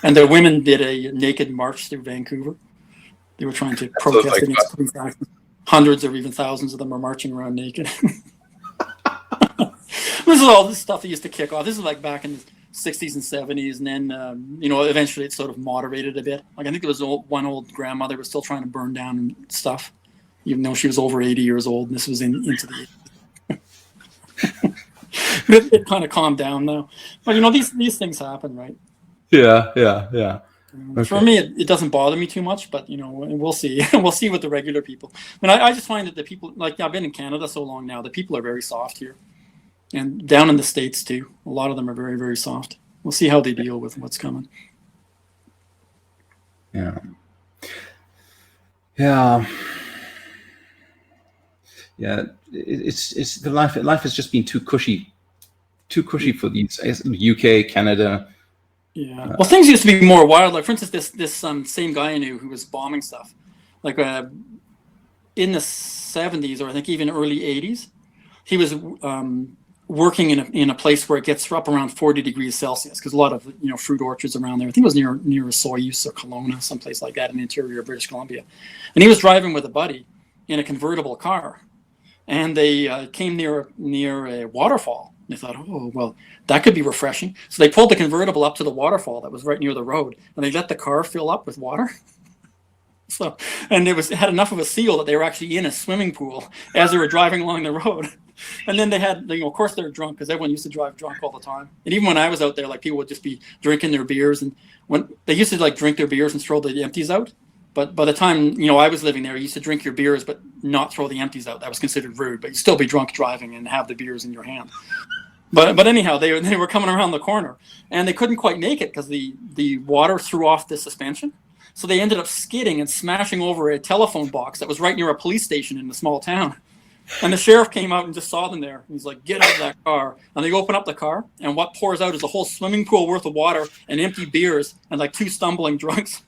And the women did a naked march through Vancouver. They were trying to protest against police actions. Hundreds or even thousands of them were marching around naked. This is all this stuff that used to kick off. This is like back in the 60s and 70s, and then eventually it sort of moderated a bit. Like I think there was one old grandmother was still trying to burn down stuff, even though she was over 80 years old, and this was into the 80s. It kind of calmed down though. But these things happen, right? Yeah. Okay. For me, it doesn't bother me too much, but we'll see. We'll see with the regular people. I just find that the people, like I've been in Canada so long now, the people are very soft here, and down in the States too. A lot of them are very, very soft. We'll see how they deal with what's coming. Yeah. It's the life. Life has just been too cushy for these UK, Canada. Yeah. Well, things used to be more wild. Like, for instance, this same guy I knew who was bombing stuff, like in the 70s or I think even early 80s, he was working in a place where it gets up around 40 degrees Celsius because a lot of fruit orchards around there. I think it was near Soyuz or Kelowna, someplace like that in the interior of British Columbia. And he was driving with a buddy in a convertible car, and they came near a waterfall. They thought, oh, well, that could be refreshing. So they pulled the convertible up to the waterfall that was right near the road, and they let the car fill up with water. And it had enough of a seal that they were actually in a swimming pool as they were driving along the road. And then they had, of course, they were drunk because everyone used to drive drunk all the time. And even when I was out there, like people would just be drinking their beers, and when they used to like drink their beers and throw the empties out. But by the time I was living there, you used to drink your beers but not throw the empties out. That was considered rude. But you'd still be drunk driving and have the beers in your hand. But anyhow, they were coming around the corner, and they couldn't quite make it because the water threw off the suspension. So they ended up skidding and smashing over a telephone box that was right near a police station in the small town. And the sheriff came out and just saw them there. He's like, "Get out of that car!" And they open up the car, and what pours out is a whole swimming pool worth of water and empty beers and like two stumbling drunks.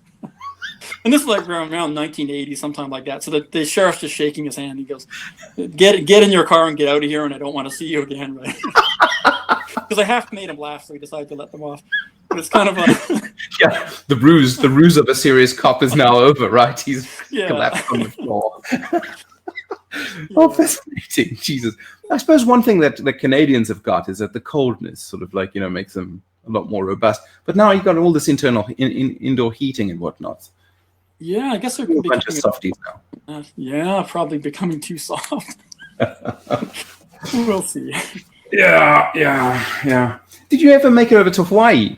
And this is like around 1980, sometime like that. So the sheriff's just shaking his hand. He goes, get in your car and get out of here, and I don't want to see you again, right? Because I half made him laugh, so he decided to let them off. But it's kind of yeah, the ruse of a serious cop is now over, right? He's collapsed on the floor. Oh, fascinating. Jesus. I suppose one thing that the Canadians have got is that the coldness sort of like, makes them a lot more robust. But now you've got all this internal indoor heating and whatnot. Yeah, I guess they're a bunch of softies now. Yeah, probably becoming too soft. We'll see. Yeah. Did you ever make it over to Hawaii?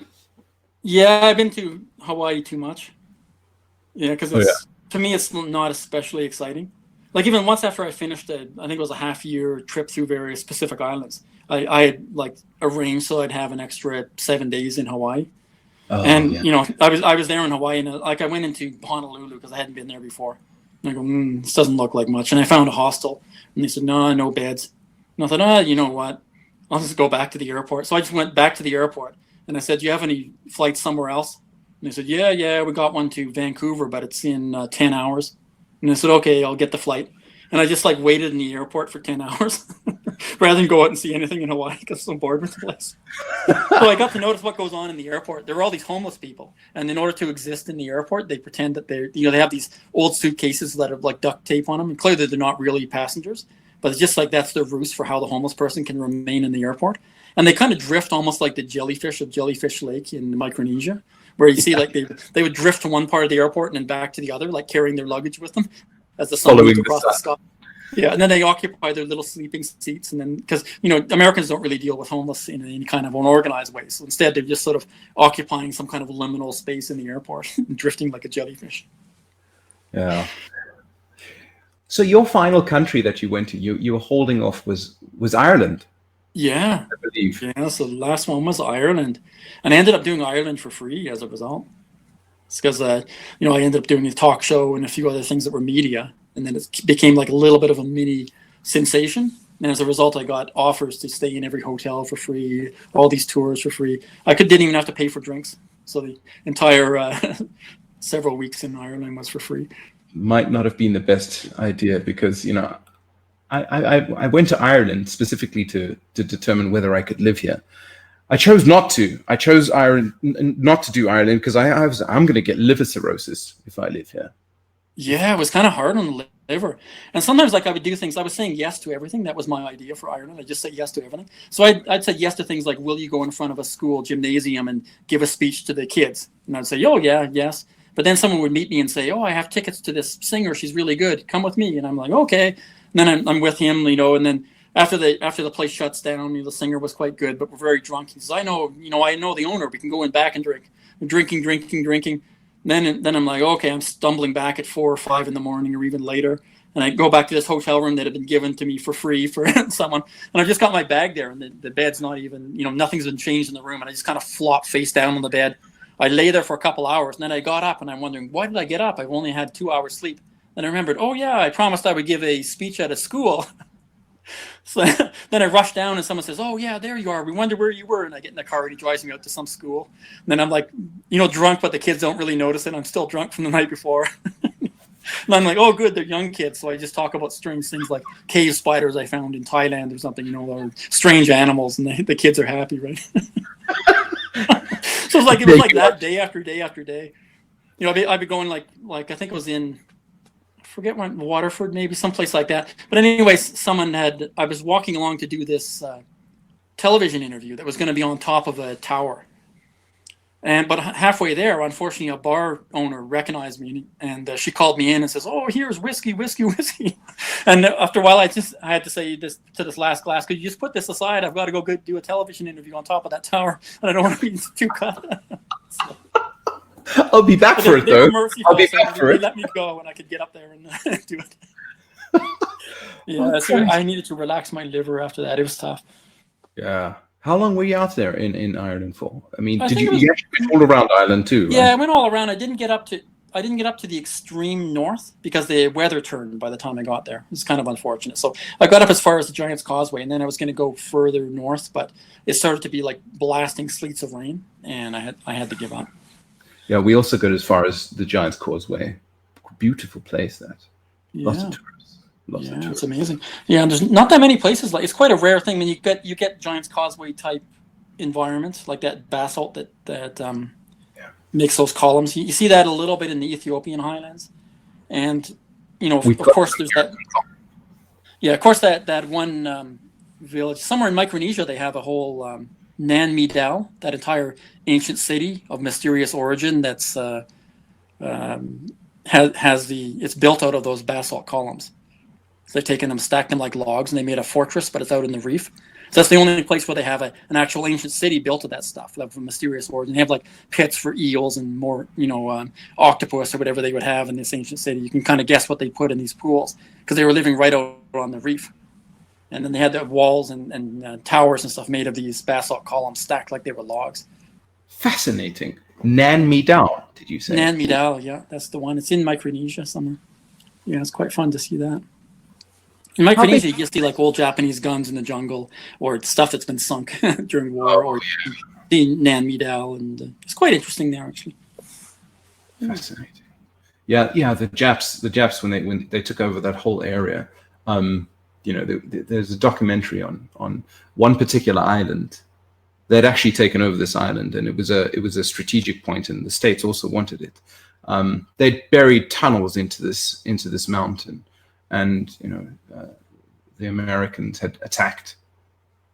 Yeah, I've been to Hawaii too much. Yeah, because to me, it's not especially exciting. Like even once after I finished I think it was a half-year trip through various Pacific islands, I had like arranged so I'd have an extra 7 days in Hawaai. I was there in Hawaii, and like I went into Honolulu because I hadn't been there before. And I go, this doesn't look like much. And I found a hostel, and they said, no beds. And I thought, you know what? I'll just go back to the airport. So I just went back to the airport, and I said, do you have any flights somewhere else? And they said, yeah, we got one to Vancouver, but it's in 10 hours. And I said, okay, I'll get the flight. And I just like waited in the airport for 10 hours rather than go out and see anything in Hawaii because I'm so bored with the place. So I got to notice what goes on in the airport. There are all these homeless people. And in order to exist in the airport, they pretend that they have these old suitcases that have like duct tape on them. And clearly they're not really passengers, but it's just like that's their ruse for how the homeless person can remain in the airport. And they kind of drift almost like the jellyfish of Jellyfish Lake in Micronesia, where you see like they would drift to one part of the airport and then back to the other, like carrying their luggage with them as the sun moves across the sky. Yeah, and then they occupy their little sleeping seats, and then because Americans don't really deal with homeless in any kind of unorganized way, so instead they're just sort of occupying some kind of liminal space in the airport, drifting like a jellyfish. Yeah. So your final country that you went to, you were holding off was Ireland, Yeah, I believe. yeah. So the last one was Ireland, and I ended up doing Ireland for free as a result. It's because I ended up doing a talk show and a few other things that were media, and then it became like a little bit of a mini sensation. And as a result, I got offers to stay in every hotel for free, all these tours for free. Didn't even have to pay for drinks, so the entire several weeks in Ireland was for free. Might not have been the best idea because I went to Ireland specifically to determine whether I could live here. I chose not to. I chose Ireland not to do Ireland because I'm going to get liver cirrhosis if I live here. Yeah, it was kind of hard on the liver. And sometimes, like, I would do things. I was saying yes to everything. That was my idea for Ireland. I just said yes to everything. So I'd said yes to things like, will you go in front of a school gymnasium and give a speech to the kids? And I'd say, oh, yeah, yes. But then someone would meet me and say, oh, I have tickets to this singer. She's really good. Come with me. And I'm like, okay. And then I'm with him, and then after the place shuts down, the singer was quite good, but we're very drunk. He says, I know the owner. We can go in back and drink. We're drinking. Then I'm like, okay, I'm stumbling back at 4 or 5 in the morning or even later. And I go back to this hotel room that had been given to me for free for someone. And I've just got my bag there, and the bed's not even, nothing's been changed in the room. And I just kind of flop face down on the bed. I lay there for a couple hours, and then I got up, and I'm wondering, why did I get up? I've only had 2 hours sleep. Then I remembered, oh, yeah, I promised I would give a speech at a school. So then I rush down, and someone says, oh, yeah, there you are. We wonder where you were. And I get in the car, and he drives me out to some school. And then I'm like, drunk, but the kids don't really notice it. I'm still drunk from the night before. And I'm like, oh, good, they're young kids. So I just talk about strange things like cave spiders I found in Thailand or something, or strange animals. And the kids are happy, right? So it was like that day after day after day. I'd be going like I think it was in, I forget when, Waterford, maybe someplace like that. But anyways, I was walking along to do this television interview that was going to be on top of a tower. But halfway there, unfortunately, a bar owner recognized me, and she called me in and says, "Oh, here's whiskey." And after a while, I had to say this to this last glass, "Could you just put this aside? I've got to go do a television interview on top of that tower, and I don't want to be too cut." So, I'll be back for it, though. I'll be back for it. They let me go, and I could get up there and do it. Yeah, so I needed to relax my liver after that. It was tough. Yeah. How long were you out there in Ireland for? I mean, did you actually all around Ireland too? Yeah, right? I went all around. I didn't get up to the extreme north because the weather turned by the time I got there. It's kind of unfortunate. So I got up as far as the Giant's Causeway, and then I was going to go further north, but it started to be like blasting sleets of rain, and I had to give up. Yeah, we also got as far as the Giant's Causeway. Beautiful place, that. Yeah. Lots of tourists. Yeah, it's amazing. Yeah, and there's not that many places it's quite a rare thing when you get Giant's Causeway type environments like that basalt that makes those columns. You see that a little bit in the Ethiopian highlands, and of course there's that. Yeah, of course that one village somewhere in Micronesia, they have a whole Nan Midal, that entire ancient city of mysterious origin that's it's built out of those basalt columns. So they've taken them, stacked them like logs, and they made a fortress, but it's out in the reef. So that's the only place where they have an actual ancient city built of that stuff, of mysterious origin. They have like pits for eels and more, octopus or whatever they would have in this ancient city. You can kind of guess what they put in these pools because they were living right out on the reef. And then they had the walls and towers and stuff made of these basalt columns stacked like they were logs. Fascinating. Nan Midal, did you say? Nan Midal, yeah, that's the one. It's in Micronesia somewhere. Yeah, it's quite fun to see that. In Micronesia, you see like old Japanese guns in the jungle, or stuff that's been sunk during war, or the Nan Midal, and it's quite interesting there actually. Fascinating. Yeah. The Japs when they took over that whole area, there's a documentary on one particular island. They'd actually taken over this island, and it was a strategic point, and the States also wanted it. They'd buried tunnels into this mountain. And the Americans had attacked,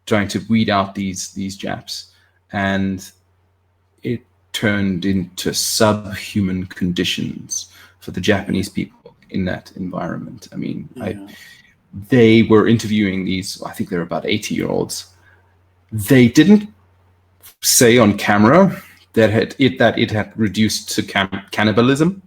trying to weed out these Japs, and it turned into subhuman conditions for the Japanese people in that environment. I mean, they were interviewing these, I think they're about 80-year-olds. They didn't say on camera that it had reduced to cannibalism,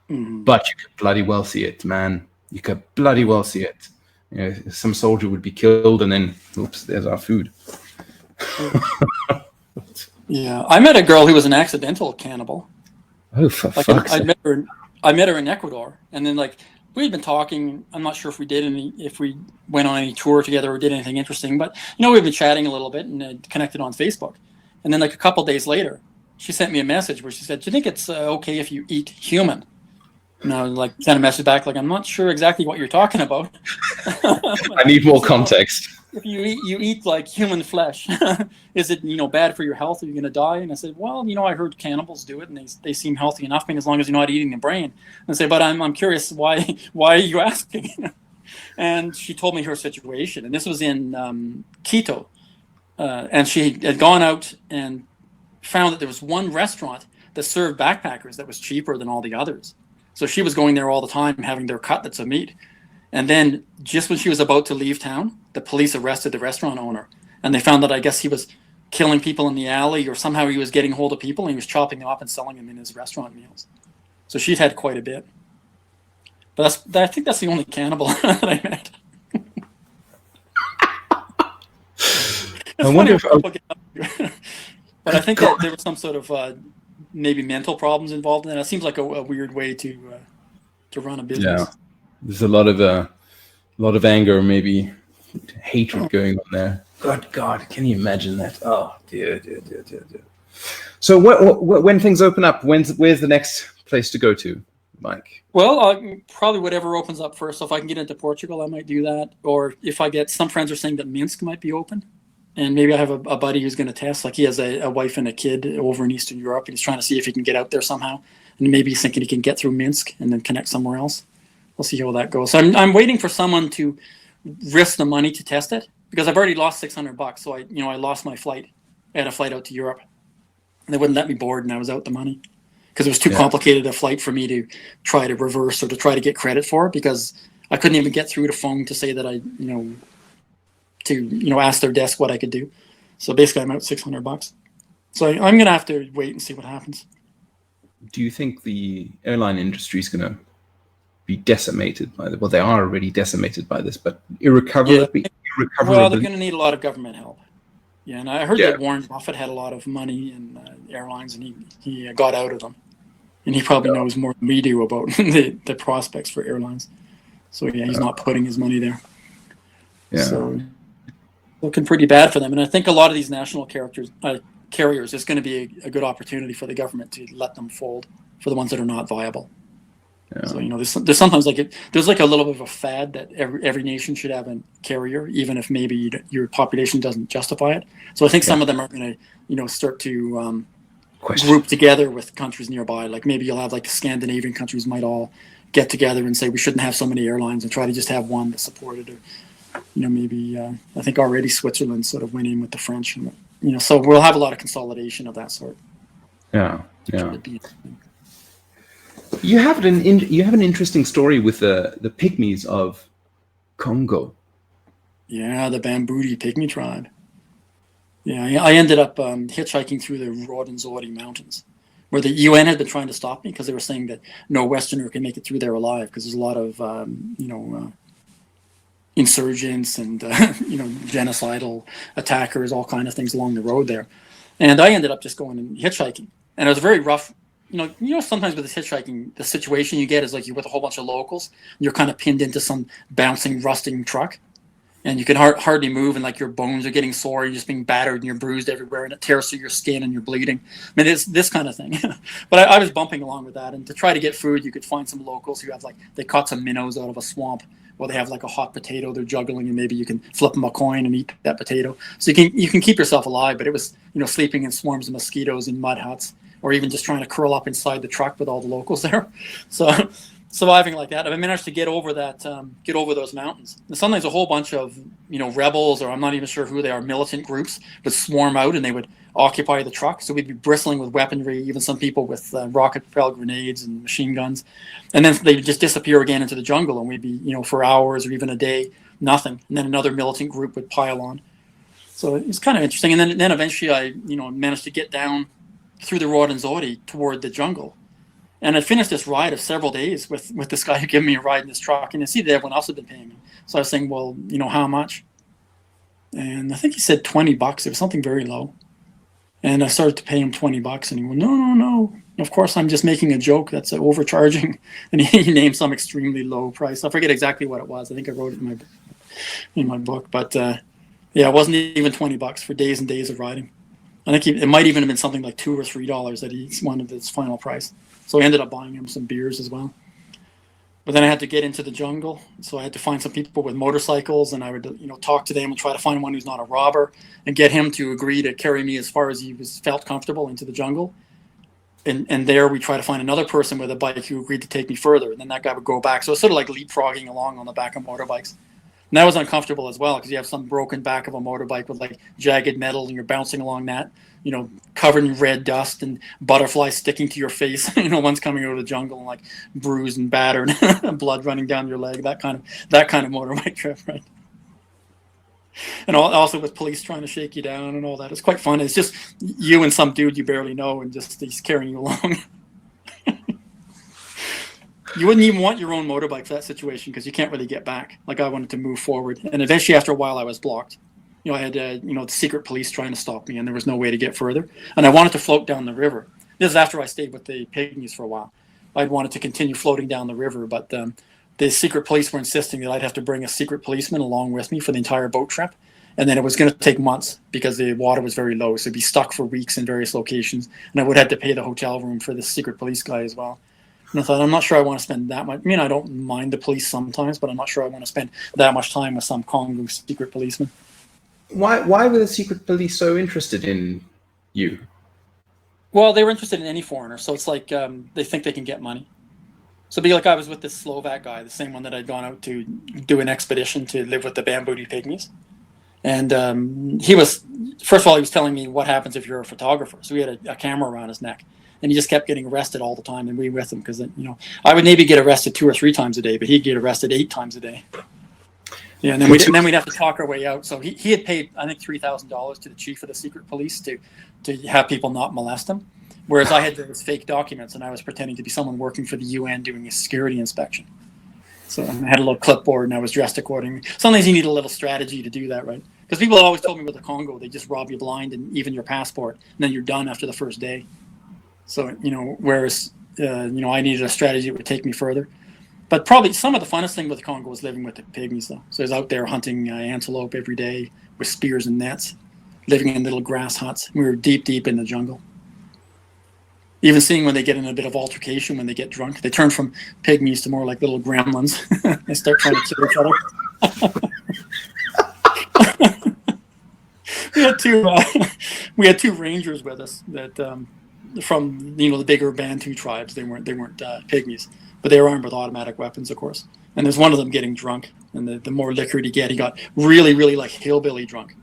but you could bloody well see it, man. You could bloody well see it. You know, some soldier would be killed, and then, oops, there's our food. Yeah, I met a girl who was an accidental cannibal. Oh, for fuck's sake. I met her in Ecuador, and then like we'd been talking. I'm not sure if we went on any tour together or did anything interesting, but we've been chatting a little bit and connected on Facebook. And then like a couple days later, she sent me a message where she said, "Do you think it's okay if you eat human?" And I was like, sent a message back like, "I'm not sure exactly what you're talking about." I need more context. If you eat like human flesh, is it bad for your health? Are you going to die? And I said, well, I heard cannibals do it, and they seem healthy enough. I mean, as long as you're not eating the brain. And I say, but I'm curious why are you asking? And she told me her situation, and this was in Quito, and she had gone out and found that there was one restaurant that served backpackers that was cheaper than all the others. So she was going there all the time, having their cutlets of meat. And then just when she was about to leave town, the police arrested the restaurant owner. And they found that I guess he was killing people in the alley, or somehow he was getting hold of people and he was chopping them up and selling them in his restaurant meals. So she'd had quite a bit. But I think that's the only cannibal that I met. I wonder if but I think that there was some sort of maybe mental problems involved in it. It seems like a weird way to run a business. Yeah. There's a lot of anger, maybe hatred going on there. Good God, can you imagine that? Oh dear. So when things open up, where's the next place to go to, Mike? Well, probably whatever opens up first. So if I can get into Portugal, I might do that. Or if I get, some friends are saying that Minsk might be open. And maybe I have a buddy who's going to test. Like he has a wife and a kid over in Eastern Europe, and he's trying to see if he can get out there somehow. And maybe he's thinking he can get through Minsk and then connect somewhere else. We'll see how that goes. So I'm waiting for someone to risk the money to test it, because I've already lost $600. So I lost my flight. I had a flight out to Europe, and they wouldn't let me board, and I was out the money because it was too complicated a flight for me to try to reverse or to try to get credit for, because I couldn't even get through the phone to say that to ask their desk what I could do. So basically, I'm out $600. So I'm gonna have to wait and see what happens. Do you think the airline industry is gonna be decimated by well, they are already decimated by this, but irrecoverably? Well, they're going to need a lot of government help. Yeah, and I heard that Warren Buffett had a lot of money in airlines, and he got out of them. And he probably knows more than we do about the prospects for airlines. So yeah, he's not putting his money there. Yeah. So looking pretty bad for them. And I think a lot of these national carriers, it's going to be a good opportunity for the government to let them fold for the ones that are not viable. Yeah. So there's sometimes there's like a little bit of a fad that every nation should have a carrier, even if maybe your population doesn't justify it. So I think some of them are going to start to group together with countries nearby. Like maybe you'll have like the Scandinavian countries might all get together and say we shouldn't have so many airlines and try to just have one that's supported. Or maybe I think already Switzerland sort of went in with the French. And, so we'll have a lot of consolidation of that sort. Yeah. You have an interesting story with the pygmies of Congo. Yeah, the Bambudi pygmy tribe. Yeah, I ended up hitchhiking through the Rwenzori Mountains, where the UN had been trying to stop me because they were saying that no Westerner can make it through there alive because there's a lot of insurgents and genocidal attackers, all kind of things along the road there. And I ended up just going and hitchhiking, and it was very rough. Sometimes with this hitchhiking, the situation you get is like you're with a whole bunch of locals. And you're kind of pinned into some bouncing, rusting truck, and you can hardly move, and like your bones are getting sore, you're just being battered, and you're bruised everywhere, and it tears through your skin, and you're bleeding. I mean, it's this kind of thing. But I was bumping along with that, and to try to get food, you could find some locals who have they caught some minnows out of a swamp, or they have like a hot potato they're juggling, and maybe you can flip them a coin and eat that potato. So you can keep yourself alive. But it was sleeping in swarms of mosquitoes in mud huts, or even just trying to curl up inside the truck with all the locals there. So surviving like that, I managed to get over those mountains. And sometimes a whole bunch of, rebels, or I'm not even sure who they are, militant groups would swarm out, and they would occupy the truck. So we'd be bristling with weaponry, even some people with rocket-propelled grenades and machine guns. And then they'd just disappear again into the jungle, and we'd be, for hours or even a day, nothing. And then another militant group would pile on. So it was kind of interesting. And then eventually I, managed to get down through the Rodenzori toward the jungle. And I finished this ride of several days with this guy who gave me a ride in this truck. And I see that everyone else had been paying me. So I was saying, well, how much? And I think he said $20. It was something very low. And I started to pay him $20. And he went, no. Of course, I'm just making a joke. That's overcharging. And he named some extremely low price. I forget exactly what it was. I think I wrote it in my book. But it wasn't even $20 for days and days of riding. I think it might even have been something like $2 or $3 that he wanted its final price. So I ended up buying him some beers as well. But then I had to get into the jungle. So I had to find some people with motorcycles, and I would, talk to them and try to find one who's not a robber and get him to agree to carry me as far as he felt comfortable into the jungle. And there we try to find another person with a bike who agreed to take me further. And then that guy would go back. So it's sort of like leapfrogging along on the back of motorbikes. And that was uncomfortable as well, because you have some broken back of a motorbike with like jagged metal, and you're bouncing along that, covered in red dust and butterflies sticking to your face. One's coming out of the jungle and like bruised and battered, blood running down your leg. That kind of motorbike trip, right? And also with police trying to shake you down and all that. It's quite fun. It's just you and some dude you barely know, and just he's carrying you along. You wouldn't even want your own motorbike for that situation, because you can't really get back. Like I wanted to move forward, and eventually after a while I was blocked. I had the secret police trying to stop me, and there was no way to get further. And I wanted to float down the river. This is after I stayed with the pygmies for a while. I'd wanted to continue floating down the river, but the secret police were insisting that I'd have to bring a secret policeman along with me for the entire boat trip. And then it was going to take months because the water was very low. So it'd be stuck for weeks in various locations. And I would have to pay the hotel room for the secret police guy as well. And I thought, I'm not sure I want to spend that much. I mean, I don't mind the police sometimes, but I'm not sure I want to spend that much time with some Congo secret policeman. Why were the secret police so interested in you? Well, they were interested in any foreigner. So it's like they think they can get money. So be like I was with this Slovak guy, the same one that I'd gone out to do an expedition to live with the Bambudi pygmies. And he was, first of all, he was telling me what happens if you're a photographer. So he had a camera around his neck. And he just kept getting arrested all the time, and we with him, because I would maybe get arrested 2 or 3 times a day, but he'd get arrested 8 times a day. Yeah, and then we'd have to talk our way out. So he had paid, I think, $3,000 to the chief of the secret police to have people not molest him, whereas I had those fake documents, and I was pretending to be someone working for the UN doing a security inspection. So I had a little clipboard, and I was dressed accordingly. Sometimes you need a little strategy to do that, right? Because people always told me with the Congo, they just rob you blind and even your passport, and then you're done after the first day. So, whereas, I needed a strategy that would take me further. But probably some of the funnest thing with the Congo was living with the pygmies, though. So I was out there hunting antelope every day with spears and nets, living in little grass huts. We were deep, deep in the jungle. Even seeing when they get in a bit of altercation, when they get drunk, they turn from pygmies to more like little gremlins. They start trying to kill each other. We had two rangers with us that from the bigger Bantu tribes. They weren't pygmies, but they were armed with automatic weapons, of course. And there's one of them getting drunk, and the more liquor he got really, really like hillbilly drunk.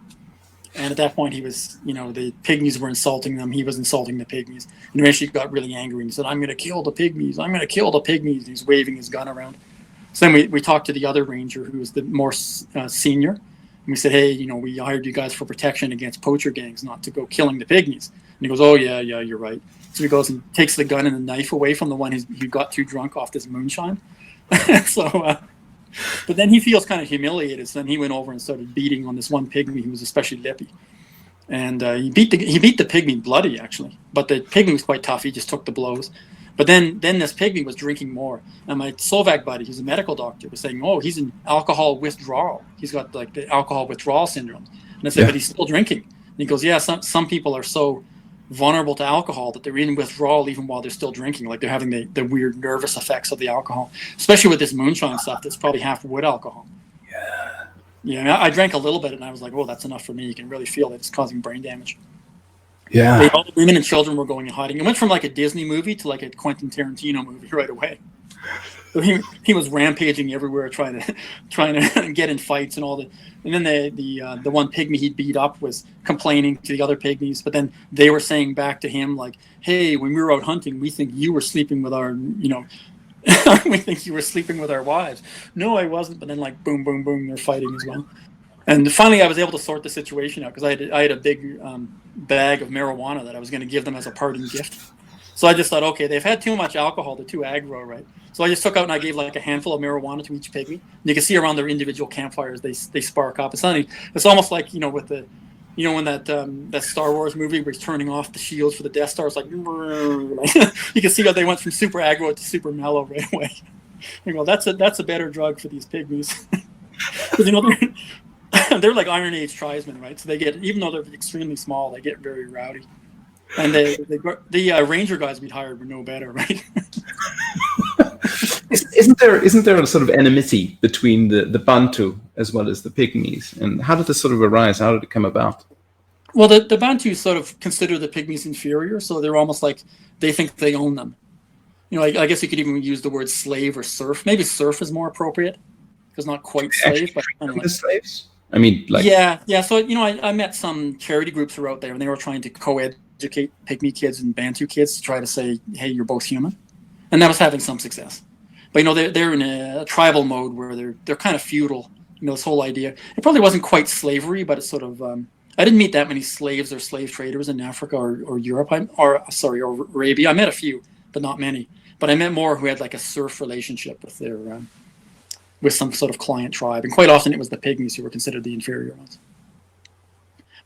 And at that point, he was, the pygmies were insulting them. He was insulting the pygmies. And eventually he got really angry and said, "I'm going to kill the pygmies. I'm going to kill the pygmies." And he's waving his gun around. So then we talked to the other ranger, who was the more senior. And we said, "Hey, we hired you guys for protection against poacher gangs, not to go killing the pygmies." And he goes, "Oh, yeah, you're right." So he goes and takes the gun and the knife away from the one who got too drunk off this moonshine. But then he feels kind of humiliated. So then he went over and started beating on this one pygmy who was especially lippy. And he beat the pygmy bloody, actually. But the pygmy was quite tough. He just took the blows. But then this pygmy was drinking more. And my Slovak buddy, who's a medical doctor, was saying, "Oh, he's in alcohol withdrawal. He's got like the alcohol withdrawal syndrome." And I said, "But he's still drinking." And he goes, "Yeah, some people are so vulnerable to alcohol that they're in withdrawal even while they're still drinking. Like they're having the weird nervous effects of the alcohol, especially with this moonshine stuff that's probably half wood alcohol." Yeah, I drank a little bit and I was like, "Oh, that's enough for me." You can really feel it's causing brain damage. Yeah. All the women and children were going and hiding. It went from like a Disney movie to like a Quentin Tarantino movie right away. So he was rampaging everywhere, trying to get in fights and all the. And then the one pygmy he'd beat up was complaining to the other pygmies, but then they were saying back to him like, "Hey, when we were out hunting, we think you were sleeping with our, we think you were sleeping with our wives." "No, I wasn't." But then like boom, boom, boom, they're fighting as well. And finally, I was able to sort the situation out because I had a big bag of marijuana that I was going to give them as a parting gift. So I just thought, okay, they've had too much alcohol, they're too aggro, right? So I just took out and I gave like a handful of marijuana to each pygmy. And you can see around their individual campfires, they spark up. It's almost like, with the, when that Star Wars movie where he's turning off the shields for the Death Star, it's like, you can see how they went from super aggro to super mellow right away. You go, that's a better drug for these pygmies. Because, they're like Iron Age tribesmen, right? So they get, even though they're extremely small, they get very rowdy. And the ranger guys we'd hired were no better, right? Isn't there a sort of enmity between the Bantu as well as the Pygmies? And how did this sort of arise? How did it come about? Well, the Bantu sort of consider the Pygmies inferior, so they're almost like they think they own them. I guess you could even use the word slave or serf. Maybe serf is more appropriate because not quite slave, but kind of like slaves. I mean, like yeah. So I met some charity groups who were out there, and they were trying to co-educate Pygmy kids and Bantu kids to try to say, hey, you're both human, and that was having some success. But they're in a tribal mode where they're kind of feudal. This whole idea. It probably wasn't quite slavery, but it's sort of. I didn't meet that many slaves or slave traders in Africa or Europe or Arabia. I met a few, but not many. But I met more who had like a serf relationship with their with some sort of client tribe, and quite often it was the Pygmies who were considered the inferior ones.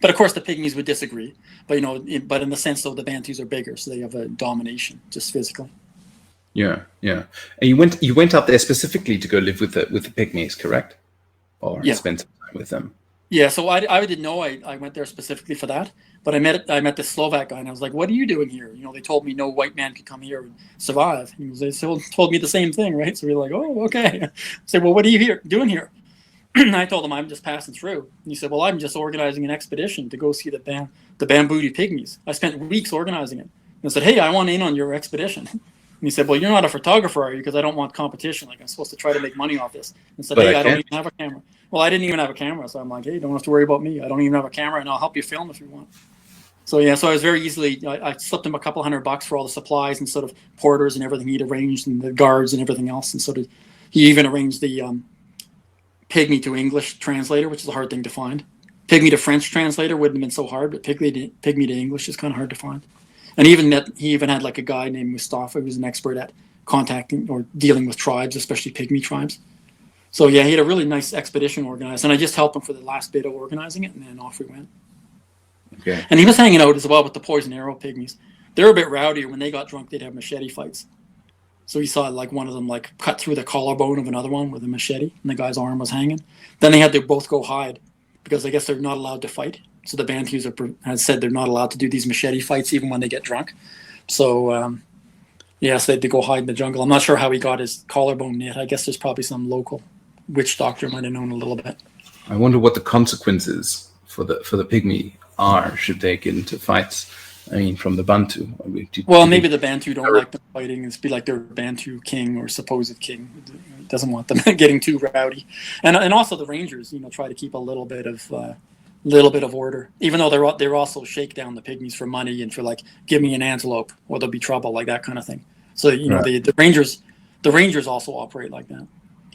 But of course, the Pygmies would disagree. But but in the sense though, the Bantus are bigger, so they have a domination just physically. Yeah. And you went out there specifically to go live with the Pygmies, correct? Or spend some time with them? Yeah. So I didn't know I went there specifically for that. But I met this Slovak guy, and I was like, "What are you doing here?" They told me no white man could come here and survive. And they told me the same thing, right? So we were like, "Oh, okay." I said, "Well, what are you doing here?" And I told him I'm just passing through. And he said, "Well, I'm just organizing an expedition to go see the Bambuti Pygmies. I spent weeks organizing it." And I said, "Hey, I want in on your expedition." And he said, "Well, you're not a photographer, are you? Because I don't want competition. Like I'm supposed to try to make money off this." And said, "Hey, I don't even have a camera." Well, I didn't even have a camera, so I'm like, "Hey, don't have to worry about me. I don't even have a camera, and I'll help you film if you want." So I was very easily. I slipped him a couple $100 for all the supplies and sort of porters and everything he'd arranged and the guards and everything else, and sort of he even arranged the Pygmy to English translator, which is a hard thing to find. Pygmy to French translator wouldn't have been so hard, but Pygmy to English is kind of hard to find. And he even had like a guy named Mustafa who was an expert at contacting or dealing with tribes, especially Pygmy tribes. So he had a really nice expedition organized, and I just helped him for the last bit of organizing it, and then off we went. Okay. And he was hanging out as well with the poison arrow Pygmies. They were a bit rowdier. When they got drunk, they'd have machete fights. So he saw like one of them like cut through the collarbone of another one with a machete, and the guy's arm was hanging. Then they had to both go hide because I guess they're not allowed to fight. So the Bantus has said they're not allowed to do these machete fights even when they get drunk. So so they had to go hide in the jungle. I'm not sure how he got his collarbone knit. I guess there's probably some local witch doctor might have known a little bit. I wonder what the consequences for the Pygmy are should they get into fights. I mean, from the Bantu. Maybe the Bantu don't like them fighting. It's be like their Bantu king or supposed king doesn't want them getting too rowdy, and also the Rangers, try to keep a little bit of order, even though they're also shake down the Pygmies for money and for like give me an antelope or there'll be trouble, like that kind of thing. So the Rangers also operate like that,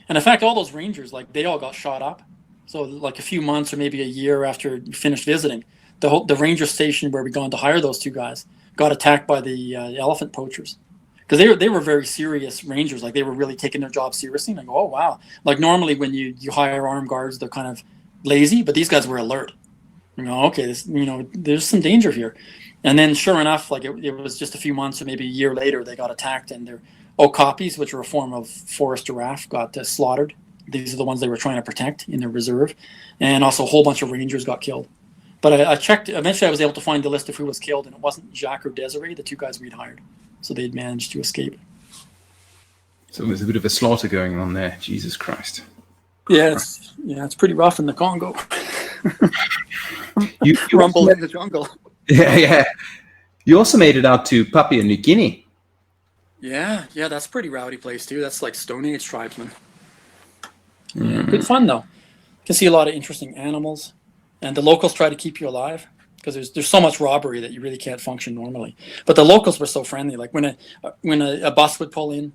and in fact all those Rangers, like they all got shot up. So like a few months or maybe a year after you finished visiting, the ranger station where we gone to hire those two guys got attacked by the elephant poachers, because they were very serious rangers. Like they were really taking their job seriously. And I go, oh wow! Like normally when you hire armed guards, they're kind of lazy, but these guys were alert. Okay, there's some danger here. And then sure enough, like it was just a few months or maybe a year later, they got attacked, and their okapis, which are a form of forest giraffe, got slaughtered. These are the ones they were trying to protect in their reserve, and also a whole bunch of rangers got killed. But I checked. Eventually, I was able to find the list of who was killed, and it wasn't Jacques or Desiree, the two guys we'd hired. So they'd managed to escape. So there's a bit of a slaughter going on there. Jesus Christ. Yeah, it's pretty rough in the Congo. you rumble in the jungle. Yeah. You also made it out to Papua New Guinea. Yeah, that's a pretty rowdy place too. That's like Stone Age tribesmen. Yeah, good fun though. You can see a lot of interesting animals, and the locals try to keep you alive because there's so much robbery that you really can't function normally. But the locals were so friendly. Like when a bus would pull in,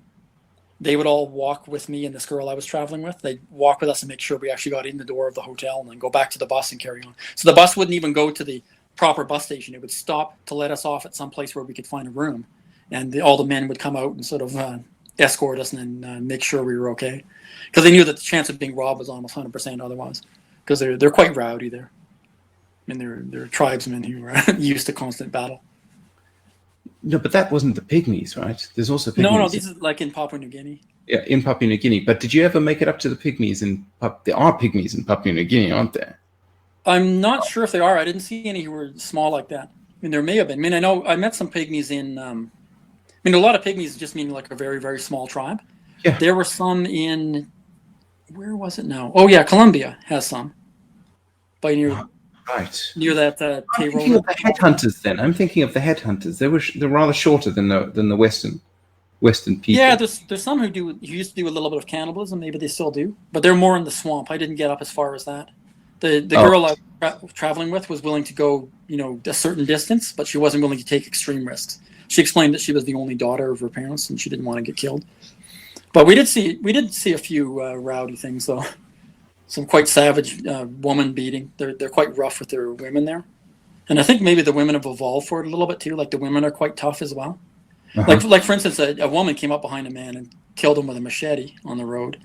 they would all walk with me and this girl I was traveling with. They'd walk with us and make sure we actually got in the door of the hotel and then go back to the bus and carry on. So the bus wouldn't even go to the proper bus station. It would stop to let us off at some place where we could find a room. And all the men would come out and sort of escort us and then make sure we were okay. Because they knew that the chance of being robbed was almost 100% otherwise. Because they're quite rowdy there. I mean, they're tribesmen who are used to constant battle. No, but that wasn't the Pygmies, right? There's also Pygmies. No, this is like in Papua New Guinea. Yeah, in Papua New Guinea. But did you ever make it up to the Pygmies? There are Pygmies in Papua New Guinea, aren't there? I'm not sure if they are. I didn't see any who were small like that. I mean, there may have been. I mean, I know I met some Pygmies in... I mean, a lot of Pygmies just mean like a very, very small tribe. Yeah. There were some in... Where was it now? Oh, yeah, Colombia has some. By near... Right. Near that I'm thinking of the headhunters. Then I'm thinking of the headhunters. They're rather shorter than the Western people. Yeah, there's some who used to do a little bit of cannibalism. Maybe they still do, but they're more in the swamp. I didn't get up as far as that. The girl I was traveling with was willing to go, a certain distance, but she wasn't willing to take extreme risks. She explained that she was the only daughter of her parents and she didn't want to get killed. But we did see a few rowdy things though. Some quite savage woman beating. They're quite rough with their women there, and I think maybe the women have evolved for it a little bit too. Like the women are quite tough as well. Uh-huh. Like for instance, a woman came up behind a man and killed him with a machete on the road,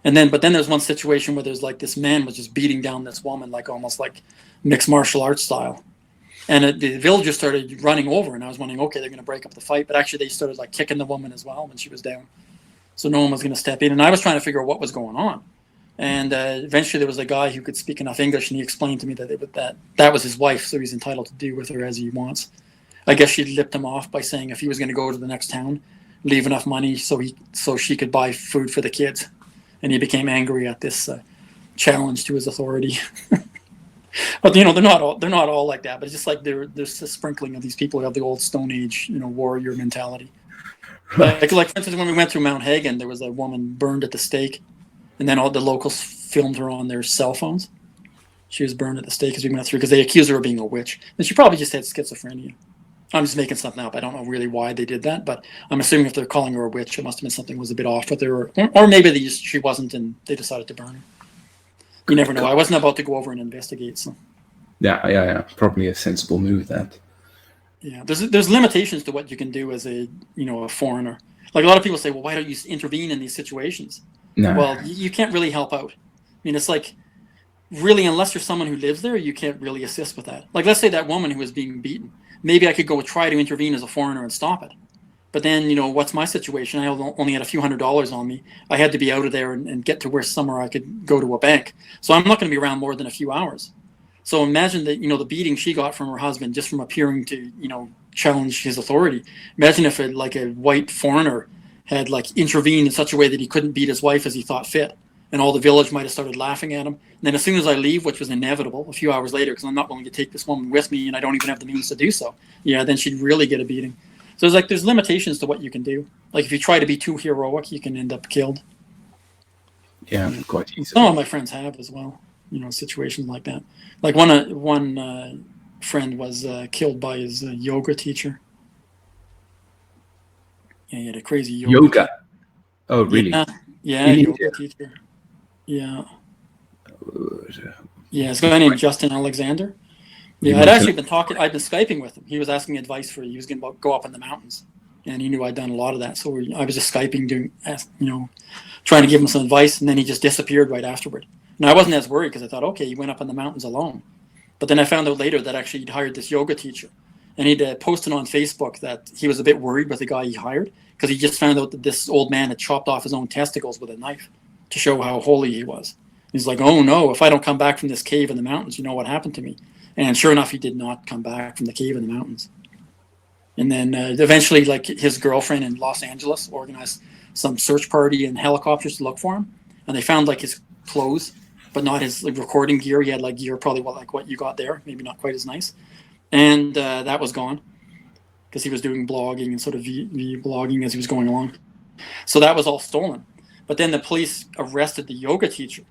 but then there's one situation where there's like this man was just beating down this woman like almost like mixed martial arts style, and the villagers started running over, and I was wondering, okay, they're going to break up the fight, but actually they started like kicking the woman as well when she was down, so no one was going to step in, and I was trying to figure out what was going on. And eventually there was a guy who could speak enough English, and he explained to me that was his wife, so he's entitled to do with her as he wants. I guess she lipped him off by saying if he was going to go to the next town, leave enough money so she could buy food for the kids. And he became angry at this challenge to his authority. But they're not all like that. But it's just like there's a sprinkling of these people who have the old Stone Age warrior mentality. Like for instance, when we went through Mount Hagen, there was a woman burned at the stake. And then all the locals filmed her on their cell phones. She was burned at the stake as we went through because they accused her of being a witch. And she probably just had schizophrenia. I'm just making something up. I don't know really why they did that, but I'm assuming if they're calling her a witch, it must have been something was a bit off with her, or maybe she wasn't, and they decided to burn her. You never know. I wasn't about to go over and investigate. So. Yeah. Probably a sensible move. That. Yeah, there's limitations to what you can do as a foreigner. Like a lot of people say, well, why don't you intervene in these situations? No. Well, you can't really help out. I mean, it's like, really, unless you're someone who lives there, you can't really assist with that. Like, let's say that woman who was being beaten. Maybe I could go try to intervene as a foreigner and stop it. But then, what's my situation? I only had a few $100s on me. I had to be out of there and get to somewhere I could go to a bank. So I'm not going to be around more than a few hours. So imagine that, the beating she got from her husband just from appearing to, challenge his authority. Imagine if a white foreigner had intervened in such a way that he couldn't beat his wife as he thought fit, and all the village might have started laughing at him. And then as soon as I leave, which was inevitable, a few hours later, because I'm not willing to take this woman with me, and I don't even have the means to do so. Yeah, then she'd really get a beating. So there's limitations to what you can do. Like if you try to be too heroic, you can end up killed. Yeah, quite easily. Some of my friends have as well. Situations like that. Like one friend was killed by his yoga teacher. Yeah, he had a crazy yoga. Oh, really? Yeah, yoga teacher. Yeah. Yeah, it's a guy named Justin Alexander. Yeah, I'd been Skyping with him. He was asking advice he was going to go up in the mountains, and he knew I'd done a lot of that. So I was just Skyping, trying to give him some advice, and then he just disappeared right afterward. And I wasn't as worried because I thought, okay, he went up in the mountains alone. But then I found out later that actually he'd hired this yoga teacher, and he'd posted on Facebook that he was a bit worried with the guy he hired because he just found out that this old man had chopped off his own testicles with a knife to show how holy he was. He's like, oh no, if I don't come back from this cave in the mountains, you know what happened to me. And sure enough, he did not come back from the cave in the mountains. And then eventually, his girlfriend in Los Angeles organized some search party and helicopters to look for him. And they found his clothes, but not his recording gear. He had gear probably what you got there, maybe not quite as nice. And that was gone. because he was doing blogging and sort of blogging as he was going along. So that was all stolen. But then the police arrested the yoga teacher.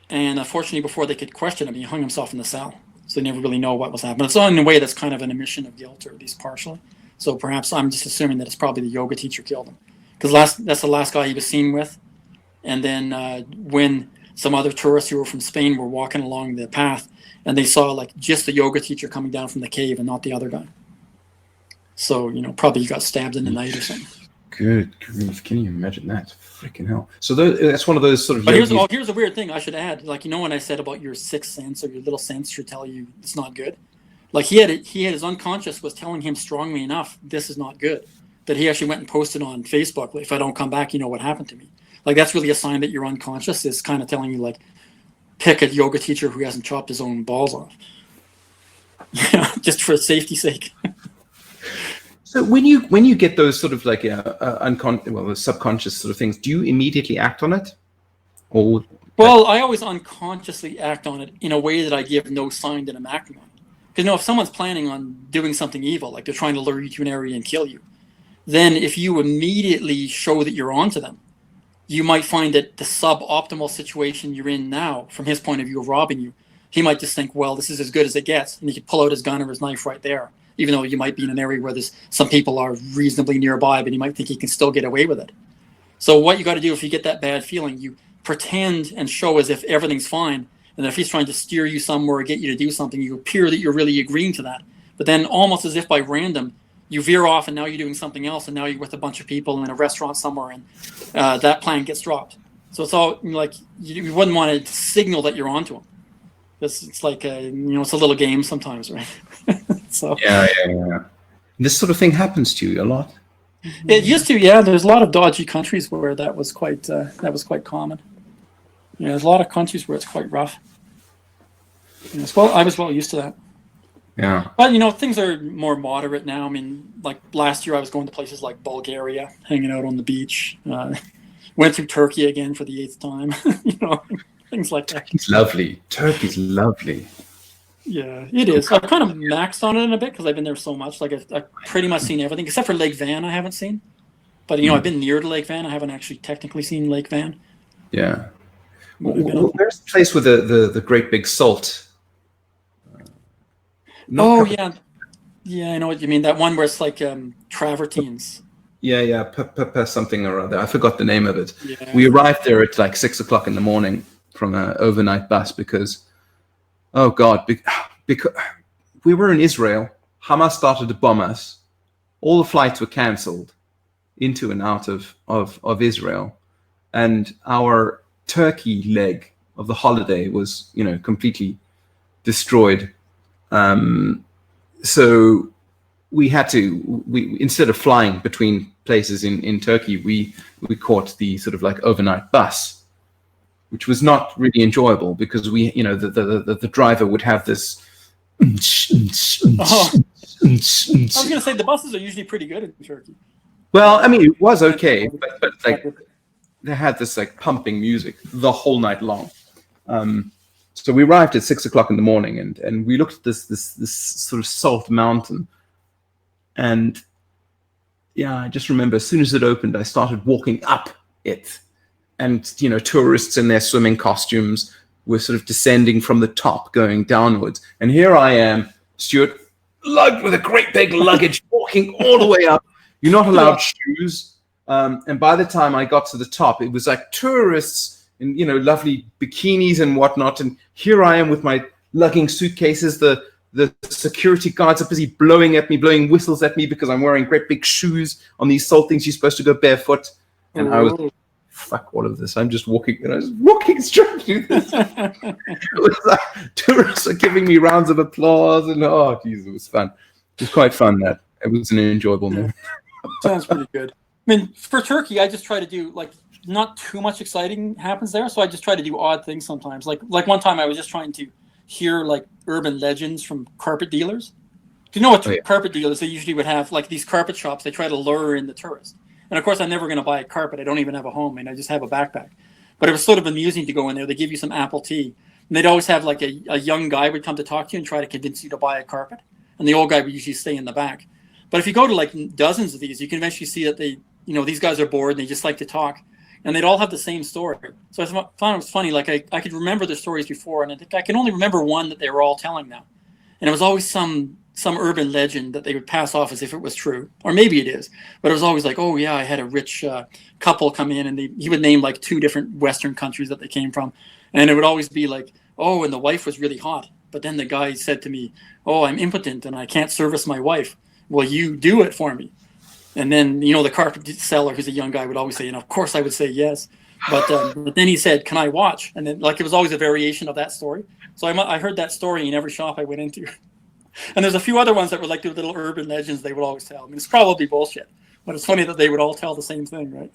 And unfortunately, before they could question him, he hung himself in the cell. So they never really know what was happening. It's in a way that's kind of an admission of guilt, or at least partially. So perhaps I'm just assuming that it's probably the yoga teacher killed him. Because that's the last guy he was seen with. And then when some other tourists who were from Spain were walking along the path, and they saw like just the yoga teacher coming down from the cave and not the other guy. So, probably he got stabbed in the night or something. Good grief. Can you imagine that? Freaking hell. So that's one of those sort of... But here's a weird thing I should add. Like, when I said about your sixth sense or your little sense should tell you it's not good. Like, he had his unconscious was telling him strongly enough, this is not good, that he actually went and posted on Facebook, like, if I don't come back, you know what happened to me. Like, that's really a sign that your unconscious is kind of telling you, like, pick a yoga teacher who hasn't chopped his own balls off. Just for safety's sake. So when you get those sort of like the subconscious sort of things, do you immediately act on it? Or I always unconsciously act on it in a way that I give no sign that I'm acting on it. Because if someone's planning on doing something evil, like they're trying to lure you to an area and kill you, then if you immediately show that you're onto them, you might find that the suboptimal situation you're in now, from his point of view of robbing you, he might just think, well, this is as good as it gets, and he could pull out his gun or his knife right there. Even though you might be in an area where some people are reasonably nearby, but he might think he can still get away with it. So what you got to do if you get that bad feeling, you pretend and show as if everything's fine. And if he's trying to steer you somewhere or get you to do something, you appear that you're really agreeing to that. But then almost as if by random, you veer off and now you're doing something else. And now you're with a bunch of people in a restaurant somewhere and that plan gets dropped. So it's all like you wouldn't want to signal that you're onto him. It's like, it's a little game sometimes, right? So yeah. This sort of thing happens to you a lot. It used to, yeah. There's a lot of dodgy countries where that was quite common. There's a lot of countries where it's quite rough. I was well used to that. Yeah. But things are more moderate now. I mean, like last year, I was going to places like Bulgaria, hanging out on the beach. Went through Turkey again for the 8th time. Things like that. Turkey's lovely. Yeah, it is. I've kind of maxed on it in a bit because I've been there so much. Like I've pretty much seen everything except for Lake Van. I haven't seen, but I've been near to Lake Van. I haven't actually technically seen Lake Van. Yeah. Where's the place with the great big salt? Yeah, I know what you mean. That one where it's like travertines. Yeah, something or other. I forgot the name of it. Yeah. We arrived there at like 6 o'clock in the morning from an overnight bus because, oh God, because we were in Israel. Hamas started to bomb us. All the flights were cancelled into and out of Israel. And our Turkey leg of the holiday was, completely destroyed. So we had to, instead of flying between places in Turkey, we caught the sort of like overnight bus, which was not really enjoyable because the driver would have this. I was going to say the buses are usually pretty good in Turkey. Well, I mean, it was okay, but like they had this like pumping music the whole night long. So we arrived at 6 o'clock in the morning, and we looked at this sort of salt mountain, and yeah, I just remember as soon as it opened, I started walking up it, and tourists in their swimming costumes were sort of descending from the top, going downwards, and here I am, Stewart, lugged with a great big luggage, walking all the way up. You're not allowed shoes, and by the time I got to the top, it was like tourists in lovely bikinis and whatnot, and here I am with my lugging suitcases. The security guards are busy blowing whistles at me because I'm wearing great big shoes on these salt things. You're supposed to go barefoot, and I was fuck all of this. I'm just walking, and I was walking straight through this. It was like, tourists are giving me rounds of applause, and oh geez, it was fun. It was quite fun. That it was an enjoyable moment. Sounds pretty good. I mean, for Turkey, I just try to do like. Not too much exciting happens there, so I just try to do odd things sometimes. Like one time I was just trying to hear like urban legends from carpet dealers. Do you know what carpet dealers, they usually would have like these carpet shops, they try to lure in the tourist. And of course I'm never going to buy a carpet. I don't even have a home and I just have a backpack. But it was sort of amusing to go in there. They give you some apple tea. And they'd always have like a young guy would come to talk to you and try to convince you to buy a carpet. And the old guy would usually stay in the back. But if you go to like dozens of these, you can eventually see that these guys are bored and they just like to talk, and they'd all have the same story. So I found it was funny. Like I could remember the stories before, and I think I can only remember one that they were all telling now, and it was always some urban legend that they would pass off as if it was true, or maybe it is, but it was always like, oh yeah, I had a rich couple come in, and he would name like 2 different Western countries that they came from, and it would always be like, oh, and the wife was really hot, but then the guy said to me, oh, I'm impotent and I can't service my wife. Will you do it for me? And then, the carpet seller, who's a young guy, would always say, of course I would say yes. But then he said, can I watch? And then it was always a variation of that story. So I heard that story in every shop I went into. And there's a few other ones that were like the little urban legends they would always tell. I mean, it's probably bullshit, but it's funny that they would all tell the same thing, right?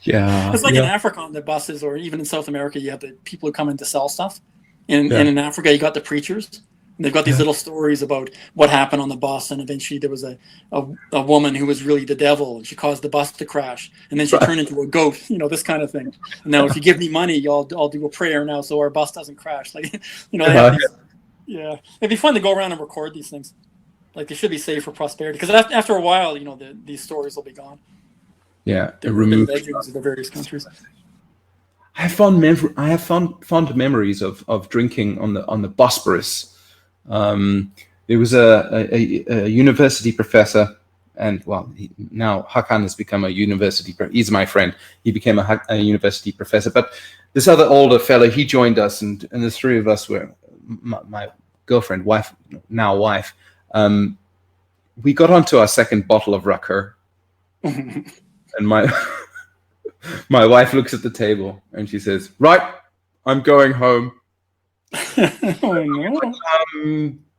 Yeah. It's like in Africa on the buses, or even in South America, you have the people who come in to sell stuff. And in Africa, you got the preachers. And they've got these little stories about what happened on the bus, and eventually there was a woman who was really the devil, and she caused the bus to crash, and then she turned into a goat, this kind of thing. And now, if you give me money, I'll do a prayer now so our bus doesn't crash. Like, yeah, it'd be fun to go around and record these things. Like, they should be saved for prosperity, because after a while, these stories will be gone. Yeah, they're removed legends of the various countries. I have fond memories of drinking on the Bosporus. There was a university professor, and now Hakan has become a university. He's my friend. He became a university professor. But this other older fellow, he joined us, and the 3 of us were my girlfriend, wife. We got onto our second bottle of Rucker, and my wife looks at the table and she says, "Right, I'm going home." Oh, no.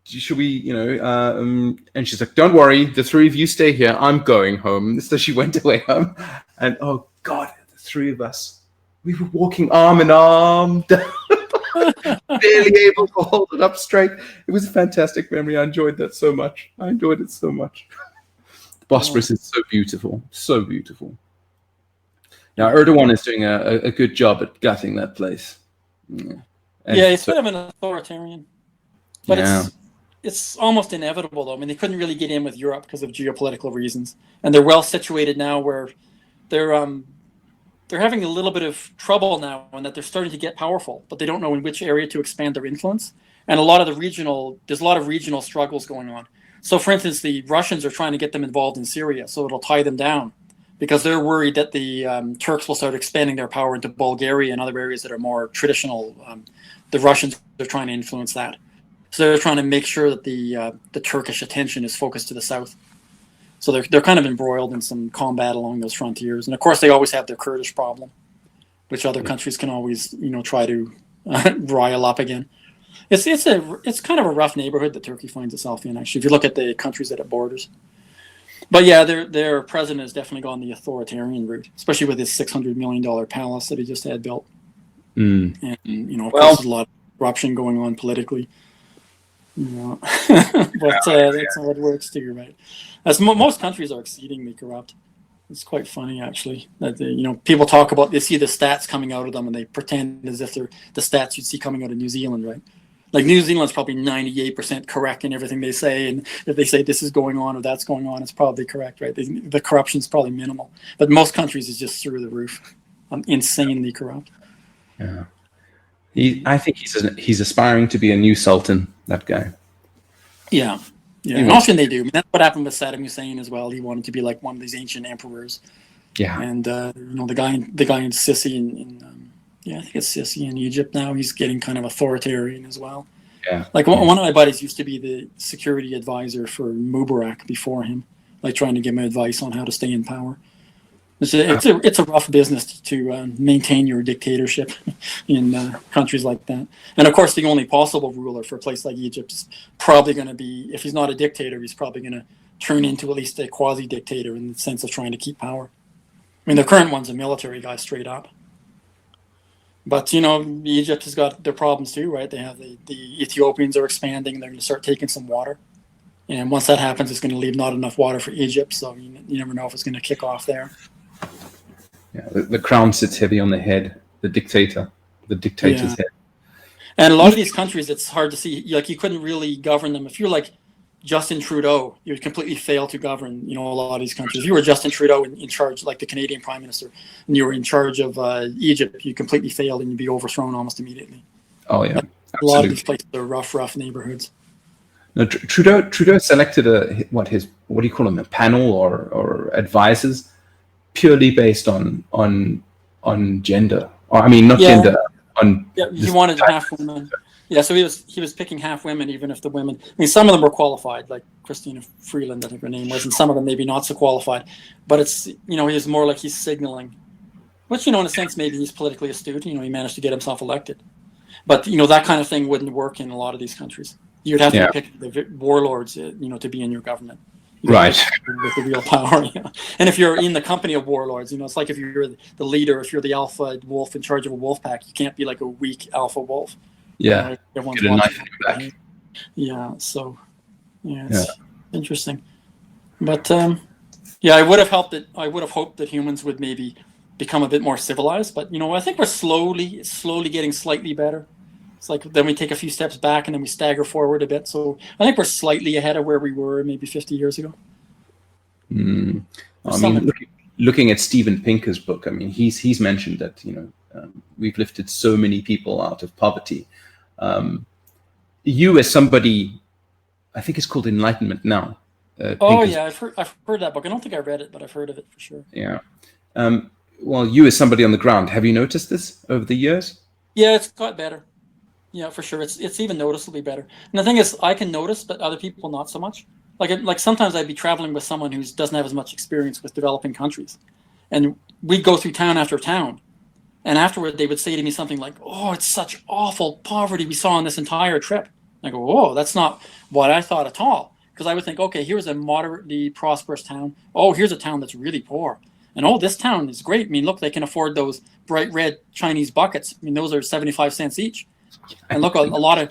Should we, and she's like, "Don't worry, the 3 of you stay here. I'm going home." So she went away home, and oh God, the 3 of us, we were walking arm in arm, barely able to hold it up straight. It was a fantastic memory. I enjoyed that so much. The Bosporus is so beautiful, so beautiful. Now Erdogan is doing a good job at gutting that place. Yeah. It's a bit of an authoritarian, but it's almost inevitable, though. I mean, they couldn't really get in with Europe because of geopolitical reasons, and they're well situated now, where they're having a little bit of trouble now, and that they're starting to get powerful, but they don't know in which area to expand their influence. And there's a lot of regional struggles going on. So, for instance, the Russians are trying to get them involved in Syria, so it'll tie them down, because they're worried that the Turks will start expanding their power into Bulgaria and other areas that are more traditional. The Russians are trying to influence that. So they're trying to make sure that the Turkish attention is focused to the south. So they're kind of embroiled in some combat along those frontiers. And of course, they always have their Kurdish problem, which other countries can always, try to rile up again. It's kind of a rough neighborhood that Turkey finds itself in, actually, if you look at the countries that it borders. But yeah, their president has definitely gone the authoritarian route, especially with his $600 million palace that he just had built. And of course, there's a lot of corruption going on politically. But that's how it works too, right? As most countries are exceedingly corrupt. It's quite funny, actually, that people talk about, they see the stats coming out of them, and they pretend as if they're the stats you'd see coming out of New Zealand, right? Like, New Zealand's probably 98% correct in everything they say, and if they say this is going on or that's going on, it's probably correct, right? The corruption's probably minimal, but most countries is just through the roof, insanely corrupt. Yeah, I think he's aspiring to be a new sultan. That guy. Yeah. And often they do. I mean, that's what happened with Saddam Hussein as well. He wanted to be like one of these ancient emperors. Yeah. And the guy in Sisi I think it's Sisi in Egypt now. He's getting kind of authoritarian as well. Yeah. Like one of my buddies used to be the security advisor for Mubarak before him, like trying to give him advice on how to stay in power. It's a rough business to maintain your dictatorship in countries like that. And of course, the only possible ruler for a place like Egypt is probably going to be, if he's not a dictator, he's probably going to turn into at least a quasi-dictator in the sense of trying to keep power. I mean, the current one's a military guy straight up. But, Egypt has got their problems too, right? They have the Ethiopians are expanding. They're going to start taking some water. And once that happens, it's going to leave not enough water for Egypt. So you never know if it's going to kick off there. Yeah, the crown sits heavy on the head. The dictator's head. And a lot of these countries, it's hard to see. Like, you couldn't really govern them. If you're like Justin Trudeau, you would completely fail to govern, a lot of these countries. If you were Justin Trudeau in charge, like the Canadian Prime Minister, and you were in charge of Egypt, you completely failed and you'd be overthrown almost immediately. Oh yeah, a lot of these places are rough neighborhoods. No, Trudeau selected what do you call them, a panel or advisors purely based on gender, or I mean not gender, on he wanted half women. Yeah, so he was picking half women, even if the women. I mean, some of them were qualified, like Christina Freeland, I think her name was, and some of them maybe not so qualified. But it's he was more like he's signaling, which in a sense maybe he's politically astute. He managed to get himself elected, but that kind of thing wouldn't work in a lot of these countries. You'd have to pick the warlords, to be in your government. Right. With the real power. And if you're in the company of warlords, it's like if you're the leader, if you're the alpha wolf in charge of a wolf pack, you can't be like a weak alpha wolf. Yeah. Everyone's get a knife in your back. Yeah. So, it's interesting. But I would have hoped that humans would maybe become a bit more civilized. But I think we're slowly getting slightly better. It's like then we take a few steps back and then we stagger forward a bit. So I think we're slightly ahead of where we were maybe 50 years ago. I mean, looking at Steven Pinker's book, I mean, he's mentioned that we've lifted so many people out of poverty. You, as somebody, I think it's called Enlightenment Now. I've heard that book. I don't think I read it, but I've heard of it for sure. Yeah. Well, you as somebody on the ground, have you noticed this over the years? Yeah, it's got better. Yeah, for sure. It's even noticeably better. And the thing is, I can notice, but other people not so much. Like sometimes I'd be traveling with someone who doesn't have as much experience with developing countries, and we'd go through town after town, and afterward they would say to me something like, "Oh, it's such awful poverty we saw on this entire trip." And I go, "Oh, that's not what I thought at all." Because I would think, okay, here's a moderately prosperous town. Oh, here's a town that's really poor. And oh, this town is great. I mean, look, they can afford those bright red Chinese buckets. I mean, those are 75 cents each. And look, a lot of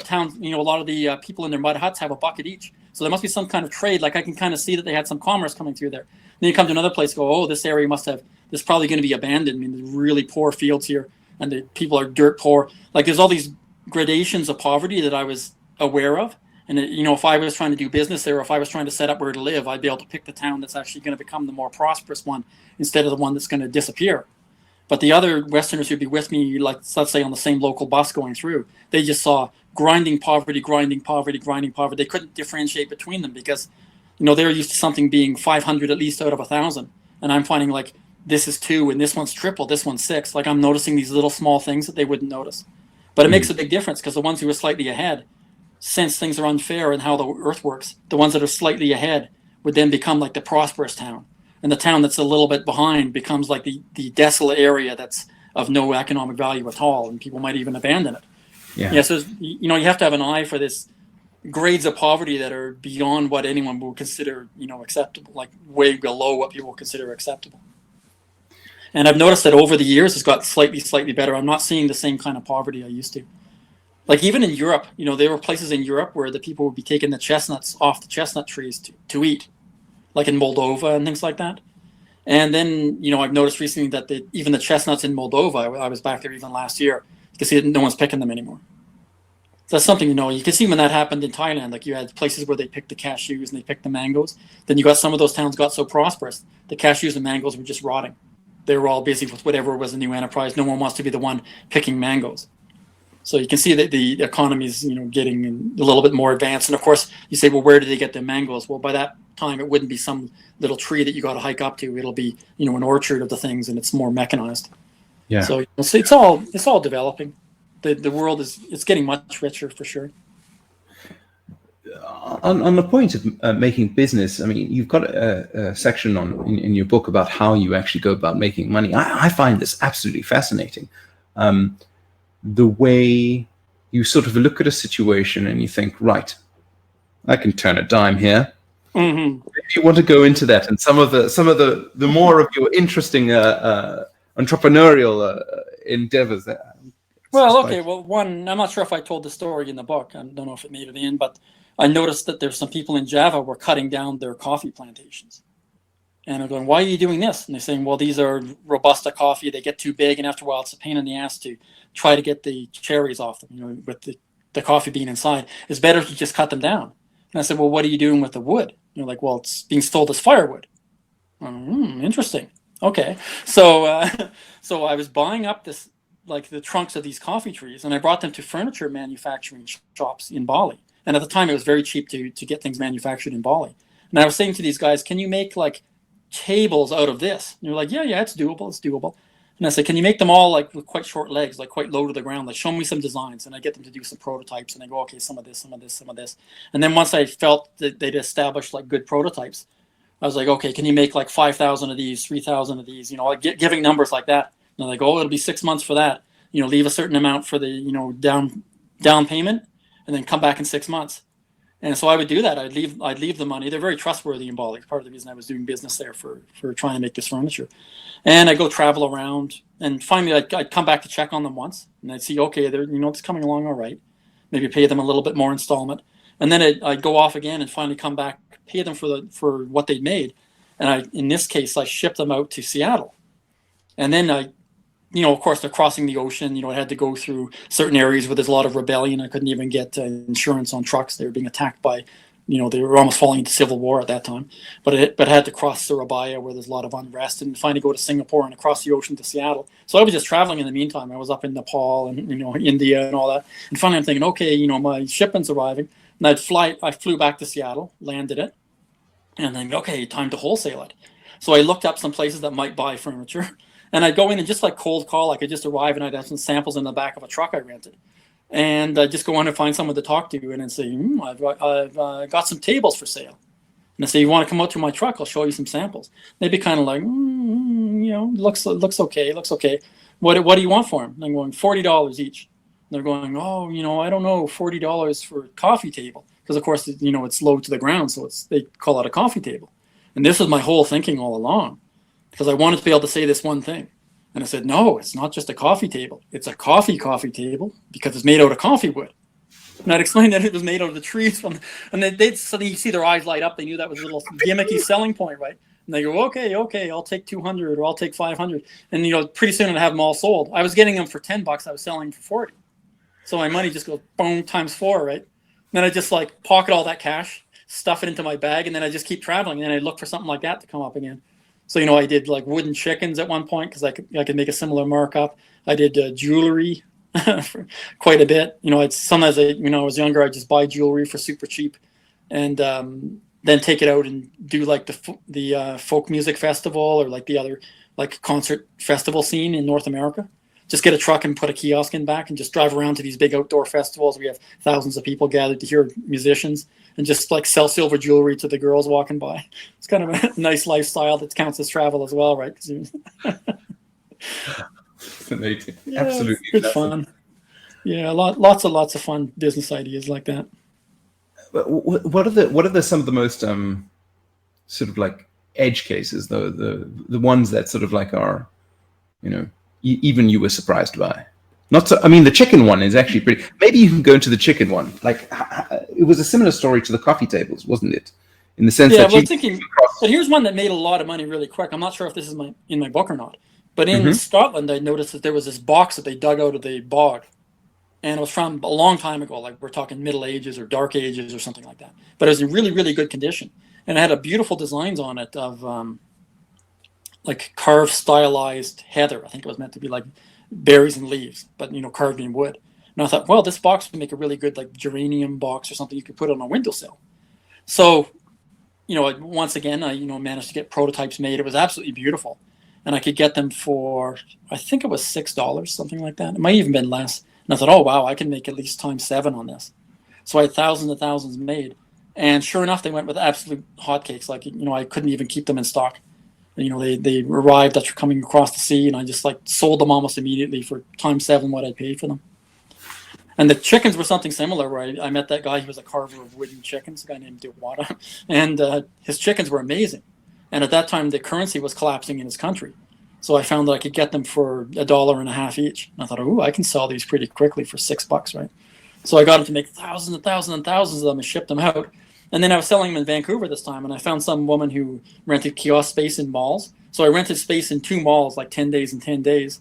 towns, a lot of the people in their mud huts have a bucket each. So there must be some kind of trade. Like I can kind of see that they had some commerce coming through there. Then you come to another place, go, oh, this area this probably going to be abandoned. I mean, there's really poor fields here, and the people are dirt poor. Like there's all these gradations of poverty that I was aware of. And if I was trying to do business there, or if I was trying to set up where to live, I'd be able to pick the town that's actually going to become the more prosperous one instead of the one that's going to disappear. But the other Westerners who'd be with me, like let's say on the same local bus going through, they just saw grinding poverty. They couldn't differentiate between them because, they're used to something being 500 at least out of 1,000. And I'm finding like this is 2 and this one's triple, this one's 6. Like I'm noticing these little small things that they wouldn't notice. But it makes a big difference because the ones who are slightly ahead, since things are unfair and how the earth works, the ones that are slightly ahead would then become like the prosperous town. And the town that's a little bit behind becomes like the desolate area that's of no economic value at all, and people might even abandon it. Yeah. So you have to have an eye for this grades of poverty that are beyond what anyone would consider acceptable, like way below what people consider acceptable. And I've noticed that over the years it's got slightly better. I'm not seeing the same kind of poverty I used to. Like even in Europe, there were places in Europe where the people would be taking the chestnuts off the chestnut trees to eat, like in Moldova and things like that. And then, I've noticed recently that even the chestnuts in Moldova, I was back there even last year, you can see that no one's picking them anymore. So that's something, you can see when that happened in Thailand, like you had places where they picked the cashews and they picked the mangoes. Then you got some of those towns got so prosperous, the cashews and mangoes were just rotting. They were all busy with whatever was a new enterprise. No one wants to be the one picking mangoes. So you can see that the economy is, getting a little bit more advanced. And of course, you say, well, where did they get the mangoes? Well, by that time, it wouldn't be some little tree that you got to hike up to. It'll be, an orchard of the things, and it's more mechanized. Yeah. So it's all developing. The world it's getting much richer for sure. On the point of making business, I mean, you've got a section in your book about how you actually go about making money. I find this absolutely fascinating. The way you sort of look at a situation and you think, right, I can turn a dime here. Mm-hmm. If you want to go into that and some of the more of your interesting entrepreneurial endeavors there. Well, okay. Well, one, I'm not sure if I told the story in the book. I don't know if it made it in, but I noticed that there's some people in Java were cutting down their coffee plantations. And I'm going, why are you doing this? And they're saying, well, these are Robusta coffee. They get too big, and after a while, it's a pain in the ass to try to get the cherries off them, with the coffee bean inside. It's better if you just cut them down. And I said, well, what are you doing with the wood? And they're like, well, it's being sold as firewood. Interesting. Okay. So, so I was buying up this, like the trunks of these coffee trees, and I brought them to furniture manufacturing shops in Bali. And at the time, it was very cheap to get things manufactured in Bali. And I was saying to these guys, can you make like tables out of this? And they're like, yeah, it's doable. It's doable. And I said, can you make them all like with quite short legs, like quite low to the ground? Like, show me some designs. And I get them to do some prototypes, and I go, okay, some of this, some of this, some of this. And then once I felt that they'd established like good prototypes, I was like, okay, can you make like 5,000 of these, 3,000 of these? Giving numbers like that. And they're like, oh, it'll be 6 months for that. Leave a certain amount for the down payment, and then come back in 6 months. And so I would do that. I'd leave the money. They're very trustworthy in Bali. Part of the reason I was doing business there for trying to make this furniture. And I go travel around, and finally I'd come back to check on them once, and I'd see, okay, they're it's coming along all right. Maybe pay them a little bit more installment, and then I'd go off again and finally come back, pay them for what they'd made, and in this case I shipped them out to Seattle, and then of course they're crossing the ocean. I had to go through certain areas where there's a lot of rebellion. I couldn't even get insurance on trucks. They were being attacked by, they were almost falling into civil war at that time. But I had to cross Surabaya, where there's a lot of unrest, and finally go to Singapore and across the ocean to Seattle. So I was just traveling in the meantime. I was up in Nepal and India and all that. And finally I'm thinking, okay, my shipment's arriving, and I flew back to Seattle, landed it, and then okay, time to wholesale it. So I looked up some places that might buy furniture. And I'd go in and just like cold call. I could just arrive and I'd have some samples in the back of a truck I rented. And I'd just go on and find someone to talk to and then say, I've got some tables for sale. And I say, you want to come out to my truck? I'll show you some samples. They'd be kind of like, looks okay. What do you want for them? And I'm going, $40 each. And they're going, oh, I don't know, $40 for a coffee table. Because of course, it's low to the ground. So they call it a coffee table. And this was my whole thinking all along. Because I wanted to be able to say this one thing. And I said, no, it's not just a coffee table. It's a coffee table because it's made out of coffee wood. And I'd explained that it was made out of the trees. And they'd suddenly, you see their eyes light up. They knew that was a little gimmicky selling point, right? And they go, okay, I'll take 200 or I'll take 500. And, pretty soon I'd have them all sold. I was getting them for $10. I was selling them for 40. So my money just goes, boom, times 4, right? And then I just like pocket all that cash, stuff it into my bag, and then I just keep traveling. And then I look for something like that to come up again. So, I did like wooden chickens at one point because I could make a similar markup. I did jewelry for quite a bit. Sometimes when I was younger, I'd just buy jewelry for super cheap, and then take it out and do like the folk music festival or like the other like concert festival scene in North America. Just get a truck and put a kiosk in back and just drive around to these big outdoor festivals. We have thousands of people gathered to hear musicians, and just like sell silver jewelry to the girls walking by. It's kind of a nice lifestyle that counts as travel as well, right? Fascinating. Yeah, absolutely good fun. Yeah, lots of fun business ideas like that. What are some of the most sort of like edge cases, the ones that sort of like are, even you were surprised by? Not so. I mean, the chicken one is actually pretty. Maybe you can go into the chicken one. Like, it was a similar story to the coffee tables, wasn't it? In the sense that but here's one that made a lot of money really quick. I'm not sure if this is in my book or not. But in Scotland, I noticed that there was this box that they dug out of the bog, and it was from a long time ago. Like we're talking Middle Ages or Dark Ages or something like that. But it was in really, really good condition, and it had a beautiful designs on it of like carved, stylized heather. I think it was meant to be like berries and leaves, but carved in wood. And I thought, well, this box would make a really good like geranium box or something you could put on a windowsill. So, once again, I managed to get prototypes made. It was absolutely beautiful, and I could get them for, I think it was $6, something like that. It might even been less. And I thought, oh wow, I can make at least times 7 on this. So I had thousands and thousands made, and sure enough, they went with absolute hotcakes. Like I couldn't even keep them in stock. They arrived after coming across the sea, and I just like sold them almost immediately for times 7 what I paid for them. And the chickens were something similar, where I met that guy who was a carver of wooden chickens, a guy named Dewata, and his chickens were amazing. And at that time, the currency was collapsing in his country. So I found that I could get them for $1.50 each. And I thought, I can sell these pretty quickly for $6, right? So I got him to make thousands and thousands and thousands of them and ship them out. And then I was selling them in Vancouver this time, and I found some woman who rented kiosk space in malls. So I rented space in 2 malls, like 10 days and 10 days.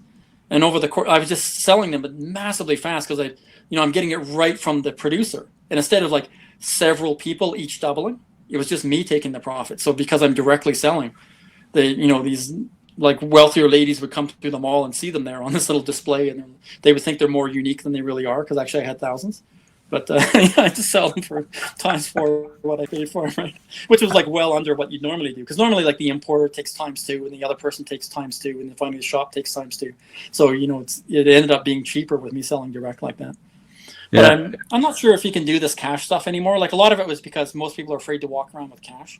And over the course, I was just selling them, but massively fast because I'm getting it right from the producer. And instead of like several people each doubling. It was just me taking the profit. So because I'm directly selling, these like wealthier ladies would come to the mall and see them there on this little display, and they would think they're more unique than they really are, because actually I had thousands. But I just sell them for times 4 what I paid for them, right? Which was like well under what you'd normally do, because normally like the importer takes times 2, and the other person takes times 2, and then finally the shop takes times 2. So it ended up being cheaper with me selling direct like that. Yeah. But I'm not sure if you can do this cash stuff anymore. Like a lot of it was because most people are afraid to walk around with cash.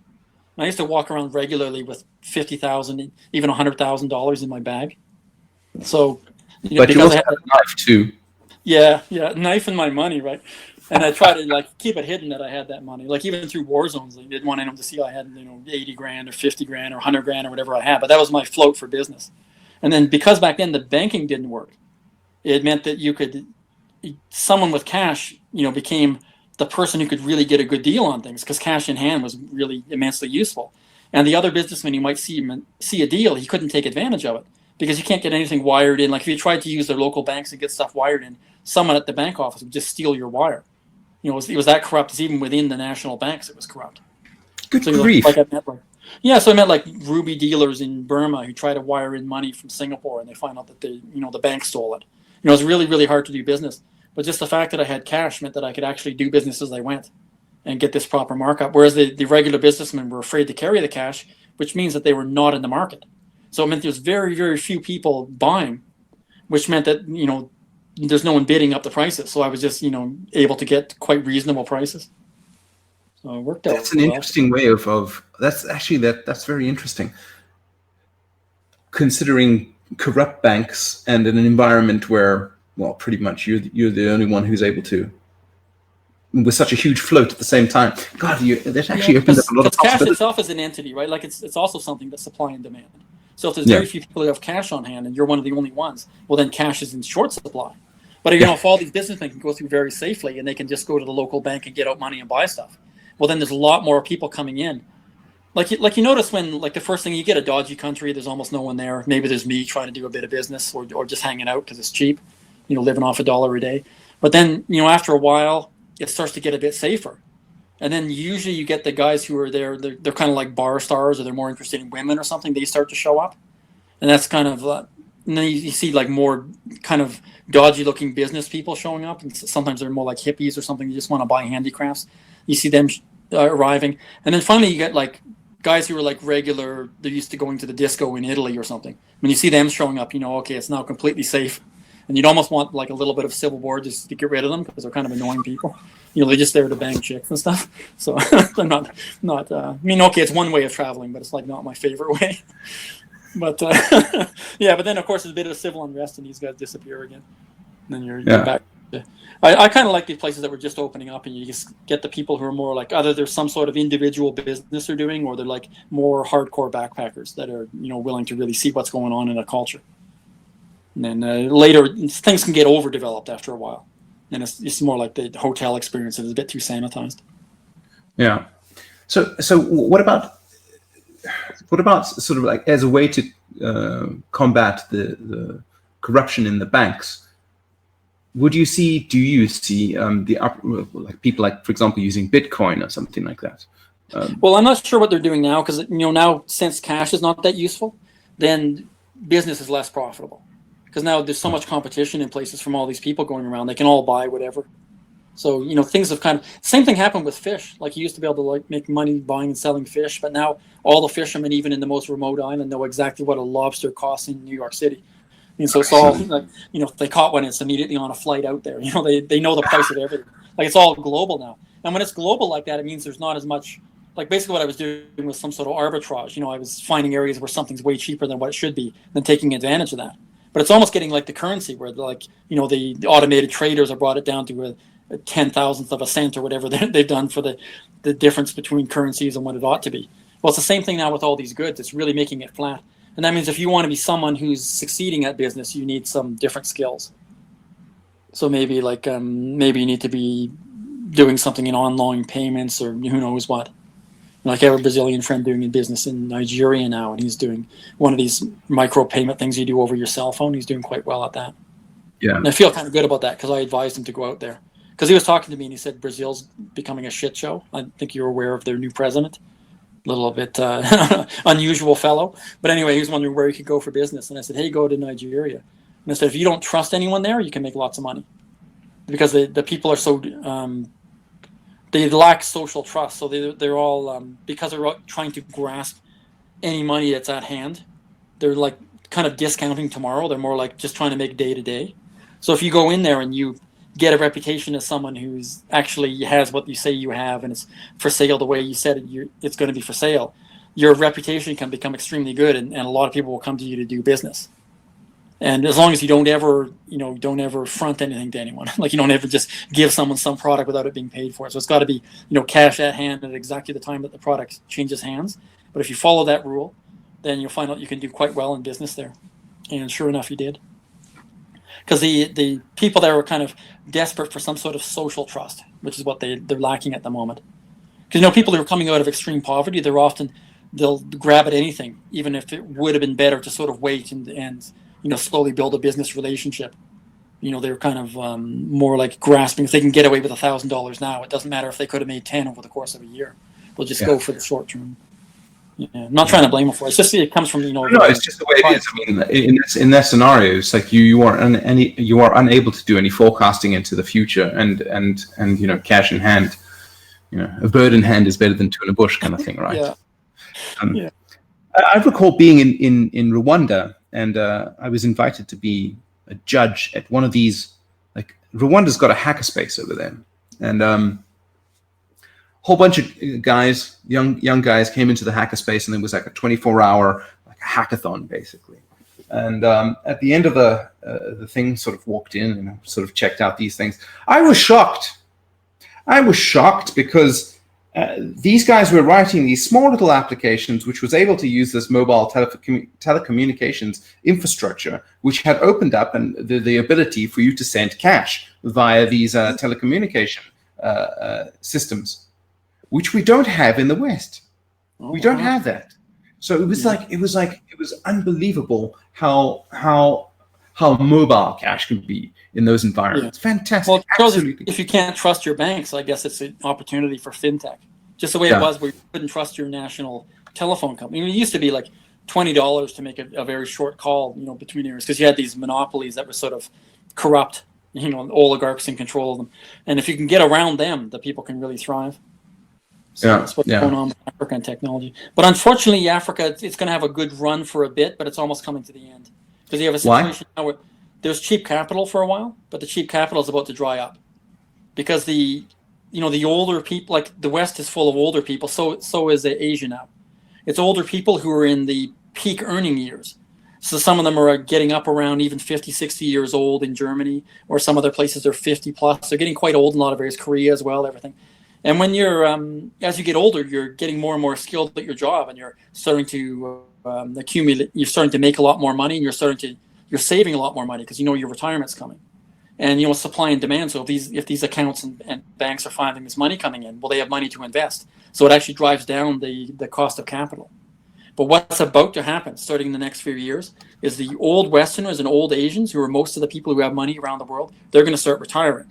And I used to walk around regularly with $50,000, even $100,000 in my bag. So, but you also have a knife too. Yeah, knife and my money, right? And I try to like keep it hidden that I had that money. Like even through war zones, I didn't want anyone to see I had 80 grand or 50 grand or 100 grand or whatever I had. But that was my float for business. And then because back then the banking didn't work, it meant that someone with cash, became the person who could really get a good deal on things, because cash in hand was really immensely useful. And the other businessman you might see a deal, he couldn't take advantage of it, because you can't get anything wired in. Like if you tried to use their local banks and get stuff wired in, someone at the bank office would just steal your wire. It was that corrupt. Even within the national banks, it was corrupt. Good grief. So I met like ruby dealers in Burma who try to wire in money from Singapore, and they find out that the bank stole it. It was really, really hard to do business. But just the fact that I had cash meant that I could actually do business as I went and get this proper markup. Whereas the regular businessmen were afraid to carry the cash, which means that they were not in the market. So it meant there's very, very few people buying, which meant that, there's no one bidding up the prices. So I was just, able to get quite reasonable prices. So it worked out. That's an interesting way of that's very interesting. Considering corrupt banks and in an environment where, well, pretty much you're the only one who's able to, with such a huge float at the same time. God, that actually opens up a lot of cash possibilities. itself is an entity, right? Like it's also something that's supply and demand. So if there's very few people who have cash on hand and you're one of the only ones, well, then cash is in short supply. But if all these businessmen can go through very safely and they can just go to the local bank and get out money and buy stuff, well, then there's a lot more people coming in. Like you notice when, like, the first thing you get a dodgy country, there's almost no one there. Maybe there's me trying to do a bit of business or just hanging out because it's cheap, living off $1 a day. But then, after a while, it starts to get a bit safer. And then usually you get the guys who are there, they're kind of like bar stars, or they're more interested in women or something. They start to show up. And that's kind of, and then you see like more kind of dodgy looking business people showing up. And sometimes they're more like hippies or something. You just want to buy handicrafts. You see them arriving. And then finally you get like guys who are like regular, they're used to going to the disco in Italy or something. When you see them showing up, okay, it's now completely safe. And you'd almost want like a little bit of civil war just to get rid of them, because they're kind of annoying people. They're just there to bang chicks and stuff. So they're not. Okay, it's one way of traveling, but it's like not my favorite way. But but then of course there's a bit of civil unrest and these guys disappear again. And then you're back. I kind of like these places that were just opening up, and you just get the people who are more like, either there's some sort of individual business they're doing, or they're like more hardcore backpackers that are willing to really see what's going on in a culture. And then later things can get overdeveloped after a while, and it's more like the hotel experience is a bit too sanitized. Yeah. So what about sort of like as a way to combat the corruption in the banks? Do you see like people, like, for example, using Bitcoin or something like that? Well, I'm not sure what they're doing now, because now since cash is not that useful, then business is less profitable. Because now there's so much competition in places from all these people going around. They can all buy whatever. So, things have kind of, same thing happened with fish. Like, you used to be able to like make money buying and selling fish, but now all the fishermen, even in the most remote island, know exactly what a lobster costs in New York City. And so it's all like, if they caught one, it's immediately on a flight out there. They know the price of everything. Like, it's all global now. And when it's global like that, it means there's not as much, like, basically what I was doing was some sort of arbitrage. I was finding areas where something's way cheaper than what it should be, and then taking advantage of that. But it's almost getting like the currency, where the automated traders have brought it down to a 10,000th of a cent or whatever they've done for the difference between currencies and what it ought to be. Well, it's the same thing now with all these goods. It's really making it flat. And that means if you want to be someone who's succeeding at business, you need some different skills. So maybe you need to be doing something in online payments, or who knows what. Like, I have a Brazilian friend doing business in Nigeria now, and he's doing one of these micro payment things you do over your cell phone. He's doing quite well at that. Yeah. And I feel kind of good about that, because I advised him to go out there. because he was talking to me and he said Brazil's becoming a shit show. I think you're aware of their new president. A little bit unusual fellow. But anyway, he was wondering where he could go for business. And I said, hey, go to Nigeria. And I said, if you don't trust anyone there, you can make lots of money. Because the people are so, they lack social trust. So they're all, because they're trying to grasp any money that's at hand, they're like kind of discounting tomorrow. They're more like just trying to make day to day. So if you go in there and you get a reputation as someone who's actually has what you say you have and it's for sale the way you said it's going to be for sale, your reputation can become extremely good, and a lot of people will come to you to do business. And as long as you don't ever front anything to anyone, like you don't ever just give someone some product without it being paid for. So it's got to be, cash at hand at exactly the time that the product changes hands. But if you follow that rule, then you'll find out you can do quite well in business there. And sure enough, you did. Because the people there were kind of desperate for some sort of social trust, which is what they're lacking at the moment. Because people who are coming out of extreme poverty, they'll grab at anything, even if it would have been better to sort of wait and slowly build a business relationship. They're kind of more like grasping. If they can get away with $1,000 now, it doesn't matter if they could have made 10 over the course of a year. They'll just go for the short term. Yeah, I'm not trying to blame them for it. It's just it comes from No, it's just the way it is. I mean, in that scenario, it's like you are unable to do any forecasting into the future, and cash in hand, a bird in hand is better than two in a bush kind of thing, right? Yeah. I recall being in Rwanda, and I was invited to be a judge at one of these. Like Rwanda's got a hackerspace over there, and whole bunch of guys, young guys, came into the hackerspace, and it was like a 24-hour like a hackathon basically. And at the end of the thing, sort of walked in and sort of checked out these things. I was shocked because these guys were writing these small little applications, which was able to use this mobile telecommunications infrastructure, which had opened up and the ability for you to send cash via these telecommunication systems, which we don't have in the West. We don't have that. So it was unbelievable how mobile cash can be in those environments. Yeah. Fantastic. Well, if you can't trust your banks, I guess it's an opportunity for fintech. Just the way it was, where you couldn't trust your national telephone company. I mean, it used to be like $20 to make a very short call, between areas, because you had these monopolies that were sort of corrupt, oligarchs in control of them. And if you can get around them, the people can really thrive. So that's what's going on with Africa and technology. But unfortunately, Africa, it's going to have a good run for a bit, but it's almost coming to the end. Because you have a situation now where there's cheap capital for a while, but the cheap capital is about to dry up. Because the older people, like the West is full of older people, so is Asia now. It's older people who are in the peak earning years. So some of them are getting up around even 50, 60 years old in Germany, or some other places are 50 plus. They're getting quite old in a lot of areas, Korea as well, everything. And when you're, as you get older, you're getting more and more skilled at your job, and you're starting to accumulate. You're starting to make a lot more money, and you're saving a lot more money because your retirement's coming, and supply and demand. So if these accounts and banks are finding this money coming in, well, they have money to invest. So it actually drives down the cost of capital. But what's about to happen, starting in the next few years, is the old Westerners and old Asians, who are most of the people who have money around the world, they're going to start retiring.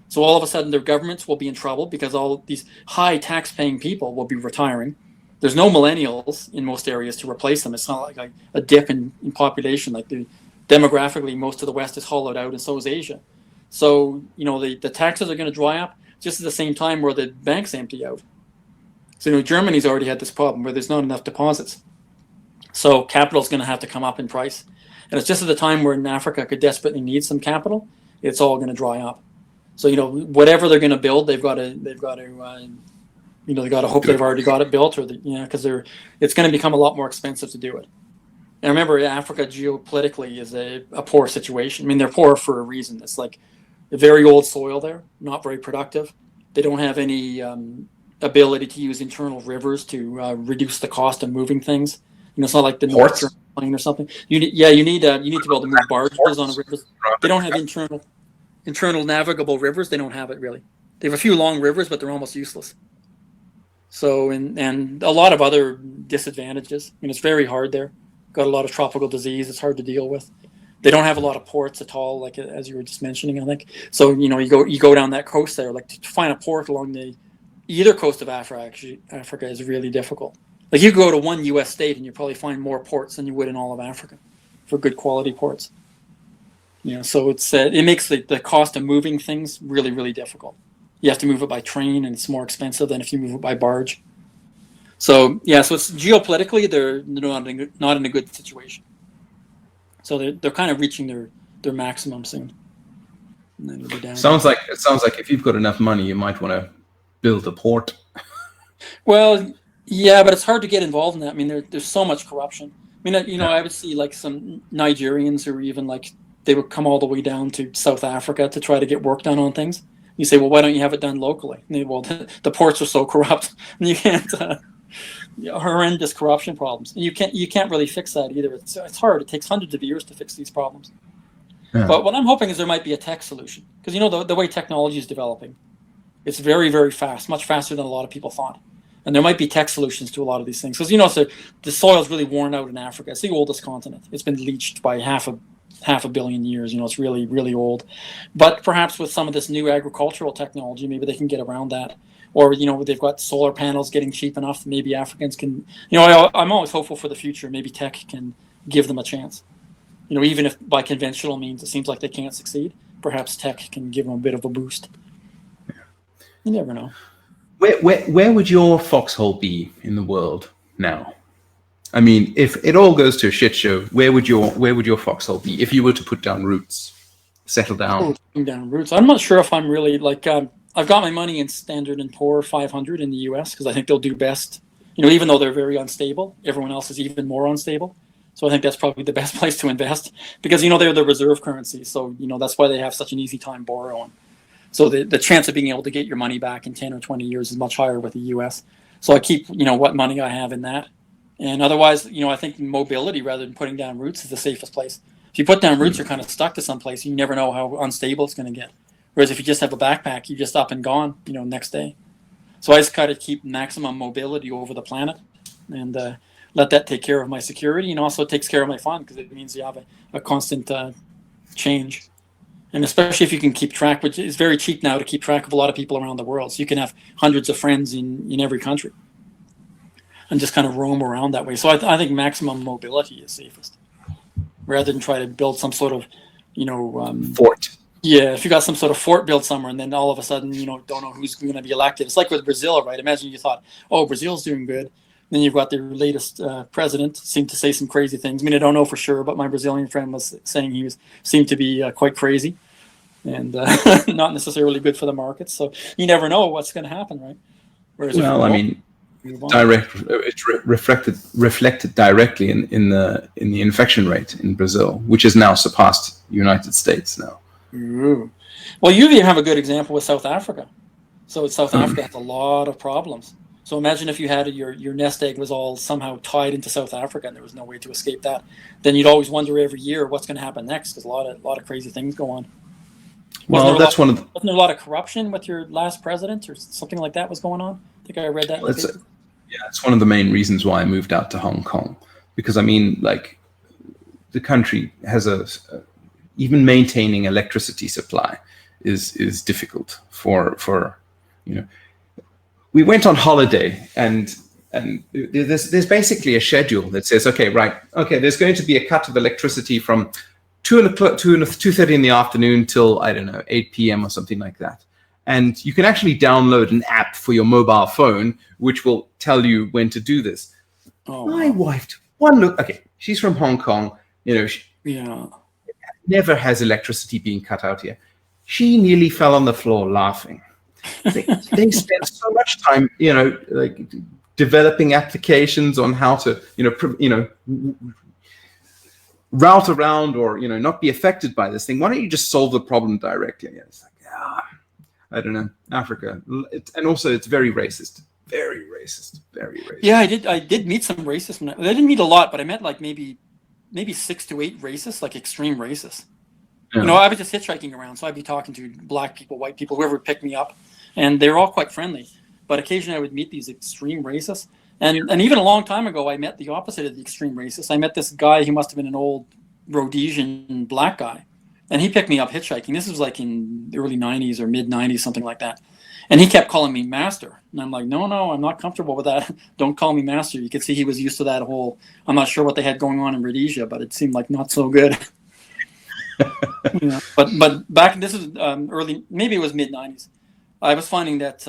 So all of a sudden, their governments will be in trouble because all these high tax-paying people will be retiring. There's no millennials in most areas to replace them. It's not like a dip in population. Like demographically, most of the West is hollowed out, and so is Asia. So the taxes are going to dry up just at the same time where the banks empty out. So Germany's already had this problem where there's not enough deposits. So capital is going to have to come up in price, and it's just at the time where in Africa could desperately need some capital. It's all going to dry up. So whatever they're going to build, they've got to hope they've already got it built, or because it's going to become a lot more expensive to do it. And remember, Africa geopolitically is a poor situation. I mean, they're poor for a reason. It's like a very old soil there, not very productive. They don't have any ability to use internal rivers to reduce the cost of moving things. It's not like the North German Plain or something. You need to be able to move barges on rivers. They don't have internal navigable rivers. They don't have it really. They have a few long rivers, but they're almost useless. So and a lot of other disadvantages. I mean, it's very hard there. Got a lot of tropical disease. It's hard to deal with. They don't have a lot of ports at all, like as you were just mentioning, I think. So, you go down that coast there, like to find a port along either coast of Africa is really difficult. Like you go to one U.S. state and you probably find more ports than you would in all of Africa for good quality ports. So it makes the cost of moving things really, really difficult. You have to move it by train, and it's more expensive than if you move it by barge. So so it's geopolitically they're not in a good situation. So they're kind of reaching their maximum soon. And then it'll be down. It sounds like if you've got enough money, you might want to build a port. Well, yeah, but it's hard to get involved in that. I mean, there's so much corruption. I mean, I would see like some Nigerians who are even like they would come all the way down to South Africa to try to get work done on things. You say, well, why don't you have it done locally? And the ports are so corrupt, and you can't. Horrendous corruption problems, and you can't really fix that either. It's hard. It takes hundreds of years to fix these problems. Yeah. But what I'm hoping is there might be a tech solution, because the way technology is developing, it's very, very fast, much faster than a lot of people thought. And there might be tech solutions to a lot of these things, because the soil's really worn out in Africa. It's the oldest continent. It's been bleached by half a billion years. It's really, really old. But perhaps with some of this new agricultural technology, maybe they can get around that. Or, they've got solar panels getting cheap enough. Maybe Africans can, I'm always hopeful for the future. Maybe tech can give them a chance. Even if by conventional means it seems like they can't succeed, perhaps tech can give them a bit of a boost. You never know. Where would your foxhole be in the world now? I mean, if it all goes to a shit show, where would your foxhole be if you were to put down roots, settle down? Putting down roots. I'm not sure if I'm really like. I've got my money in Standard & Poor 500 in the U.S. because I think they'll do best. Even though they're very unstable, everyone else is even more unstable. So I think that's probably the best place to invest because they're the reserve currency. So that's why they have such an easy time borrowing. So the chance of being able to get your money back in 10 or 20 years is much higher with the U.S. So I keep what money I have in that. And otherwise, I think mobility rather than putting down roots is the safest place. If you put down roots, you're kind of stuck to some place. You never know how unstable it's going to get. Whereas if you just have a backpack, you're just up and gone, next day. So I just kind of keep maximum mobility over the planet and let that take care of my security. And also it takes care of my fun because it means you have a constant change. And especially if you can keep track, which is very cheap now to keep track of a lot of people around the world. So you can have hundreds of friends in every country and just kind of roam around that way. So I think maximum mobility is safest rather than try to build some sort of, fort. Yeah, if you got some sort of fort built somewhere and then all of a sudden, don't know who's going to be elected. It's like with Brazil, right? Imagine you thought, oh, Brazil's doing good. Then you've got their latest president seemed to say some crazy things. I mean, I don't know for sure, but my Brazilian friend was saying he seemed to be quite crazy and not necessarily good for the markets. So you never know what's going to happen, right? Whereas it's reflected directly in the infection rate in Brazil, which has now surpassed the United States now. Ooh. Well, you even have a good example with South Africa. So South Africa has a lot of problems. So imagine if you had your nest egg was all somehow tied into South Africa and there was no way to escape that. Then you'd always wonder every year what's going to happen next because a lot of crazy things go on. Well, wasn't there a lot of corruption with your last president or something like that was going on? I think I read that. It's one of the main reasons why I moved out to Hong Kong because the country has even maintaining electricity supply is difficult for. We went on holiday and there's basically a schedule that says, okay, there's going to be a cut of electricity from 2:30 in the afternoon till, I don't know, 8 p.m. or something like that. And you can actually download an app for your mobile phone, which will tell you when to do this. Oh. My wife, one look, okay, she's from Hong Kong, never has electricity being cut out here. She nearly fell on the floor laughing. They spend so much time, developing applications on how to, route around or, not be affected by this thing. Why don't you just solve the problem directly? It's like, I don't know, Africa. And also it's very racist. Very racist. Very racist. Yeah, I did meet some racists. I didn't meet a lot, but I met like maybe 6 to 8 racists, like extreme racists. Yeah. I was just hitchhiking around, so I'd be talking to black people, white people, whoever would pick me up, and they were all quite friendly. But occasionally I would meet these extreme racists. And even a long time ago, I met the opposite of the extreme racists. I met this guy, he must have been an old Rhodesian black guy, and he picked me up hitchhiking. This was like in the early '90s or mid '90s, something like that. And he kept calling me master, and I'm like, no, I'm not comfortable with that. Don't call me master. You could see he was used to that whole. I'm not sure what they had going on in Rhodesia, but it seemed like not so good. But back, this is early, maybe it was mid '90s. I was finding that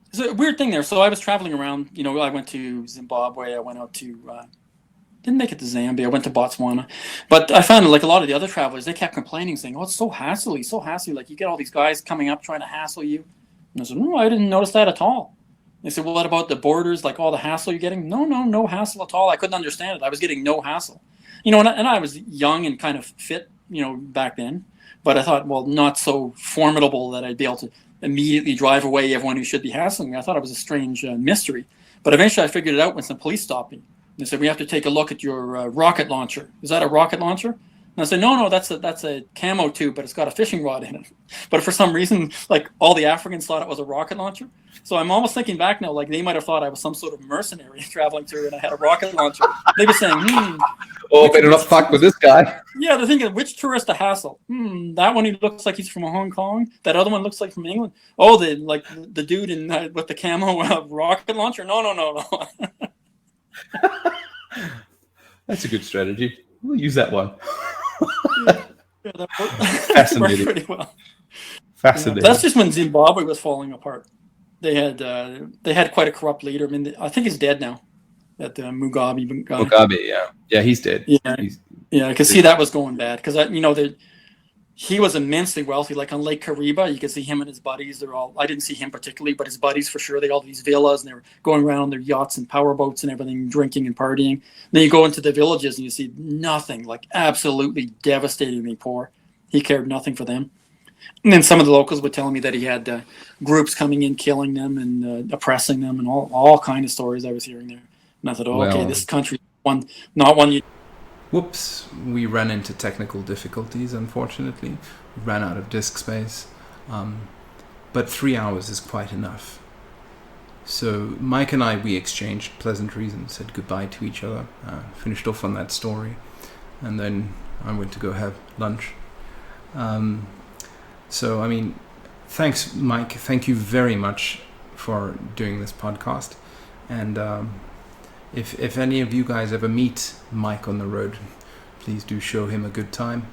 it's a weird thing there. So I was traveling around. I went to Zimbabwe. I went out to didn't make it to Zambia. I went to Botswana, but I found like a lot of the other travelers, they kept complaining, saying, "Oh, it's so hassly, so hassly. Like you get all these guys coming up trying to hassle you." And I said, "No, I didn't notice that at all." They said, "Well, what about the borders? Like all the hassle you're getting?" No hassle at all. I couldn't understand it. I was getting no hassle. And I was young and kind of fit, back then. But I thought, well, not so formidable that I'd be able to immediately drive away everyone who should be hassling me. I thought it was a strange mystery. But eventually I figured it out when some police stopped me. They said, "We have to take a look at your rocket launcher. Is that a rocket launcher?" And I said, no, that's a camo tube, but it's got a fishing rod in it. But for some reason, like all the Africans thought it was a rocket launcher. So I'm almost thinking back now, like they might have thought I was some sort of mercenary traveling through and I had a rocket launcher. They were saying, oh, better not fuck with this guy. Yeah, they're thinking, which tourist to hassle? That one, he looks like he's from Hong Kong. That other one looks like from England. Oh, the dude in with the camo rocket launcher? No. That's a good strategy. We'll use that one. Yeah, that worked. Fascinating. Worked pretty well. Fascinating. That's just when Zimbabwe was falling apart. They had quite a corrupt leader. I mean, I think he's dead now. That Mugabe guy. Mugabe, yeah, he's dead. Yeah, I could see that was going bad because he was immensely wealthy. Like on Lake Kariba, you could see him and his buddies. I didn't see him particularly, but his buddies for sure. They all these villas and they were going around on their yachts and powerboats and everything, drinking and partying. Then you go into the villages and you see nothing, like absolutely devastatingly poor. He cared nothing for them. And then some of the locals would tell me that he had groups coming in, killing them and oppressing them, and all kind of stories I was hearing there. And I thought, okay, this country not one you. Whoops, we ran into technical difficulties, unfortunately. We ran out of disk space. But 3 hours is quite enough. So Mike and I, we exchanged pleasantries and said goodbye to each other. Finished off on that story. And then I went to go have lunch. So, I mean, thanks, Mike. Thank you very much for doing this podcast. And if any of you guys ever meet Mike on the road, please do show him a good time.